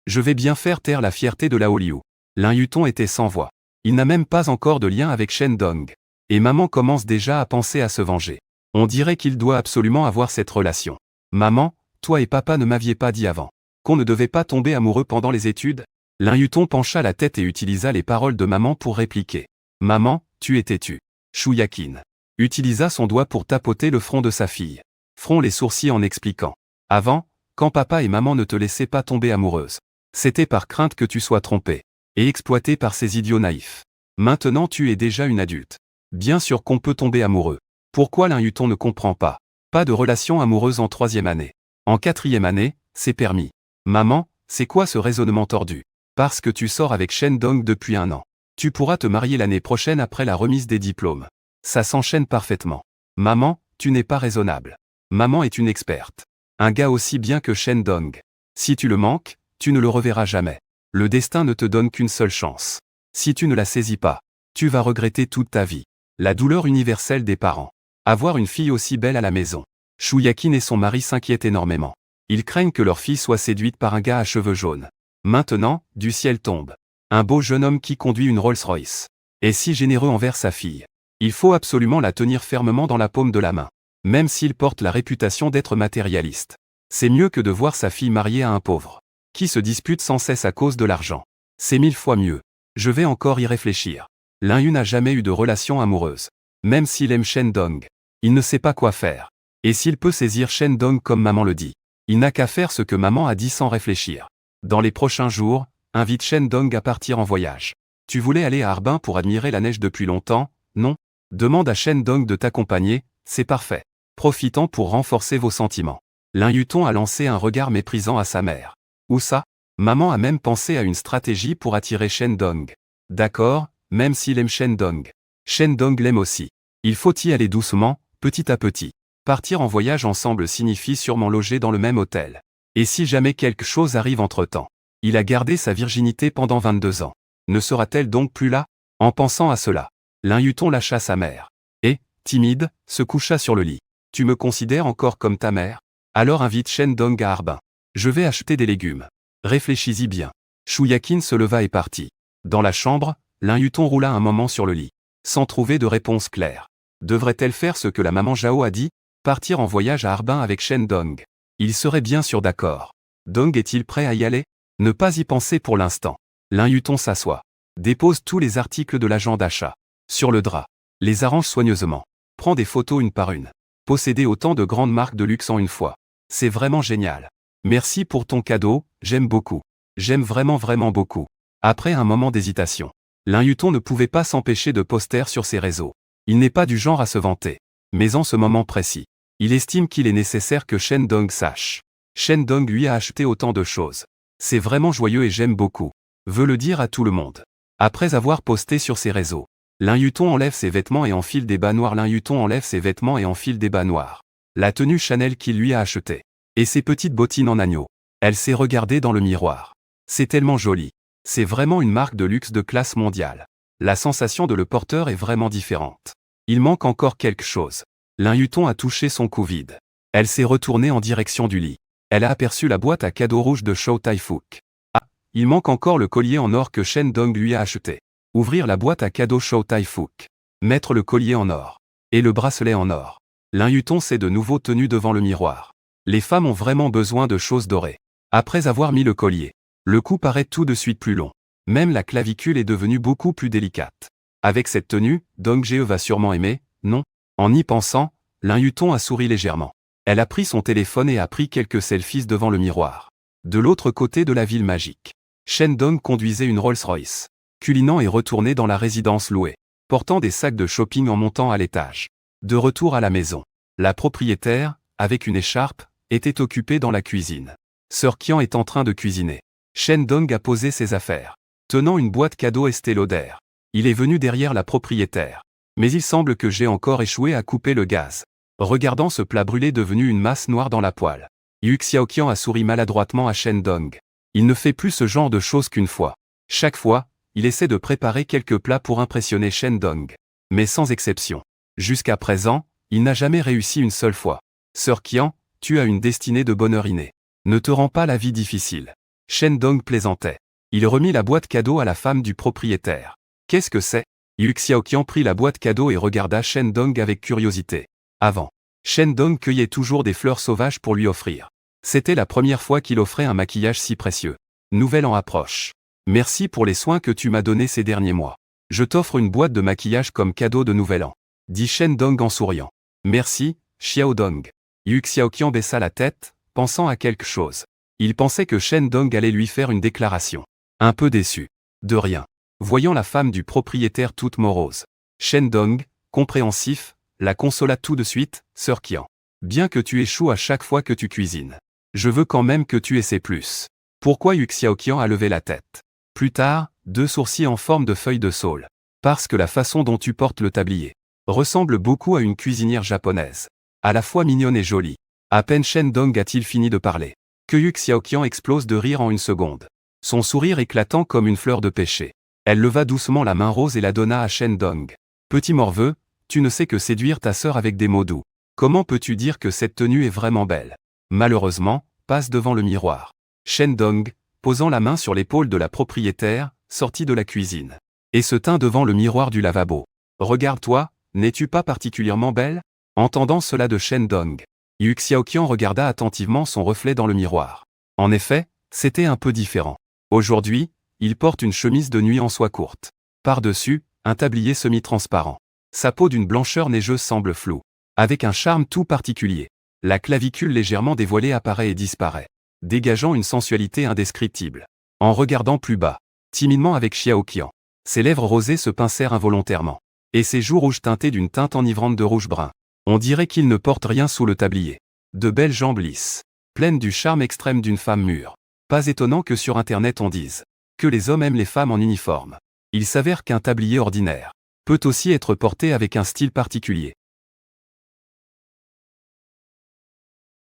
je vais bien faire taire la fierté de Lao Liu. Lin Yutong était sans voix. Il n'a même pas encore de lien avec Shen Dong. Et maman commence déjà à penser à se venger. On dirait qu'il doit absolument avoir cette relation. Maman, toi et papa ne m'aviez pas dit avant qu'on ne devait pas tomber amoureux pendant les études? Lin Yutong pencha la tête et utilisa les paroles de maman pour répliquer. Maman, tu es têtue. Shu Yakin utilisa son doigt pour tapoter le front de sa fille. Front les sourcils en expliquant. Avant, quand papa et maman ne te laissaient pas tomber amoureuse, c'était par crainte que tu sois trompée et exploitée par ces idiots naïfs. Maintenant tu es déjà une adulte. Bien sûr qu'on peut tomber amoureux. Pourquoi Lin Yutong ne comprend pas? Pas de relation amoureuse en 3e année. En 4e année, c'est permis. Maman, c'est quoi ce raisonnement tordu? Parce que tu sors avec Shen Dong depuis 1 an. Tu pourras te marier l'année prochaine après la remise des diplômes. Ça s'enchaîne parfaitement. Maman, tu n'es pas raisonnable. Maman est une experte. Un gars aussi bien que Shen Dong. Si tu le manques, tu ne le reverras jamais. Le destin ne te donne qu'une seule chance. Si tu ne la saisis pas, tu vas regretter toute ta vie. La douleur universelle des parents. Avoir une fille aussi belle à la maison. Shu Yakin et son mari s'inquiètent énormément. Ils craignent que leur fille soit séduite par un gars à cheveux jaunes. Maintenant, du ciel tombe. Un beau jeune homme qui conduit une Rolls-Royce. Est si généreux envers sa fille. Il faut absolument la tenir fermement dans la paume de la main. Même s'il porte la réputation d'être matérialiste. C'est mieux que de voir sa fille mariée à un pauvre, qui se dispute sans cesse à cause de l'argent. C'est 1000 fois mieux. Je vais encore y réfléchir. Lin Yu n'a jamais eu de relation amoureuse. Même s'il aime Shen Dong, il ne sait pas quoi faire. Et s'il peut saisir Shen Dong comme maman le dit, il n'a qu'à faire ce que maman a dit sans réfléchir. Dans les prochains jours, invite Shen Dong à partir en voyage. Tu voulais aller à Harbin pour admirer la neige depuis longtemps, non? Demande à Shen Dong de t'accompagner, c'est parfait. Profitant pour renforcer vos sentiments. Lin Yutong a lancé un regard méprisant à sa mère. Où ça? Maman a même pensé à une stratégie pour attirer Shen Dong. D'accord, même s'il aime Shen Dong. Shen Dong l'aime aussi. Il faut y aller doucement, petit à petit. Partir en voyage ensemble signifie sûrement loger dans le même hôtel. Et si jamais quelque chose arrive entre-temps? Il a gardé sa virginité pendant 22 ans. Ne sera-t-elle donc plus là? En pensant à cela, Lin Yutong lâcha sa mère. Et, timide, se coucha sur le lit. Tu me considères encore comme ta mère? Alors invite Shen Dong à Harbin. Je vais acheter des légumes. Réfléchis-y bien. Shu Yakin se leva et partit. Dans la chambre, Lin Yutong roula un moment sur le lit, sans trouver de réponse claire. Devrait-elle faire ce que la maman Zhao a dit? Partir en voyage à Harbin avec Shen Dong? Il serait bien sûr d'accord. Dong est-il prêt à y aller? Ne pas y penser pour l'instant. Lin Yutong s'assoit. Dépose tous les articles de l'agent d'achat. Sur le drap. Les arrange soigneusement. Prend des photos une par une. Posséder autant de grandes marques de luxe en une fois. C'est vraiment génial. Merci pour ton cadeau, j'aime beaucoup. J'aime vraiment beaucoup. Après un moment d'hésitation. Lin Yutong ne pouvait pas s'empêcher de poster sur ses réseaux. Il n'est pas du genre à se vanter. Mais en ce moment précis, il estime qu'il est nécessaire que Shen Dong sache. Shen Dong lui a acheté autant de choses. C'est vraiment joyeux et j'aime beaucoup. Veut le dire à tout le monde. Après avoir posté sur ses réseaux, Lin Yutong enlève ses vêtements et enfile des bas noirs. Lin Yutong enlève ses vêtements et enfile des bas noirs. La tenue Chanel qu'il lui a achetée. Et ses petites bottines en agneau. Elle s'est regardée dans le miroir. C'est tellement joli. C'est vraiment une marque de luxe de classe mondiale. La sensation de le porteur est vraiment différente. Il manque encore quelque chose. Lin Yutong a touché son cou vide. Elle s'est retournée en direction du lit. Elle a aperçu la boîte à cadeaux rouge de Chow Tai-fook. Ah, il manque encore le collier en or que Shen Dong lui a acheté. Ouvrir la boîte à cadeaux Chow Tai-fook. Mettre le collier en or. Et le bracelet en or. Lin Yutong s'est de nouveau tenu devant le miroir. Les femmes ont vraiment besoin de choses dorées. Après avoir mis le collier, le cou paraît tout de suite plus long. Même la clavicule est devenue beaucoup plus délicate. Avec cette tenue, Dong Jae va sûrement aimer, non? En y pensant, Lin Yutong a souri légèrement. Elle a pris son téléphone et a pris quelques selfies devant le miroir. De l'autre côté de la ville magique, Shen Dong conduisait une Rolls-Royce. Culinant est retourné dans la résidence louée, portant des sacs de shopping en montant à l'étage. De retour à la maison, la propriétaire, avec une écharpe, était occupée dans la cuisine. Sœur Qian est en train de cuisiner. Shen Dong a posé ses affaires, tenant une boîte cadeau Estée Lauder. Il est venu derrière la propriétaire. Mais il semble que j'ai encore échoué à couper le gaz. Regardant ce plat brûlé devenu une masse noire dans la poêle, Yu Xiaoqian a souri maladroitement à Shen Dong. Il ne fait plus ce genre de choses qu'une fois. Chaque fois, il essaie de préparer quelques plats pour impressionner Shen Dong. Mais sans exception. Jusqu'à présent, il n'a jamais réussi une seule fois. Sœur Qian, tu as une destinée de bonheur inné. Ne te rends pas la vie difficile. Shen Dong plaisantait. Il remit la boîte cadeau à la femme du propriétaire. Qu'est-ce que c'est? Yu Xiaoqian prit la boîte cadeau et regarda Shen Dong avec curiosité. Avant, Shen Dong cueillait toujours des fleurs sauvages pour lui offrir. C'était la première fois qu'il offrait un maquillage si précieux. Nouvel an approche. Merci pour les soins que tu m'as donnés ces derniers mois. Je t'offre une boîte de maquillage comme cadeau de nouvel an. Dit Shen Dong en souriant. Merci, Xiao Dong. Yu Xiaoqian baissa la tête, pensant à quelque chose. Il pensait que Shen Dong allait lui faire une déclaration. Un peu déçu. De rien. Voyant la femme du propriétaire toute morose, Shen Dong, compréhensif, la consola tout de suite, Sœur Qian. Bien que tu échoues à chaque fois que tu cuisines. Je veux quand même que tu essaies plus. Pourquoi Yu Xiaoqian a levé la tête? Plus tard, deux sourcils en forme de feuille de saule. Parce que la façon dont tu portes le tablier ressemble beaucoup à une cuisinière japonaise. À la fois mignonne et jolie. À peine Shen Dong a-t-il fini de parler, que Yu Xiaoqian explose de rire en une seconde. Son sourire éclatant comme une fleur de pêcher. Elle leva doucement la main rose et la donna à Shen Dong. Petit morveux, tu ne sais que séduire ta sœur avec des mots doux. Comment peux-tu dire que cette tenue est vraiment belle? Malheureusement, passe devant le miroir. Shen Dong, posant la main sur l'épaule de la propriétaire, sortit de la cuisine. Et se tint devant le miroir du lavabo. Regarde-toi, n'es-tu pas particulièrement belle? Entendant cela de Shen Dong, Yu Xiaoqian regarda attentivement son reflet dans le miroir. En effet, c'était un peu différent. Aujourd'hui, il porte une chemise de nuit en soie courte. Par-dessus, un tablier semi-transparent. Sa peau d'une blancheur neigeuse semble floue. Avec un charme tout particulier. La clavicule légèrement dévoilée apparaît et disparaît, dégageant une sensualité indescriptible. En regardant plus bas, timidement avec Xiaoqian, ses lèvres rosées se pincèrent involontairement. Et ses joues rouges teintées d'une teinte enivrante de rouge brun. On dirait qu'il ne porte rien sous le tablier. De belles jambes lisses, pleines du charme extrême d'une femme mûre. Pas étonnant que sur Internet on dise que les hommes aiment les femmes en uniforme. Il s'avère qu'un tablier ordinaire peut aussi être porté avec un style particulier.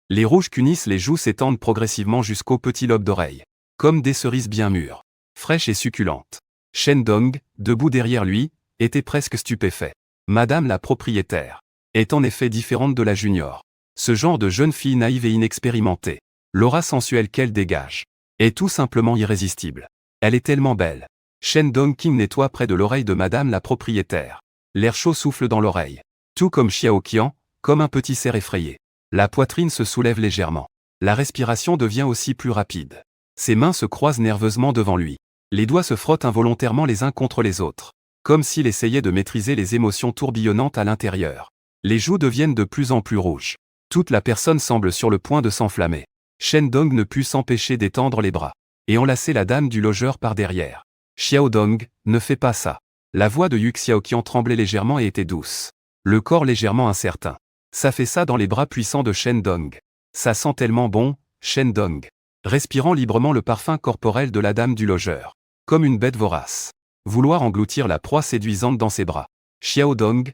Les rouges qu'unissent les joues s'étendent progressivement jusqu'au petit lobe d'oreille, comme des cerises bien mûres, fraîches et succulentes. Shen Dong, debout derrière lui, était presque stupéfait. Madame la propriétaire est en effet différente de la junior. Ce genre de jeune fille naïve et inexpérimentée, l'aura sensuelle qu'elle dégage, est tout simplement irrésistible. Elle est tellement belle. Shen Dong King nettoie près de l'oreille de Madame la propriétaire. L'air chaud souffle dans l'oreille. Tout comme Xiaoqian, comme un petit cerf effrayé. La poitrine se soulève légèrement. La respiration devient aussi plus rapide. Ses mains se croisent nerveusement devant lui. Les doigts se frottent involontairement les uns contre les autres, comme s'il essayait de maîtriser les émotions tourbillonnantes à l'intérieur. Les joues deviennent de plus en plus rouges. Toute la personne semble sur le point de s'enflammer. Shen Dong ne put s'empêcher d'étendre les bras et enlacer la dame du logeur par derrière. Xiao Dong, ne fais pas ça. La voix de Yu Xiaoqian tremblait légèrement et était douce. Le corps légèrement incertain. Ça fait ça dans les bras puissants de Shen Dong. Ça sent tellement bon, Shen Dong. Respirant librement le parfum corporel de la dame du logeur. Comme une bête vorace. Vouloir engloutir la proie séduisante dans ses bras. Xiao Dong,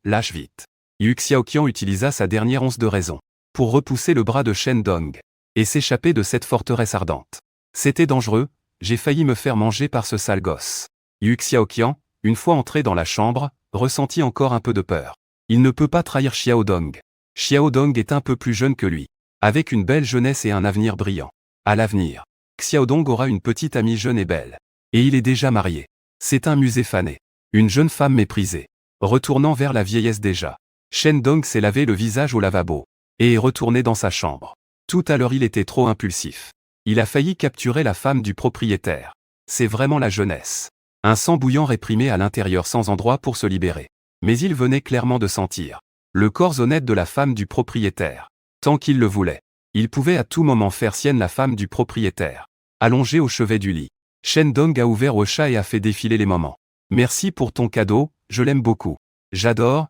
lâche vite. Yu Xiaoqian utilisa sa dernière once de raison pour repousser le bras de Shen Dong et s'échapper de cette forteresse ardente. C'était dangereux, j'ai failli me faire manger par ce sale gosse. Yu Xiaoqian, une fois entré dans la chambre, ressentit encore un peu de peur. Il ne peut pas trahir Xiao Dong. Xiao Dong est un peu plus jeune que lui, avec une belle jeunesse et un avenir brillant. À l'avenir, Xiao Dong aura une petite amie jeune et belle. Et il est déjà marié. C'est un musée fané. Une jeune femme méprisée. Retournant vers la vieillesse déjà. Shen Dong s'est lavé le visage au lavabo et est retourné dans sa chambre. Tout à l'heure il était trop impulsif. Il a failli capturer la femme du propriétaire. C'est vraiment la jeunesse. Un sang bouillant réprimé à l'intérieur sans endroit pour se libérer. Mais il venait clairement de sentir le corps honnête de la femme du propriétaire. Tant qu'il le voulait. Il pouvait à tout moment faire sienne la femme du propriétaire. Allongée au chevet du lit. Shen Dong a ouvert au chat et a fait défiler les moments. Merci pour ton cadeau, je l'aime beaucoup. J'adore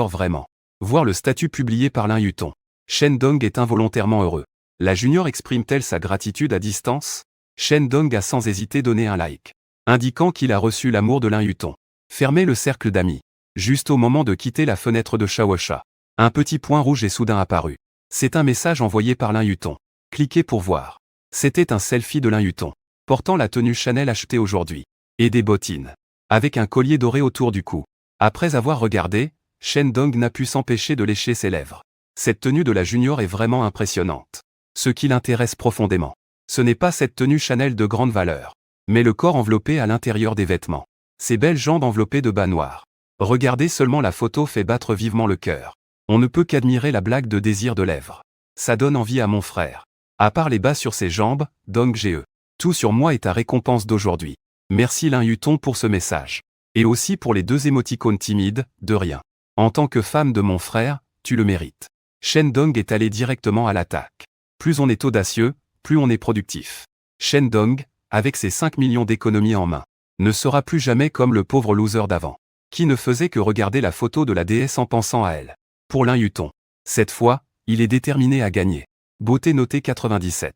vraiment. Voir le statut publié par Lin Yuton. Shen Dong est involontairement heureux. La junior exprime-t-elle sa gratitude à distance? Shen Dong a sans hésiter donné un like, indiquant qu'il a reçu l'amour de Lin Yuton. Fermez le cercle d'amis. Juste au moment de quitter la fenêtre de Shaosha. Un petit point rouge est soudain apparu. C'est un message envoyé par Lin Yuton. Cliquez pour voir. C'était un selfie de Lin Yuton, portant la tenue Chanel achetée aujourd'hui. Et des bottines. Avec un collier doré autour du cou. Après avoir regardé, Shen Dong n'a pu s'empêcher de lécher ses lèvres. Cette tenue de la junior est vraiment impressionnante. Ce qui l'intéresse profondément. Ce n'est pas cette tenue Chanel de grande valeur, mais le corps enveloppé à l'intérieur des vêtements. Ses belles jambes enveloppées de bas noirs. Regardez seulement la photo fait battre vivement le cœur. On ne peut qu'admirer la blague de désir de lèvres. Ça donne envie à mon frère. À part les bas sur ses jambes, Dong Ge. Tout sur moi est ta récompense d'aujourd'hui. Merci Lin Yuton pour ce message. Et aussi pour les 2 émoticônes timides, de rien. En tant que femme de mon frère, tu le mérites. Shen Dong est allé directement à l'attaque. Plus on est audacieux, plus on est productif. Shen Dong, avec ses 5 millions d'économies en main, ne sera plus jamais comme le pauvre loser d'avant, qui ne faisait que regarder la photo de la déesse en pensant à elle. Pour Lin Yuton. Cette fois, il est déterminé à gagner. Beauté notée 97.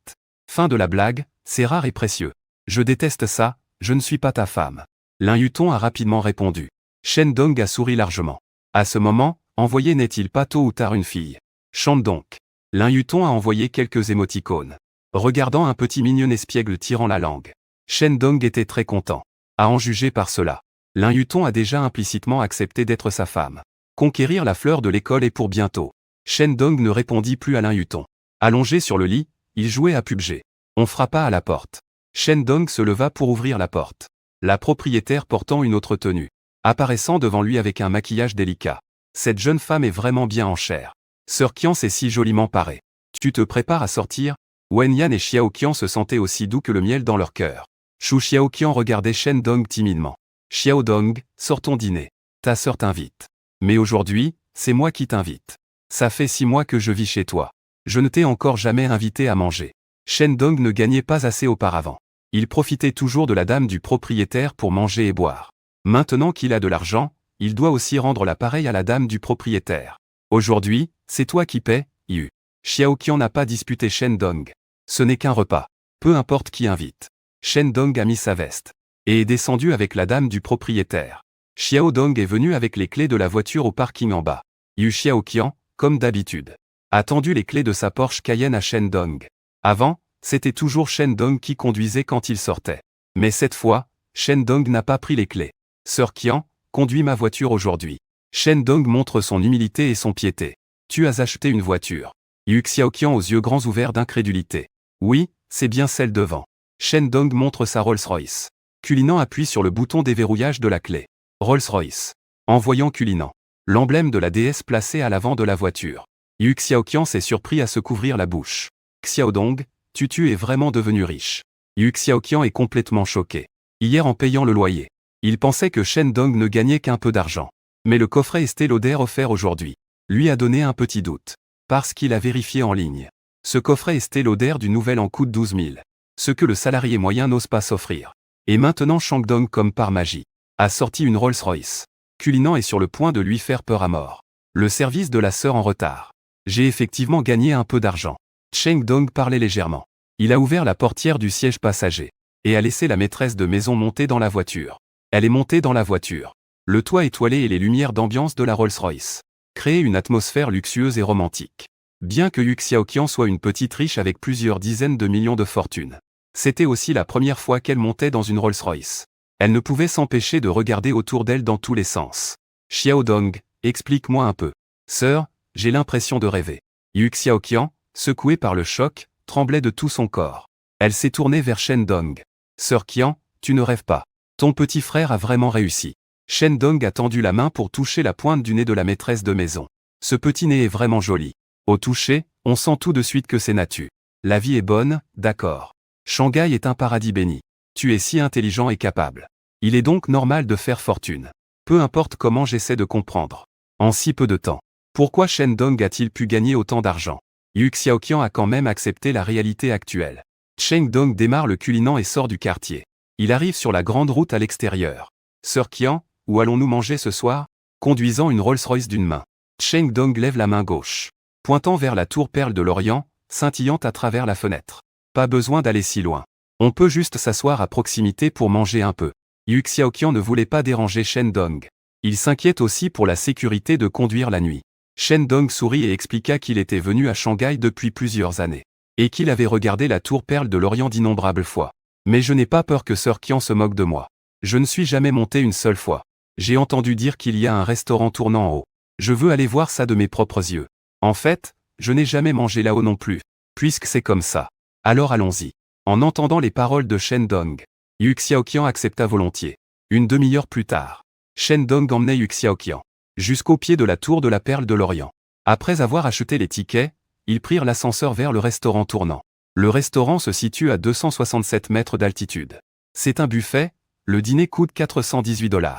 Fin de la blague, c'est rare et précieux. Je déteste ça, je ne suis pas ta femme. Lin Yuton a rapidement répondu. Shen Dong a souri largement. À ce moment, envoyer n'est-il pas tôt ou tard une fille? Chante donc. Lin Yuton a envoyé quelques émoticônes. Regardant un petit mignon espiègle tirant la langue. Shen Dong était très content. À en juger par cela. Lin Yuton a déjà implicitement accepté d'être sa femme. Conquérir la fleur de l'école est pour bientôt. Shen Dong ne répondit plus à Lin Yuton. Allongé sur le lit, il jouait à PUBG. On frappa à la porte. Shen Dong se leva pour ouvrir la porte. La propriétaire portant une autre tenue, apparaissant devant lui avec un maquillage délicat. Cette jeune femme est vraiment bien en chair. Sœur Qian s'est si joliment parée. Tu te prépares à sortir? Wen Yan et Xiao Qian se sentaient aussi doux que le miel dans leur cœur. Shu Xiao Qian regardait Shen Dong timidement. Xiao Dong, sortons dîner. Ta sœur t'invite. Mais aujourd'hui, c'est moi qui t'invite. Ça fait 6 mois que je vis chez toi. Je ne t'ai encore jamais invité à manger. Shen Dong ne gagnait pas assez auparavant. Il profitait toujours de la dame du propriétaire pour manger et boire. Maintenant qu'il a de l'argent, il doit aussi rendre l'appareil à la dame du propriétaire. Aujourd'hui, c'est toi qui paies, Yu. Xiao Qian n'a pas disputé Shen Dong. Ce n'est qu'un repas. Peu importe qui invite. Shen Dong a mis sa veste et est descendu avec la dame du propriétaire. Xiao Dong est venu avec les clés de la voiture au parking en bas. Yu Xiaoqian, comme d'habitude, a tendu les clés de sa Porsche Cayenne à Shen Dong. Avant, c'était toujours Shen Dong qui conduisait quand il sortait. Mais cette fois, Shen Dong n'a pas pris les clés. Sœur Qian, conduis ma voiture aujourd'hui. Shen Dong montre son humilité et son piété. Tu as acheté une voiture. Yu Xiaoqian aux yeux grands ouverts d'incrédulité. Oui, c'est bien celle devant. Shen Dong montre sa Rolls-Royce. Culinant appuie sur le bouton déverrouillage de la clé. Rolls-Royce. En voyant Culinant, l'emblème de la déesse placé à l'avant de la voiture. Yu Xiaoqian s'est surpris à se couvrir la bouche. Xiao Dong, Tu es vraiment devenu riche. Yu Xiaoqian est complètement choqué. Hier en payant le loyer, il pensait que Shen Dong ne gagnait qu'un peu d'argent. Mais le coffret Estée Lauder offert aujourd'hui lui a donné un petit doute. Parce qu'il a vérifié en ligne. Ce coffret Estée Lauder du nouvel an coûte 12 000. Ce que le salarié moyen n'ose pas s'offrir. Et maintenant Shangdong, comme par magie, a sorti une Rolls-Royce. Cullinan est sur le point de lui faire peur à mort. Le service de la sœur en retard. J'ai effectivement gagné un peu d'argent. Cheng Dong parlait légèrement. Il a ouvert la portière du siège passager et a laissé la maîtresse de maison monter dans la voiture. Elle est montée dans la voiture. Le toit étoilé et les lumières d'ambiance de la Rolls-Royce créaient une atmosphère luxueuse et romantique. Bien que Yu Xiaoqian soit une petite riche avec plusieurs dizaines de millions de fortune, c'était aussi la première fois qu'elle montait dans une Rolls-Royce. Elle ne pouvait s'empêcher de regarder autour d'elle dans tous les sens. Xiao Dong, explique-moi un peu. Sœur, j'ai l'impression de rêver. Yu Xiaoqian, secoué par le choc, tremblait de tout son corps. Elle s'est tournée vers Shen Dong. Sœur Qian, tu ne rêves pas. Ton petit frère a vraiment réussi. Shen Dong a tendu la main pour toucher la pointe du nez de la maîtresse de maison. Ce petit nez est vraiment joli. Au toucher, on sent tout de suite que c'est natu. La vie est bonne, d'accord. Shanghai est un paradis béni. Tu es si intelligent et capable. Il est donc normal de faire fortune. Peu importe comment j'essaie de comprendre. En si peu de temps. Pourquoi Shen Dong a-t-il pu gagner autant d'argent? Yu Xiaoqian a quand même accepté la réalité actuelle. Cheng Dong démarre le Cullinan et sort du quartier. Il arrive sur la grande route à l'extérieur. Sœur Qian, où allons-nous manger ce soir? Conduisant une Rolls-Royce d'une main. Cheng Dong lève la main gauche, pointant vers la tour Perle de l'Orient, scintillant à travers la fenêtre. Pas besoin d'aller si loin. On peut juste s'asseoir à proximité pour manger un peu. Yu Xiaoqian ne voulait pas déranger Shen Dong. Il s'inquiète aussi pour la sécurité de conduire la nuit. Shen Dong sourit et expliqua qu'il était venu à Shanghai depuis plusieurs années. Et qu'il avait regardé la tour Perle de l'Orient d'innombrables fois. Mais je n'ai pas peur que Sœur Qian se moque de moi. Je ne suis jamais monté une seule fois. J'ai entendu dire qu'il y a un restaurant tournant en haut. Je veux aller voir ça de mes propres yeux. En fait, je n'ai jamais mangé là-haut non plus. Puisque c'est comme ça. Alors allons-y. En entendant les paroles de Shen Dong, Yu Xiaoqian accepta volontiers. Une demi-heure plus tard, Shen Dong emmenait Yu Xiaoqian jusqu'au pied de la tour de la Perle de l'Orient. Après avoir acheté les tickets, ils prirent l'ascenseur vers le restaurant tournant. Le restaurant se situe à 267 mètres d'altitude. C'est un buffet, le dîner coûte 418 $.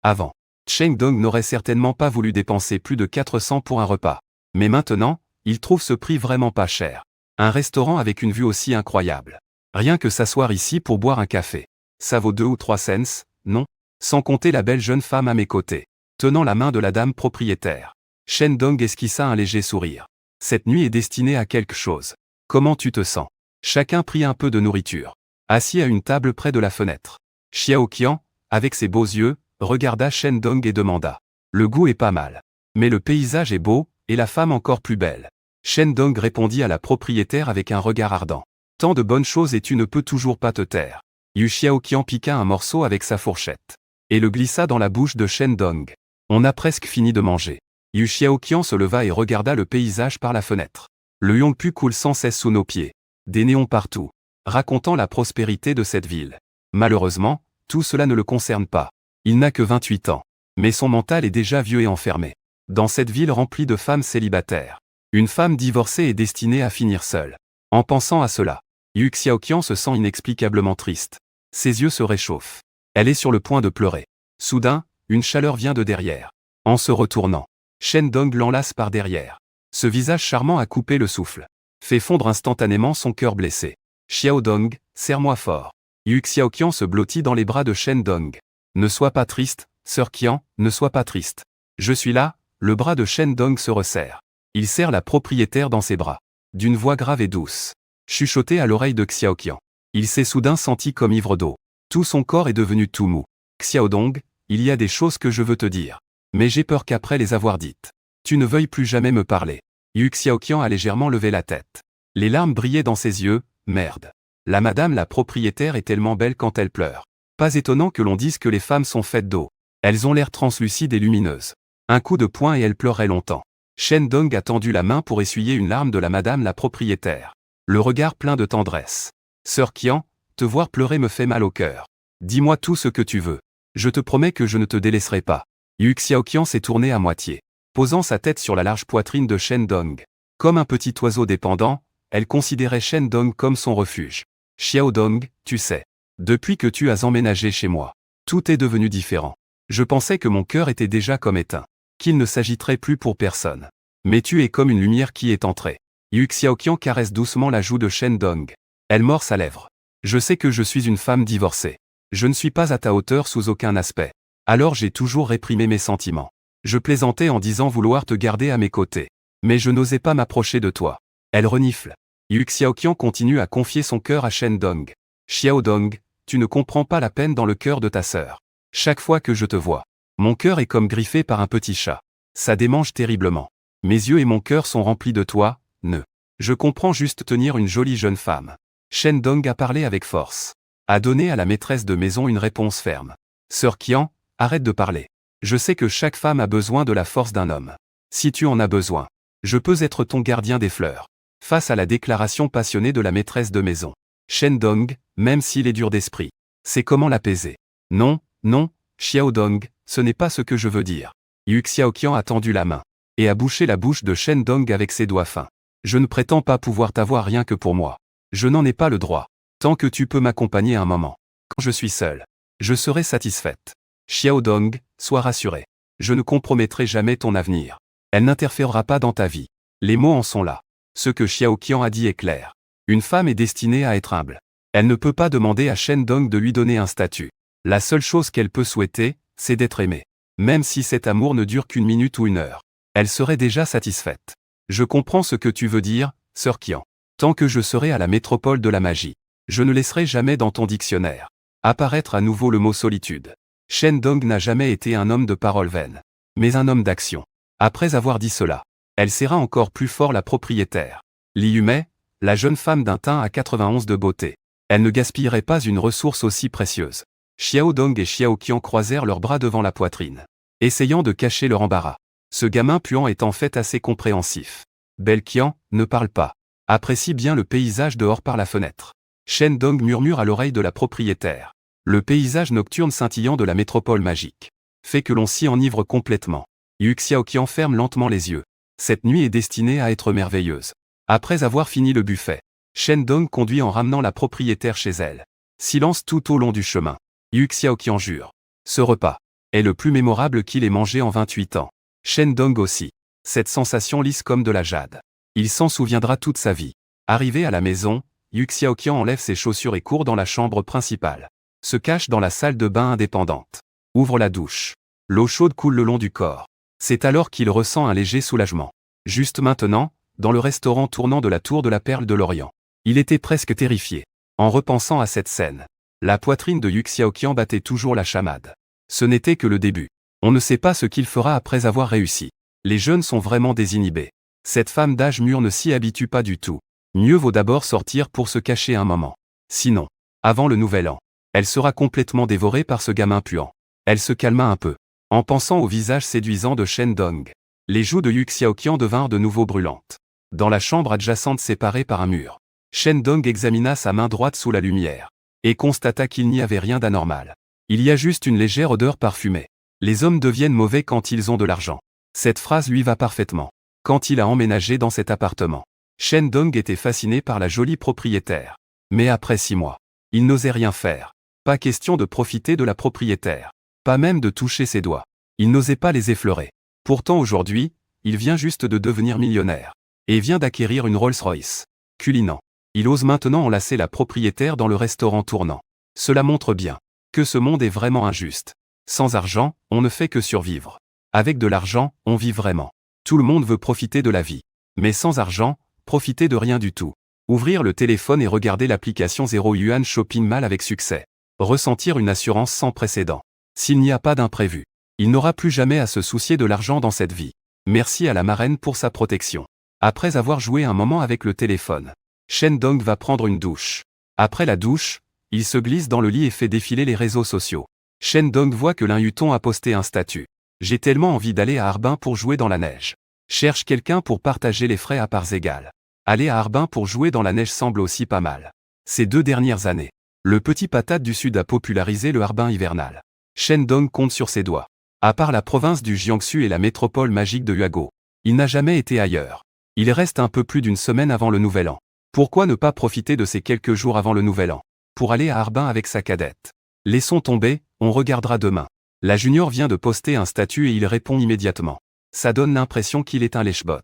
Avant, Cheng Dong n'aurait certainement pas voulu dépenser plus de 400 pour un repas. Mais maintenant, il trouve ce prix vraiment pas cher. Un restaurant avec une vue aussi incroyable. Rien que s'asseoir ici pour boire un café. Ça vaut 2 ou 3 cents, non? Sans compter la belle jeune femme à mes côtés, tenant la main de la dame propriétaire. Shen Dong esquissa un léger sourire. Cette nuit est destinée à quelque chose. Comment tu te sens? Chacun prit un peu de nourriture. Assis à une table près de la fenêtre. Xiao Qian, avec ses beaux yeux, regarda Shen Dong et demanda. Le goût est pas mal. Mais le paysage est beau, et la femme encore plus belle. Shen Dong répondit à la propriétaire avec un regard ardent. Tant de bonnes choses et tu ne peux toujours pas te taire. Yu Xiaoqian piqua un morceau avec sa fourchette. Et le glissa dans la bouche de Shen Dong. On a presque fini de manger. Yu Xiaoqian se leva et regarda le paysage par la fenêtre. Le Yongpu coule sans cesse sous nos pieds. Des néons partout, racontant la prospérité de cette ville. Malheureusement, tout cela ne le concerne pas. Il n'a que 28 ans. Mais son mental est déjà vieux et enfermé. Dans cette ville remplie de femmes célibataires. Une femme divorcée est destinée à finir seule. En pensant à cela, Yu Xiaoqian se sent inexplicablement triste. Ses yeux se réchauffent. Elle est sur le point de pleurer. Soudain, une chaleur vient de derrière. En se retournant, Shen Dong l'enlace par derrière. Ce visage charmant a coupé le souffle. Fait fondre instantanément son cœur blessé. Xiao Dong, serre-moi fort. Yu Xiaoqian se blottit dans les bras de Shen Dong. Ne sois pas triste, sœur Qian, ne sois pas triste. Je suis là, le bras de Shen Dong se resserre. Il serre la propriétaire dans ses bras. D'une voix grave et douce. Chuchoté à l'oreille de Xiaoqian. Il s'est soudain senti comme ivre d'eau. Tout son corps est devenu tout mou. Xiao Dong, il y a des choses que je veux te dire. Mais j'ai peur qu'après les avoir dites, tu ne veuilles plus jamais me parler. Yu Xiaoqian a légèrement levé la tête. Les larmes brillaient dans ses yeux, merde. La madame la propriétaire est tellement belle quand elle pleure. Pas étonnant que l'on dise que les femmes sont faites d'eau. Elles ont l'air translucides et lumineuses. Un coup de poing et elle pleurait longtemps. Shen Dong a tendu la main pour essuyer une larme de la madame la propriétaire. Le regard plein de tendresse. Sœur Qian, te voir pleurer me fait mal au cœur. Dis-moi tout ce que tu veux. Je te promets que je ne te délaisserai pas. Yu Xiaoqian s'est tourné à moitié, posant sa tête sur la large poitrine de Shen Dong. Comme un petit oiseau dépendant, Elle considérait Shendong comme son refuge. Xiaodong, tu sais. Depuis que tu as emménagé chez moi, tout est devenu différent. Je pensais que mon cœur était déjà comme éteint, qu'il ne s'agiterait plus pour personne. Mais tu es comme une lumière qui est entrée. Yu Xiaoqian caresse doucement la joue de Shendong. Elle mord sa lèvre. Je sais que je suis une femme divorcée. Je ne suis pas à ta hauteur sous aucun aspect. Alors j'ai toujours réprimé mes sentiments. Je plaisantais en disant vouloir te garder à mes côtés. Mais je n'osais pas m'approcher de toi. Elle renifle. Yu Xiaoqian continue à confier son cœur à Shendong. Xiaodong, tu ne comprends pas la peine dans le cœur de ta sœur. Chaque fois que je te vois, mon cœur est comme griffé par un petit chat. Ça démange terriblement. Mes yeux et mon cœur sont remplis de toi, ne. Je comprends juste tenir une jolie jeune femme. Shendong a parlé avec force. A donné à la maîtresse de maison une réponse ferme. Sœur Qian, arrête de parler. Je sais que chaque femme a besoin de la force d'un homme. Si tu en as besoin, je peux être ton gardien des fleurs. Face à la déclaration passionnée de la maîtresse de maison, Shendong, même s'il est dur d'esprit, sait comment l'apaiser. Non, non, Xiaodong, ce n'est pas ce que je veux dire. Yu Xiaoqian a tendu la main et a bouché la bouche de Shendong avec ses doigts fins. Je ne prétends pas pouvoir t'avoir rien que pour moi. Je n'en ai pas le droit. Tant que tu peux m'accompagner un moment. Quand je suis seule, je serai satisfaite. Xiaodong, sois rassurée. Je ne compromettrai jamais ton avenir. Elle n'interférera pas dans ta vie. Les mots en sont là. Ce que Xiaoqian a dit est clair. Une femme est destinée à être humble. Elle ne peut pas demander à Shendong de lui donner un statut. La seule chose qu'elle peut souhaiter, c'est d'être aimée. Même si cet amour ne dure qu'une minute ou une heure. Elle serait déjà satisfaite. Je comprends ce que tu veux dire, sœur Qian. Tant que je serai à la métropole de la magie, je ne laisserai jamais dans ton dictionnaire apparaître à nouveau le mot solitude. Shendong n'a jamais été un homme de parole vaine, mais un homme d'action. Après avoir dit cela, elle serra encore plus fort la propriétaire. Li Yumei, la jeune femme d'un teint à 91 de beauté. Elle ne gaspillerait pas une ressource aussi précieuse. Xiaodong et Xiaoqian croisèrent leurs bras devant la poitrine, essayant de cacher leur embarras. Ce gamin puant est en fait assez compréhensif. Belle Qian, ne parle pas. Apprécie bien le paysage dehors par la fenêtre. Shendong murmure à l'oreille de la propriétaire. Le paysage nocturne scintillant de la métropole magique fait que l'on s'y enivre complètement. Yu Xiaoqian ferme lentement les yeux. Cette nuit est destinée à être merveilleuse. Après avoir fini le buffet, Shendong conduit en ramenant la propriétaire chez elle. Silence tout au long du chemin. Yu Xiaoqian jure. Ce repas est le plus mémorable qu'il ait mangé en 28 ans. Shendong aussi. Cette sensation lisse comme de la jade. Il s'en souviendra toute sa vie. Arrivé à la maison, Yu Xiaoqian enlève ses chaussures et court dans la chambre principale. Se cache dans la salle de bain indépendante. Ouvre la douche. L'eau chaude coule le long du corps. C'est alors qu'il ressent un léger soulagement. Juste maintenant, dans le restaurant tournant de la tour de la Perle de l'Orient. Il était presque terrifié. En repensant à cette scène, la poitrine de Yu Xiaoqian battait toujours la chamade. Ce n'était que le début. On ne sait pas ce qu'il fera après avoir réussi. Les jeunes sont vraiment désinhibés. Cette femme d'âge mûr ne s'y habitue pas du tout. Mieux vaut d'abord sortir pour se cacher un moment. Sinon, avant le nouvel an, elle sera complètement dévorée par ce gamin puant. Elle se calma un peu, en pensant au visage séduisant de Shendong. Les joues de Yu Xiaoqian devinrent de nouveau brûlantes. Dans la chambre adjacente séparée par un mur, Shendong examina sa main droite sous la lumière, et constata qu'il n'y avait rien d'anormal. Il y a juste une légère odeur parfumée. Les hommes deviennent mauvais quand ils ont de l'argent. Cette phrase lui va parfaitement. Quand il a emménagé dans cet appartement, Shendong était fasciné par la jolie propriétaire. Mais après 6 mois, il n'osait rien faire. Pas question de profiter de la propriétaire. Pas même de toucher ses doigts. Il n'osait pas les effleurer. Pourtant aujourd'hui, il vient juste de devenir millionnaire. Et vient d'acquérir une Rolls-Royce. Culinant. Il ose maintenant enlacer la propriétaire dans le restaurant tournant. Cela montre bien que ce monde est vraiment injuste. Sans argent, on ne fait que survivre. Avec de l'argent, on vit vraiment. Tout le monde veut profiter de la vie. Mais sans argent, profiter de rien du tout. Ouvrir le téléphone et regarder l'application 0 Yuan Shopping Mall avec succès. Ressentir une assurance sans précédent. S'il n'y a pas d'imprévu, il n'aura plus jamais à se soucier de l'argent dans cette vie. Merci à la marraine pour sa protection. Après avoir joué un moment avec le téléphone, Shendong va prendre une douche. Après la douche, il se glisse dans le lit et fait défiler les réseaux sociaux. Shendong voit que Lin Yuton a posté un statut. J'ai tellement envie d'aller à Harbin pour jouer dans la neige. Cherche quelqu'un pour partager les frais à parts égales. Aller à Harbin pour jouer dans la neige semble aussi pas mal. Ces 2 dernières années, le petit patate du Sud a popularisé le Harbin hivernal. Shendong compte sur ses doigts. À part la province du Jiangsu et la métropole magique de Huago, il n'a jamais été ailleurs. Il reste un peu plus d'une semaine avant le nouvel an. Pourquoi ne pas profiter de ces quelques jours avant le nouvel an pour aller à Harbin avec sa cadette? Laissons tomber, on regardera demain. La junior vient de poster un statut et il répond immédiatement. Ça donne l'impression qu'il est un lèche-bot.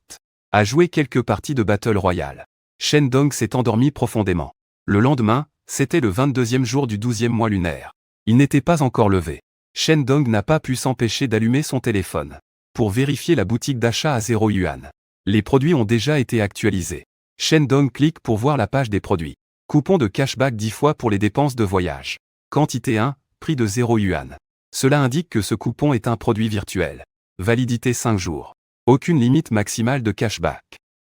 A joué quelques parties de Battle Royale. Shen Dong s'est endormi profondément. Le lendemain, c'était le 22e jour du 12e mois lunaire. Il n'était pas encore levé. Shen Dong n'a pas pu s'empêcher d'allumer son téléphone pour vérifier la boutique d'achat à 0 yuan. Les produits ont déjà été actualisés. Shen Dong clique pour voir la page des produits. Coupon de cashback 10 fois pour les dépenses de voyage. Quantité 1, prix de 0 yuan. Cela indique que ce coupon est un produit virtuel. Validité 5 jours. Aucune limite maximale de cashback.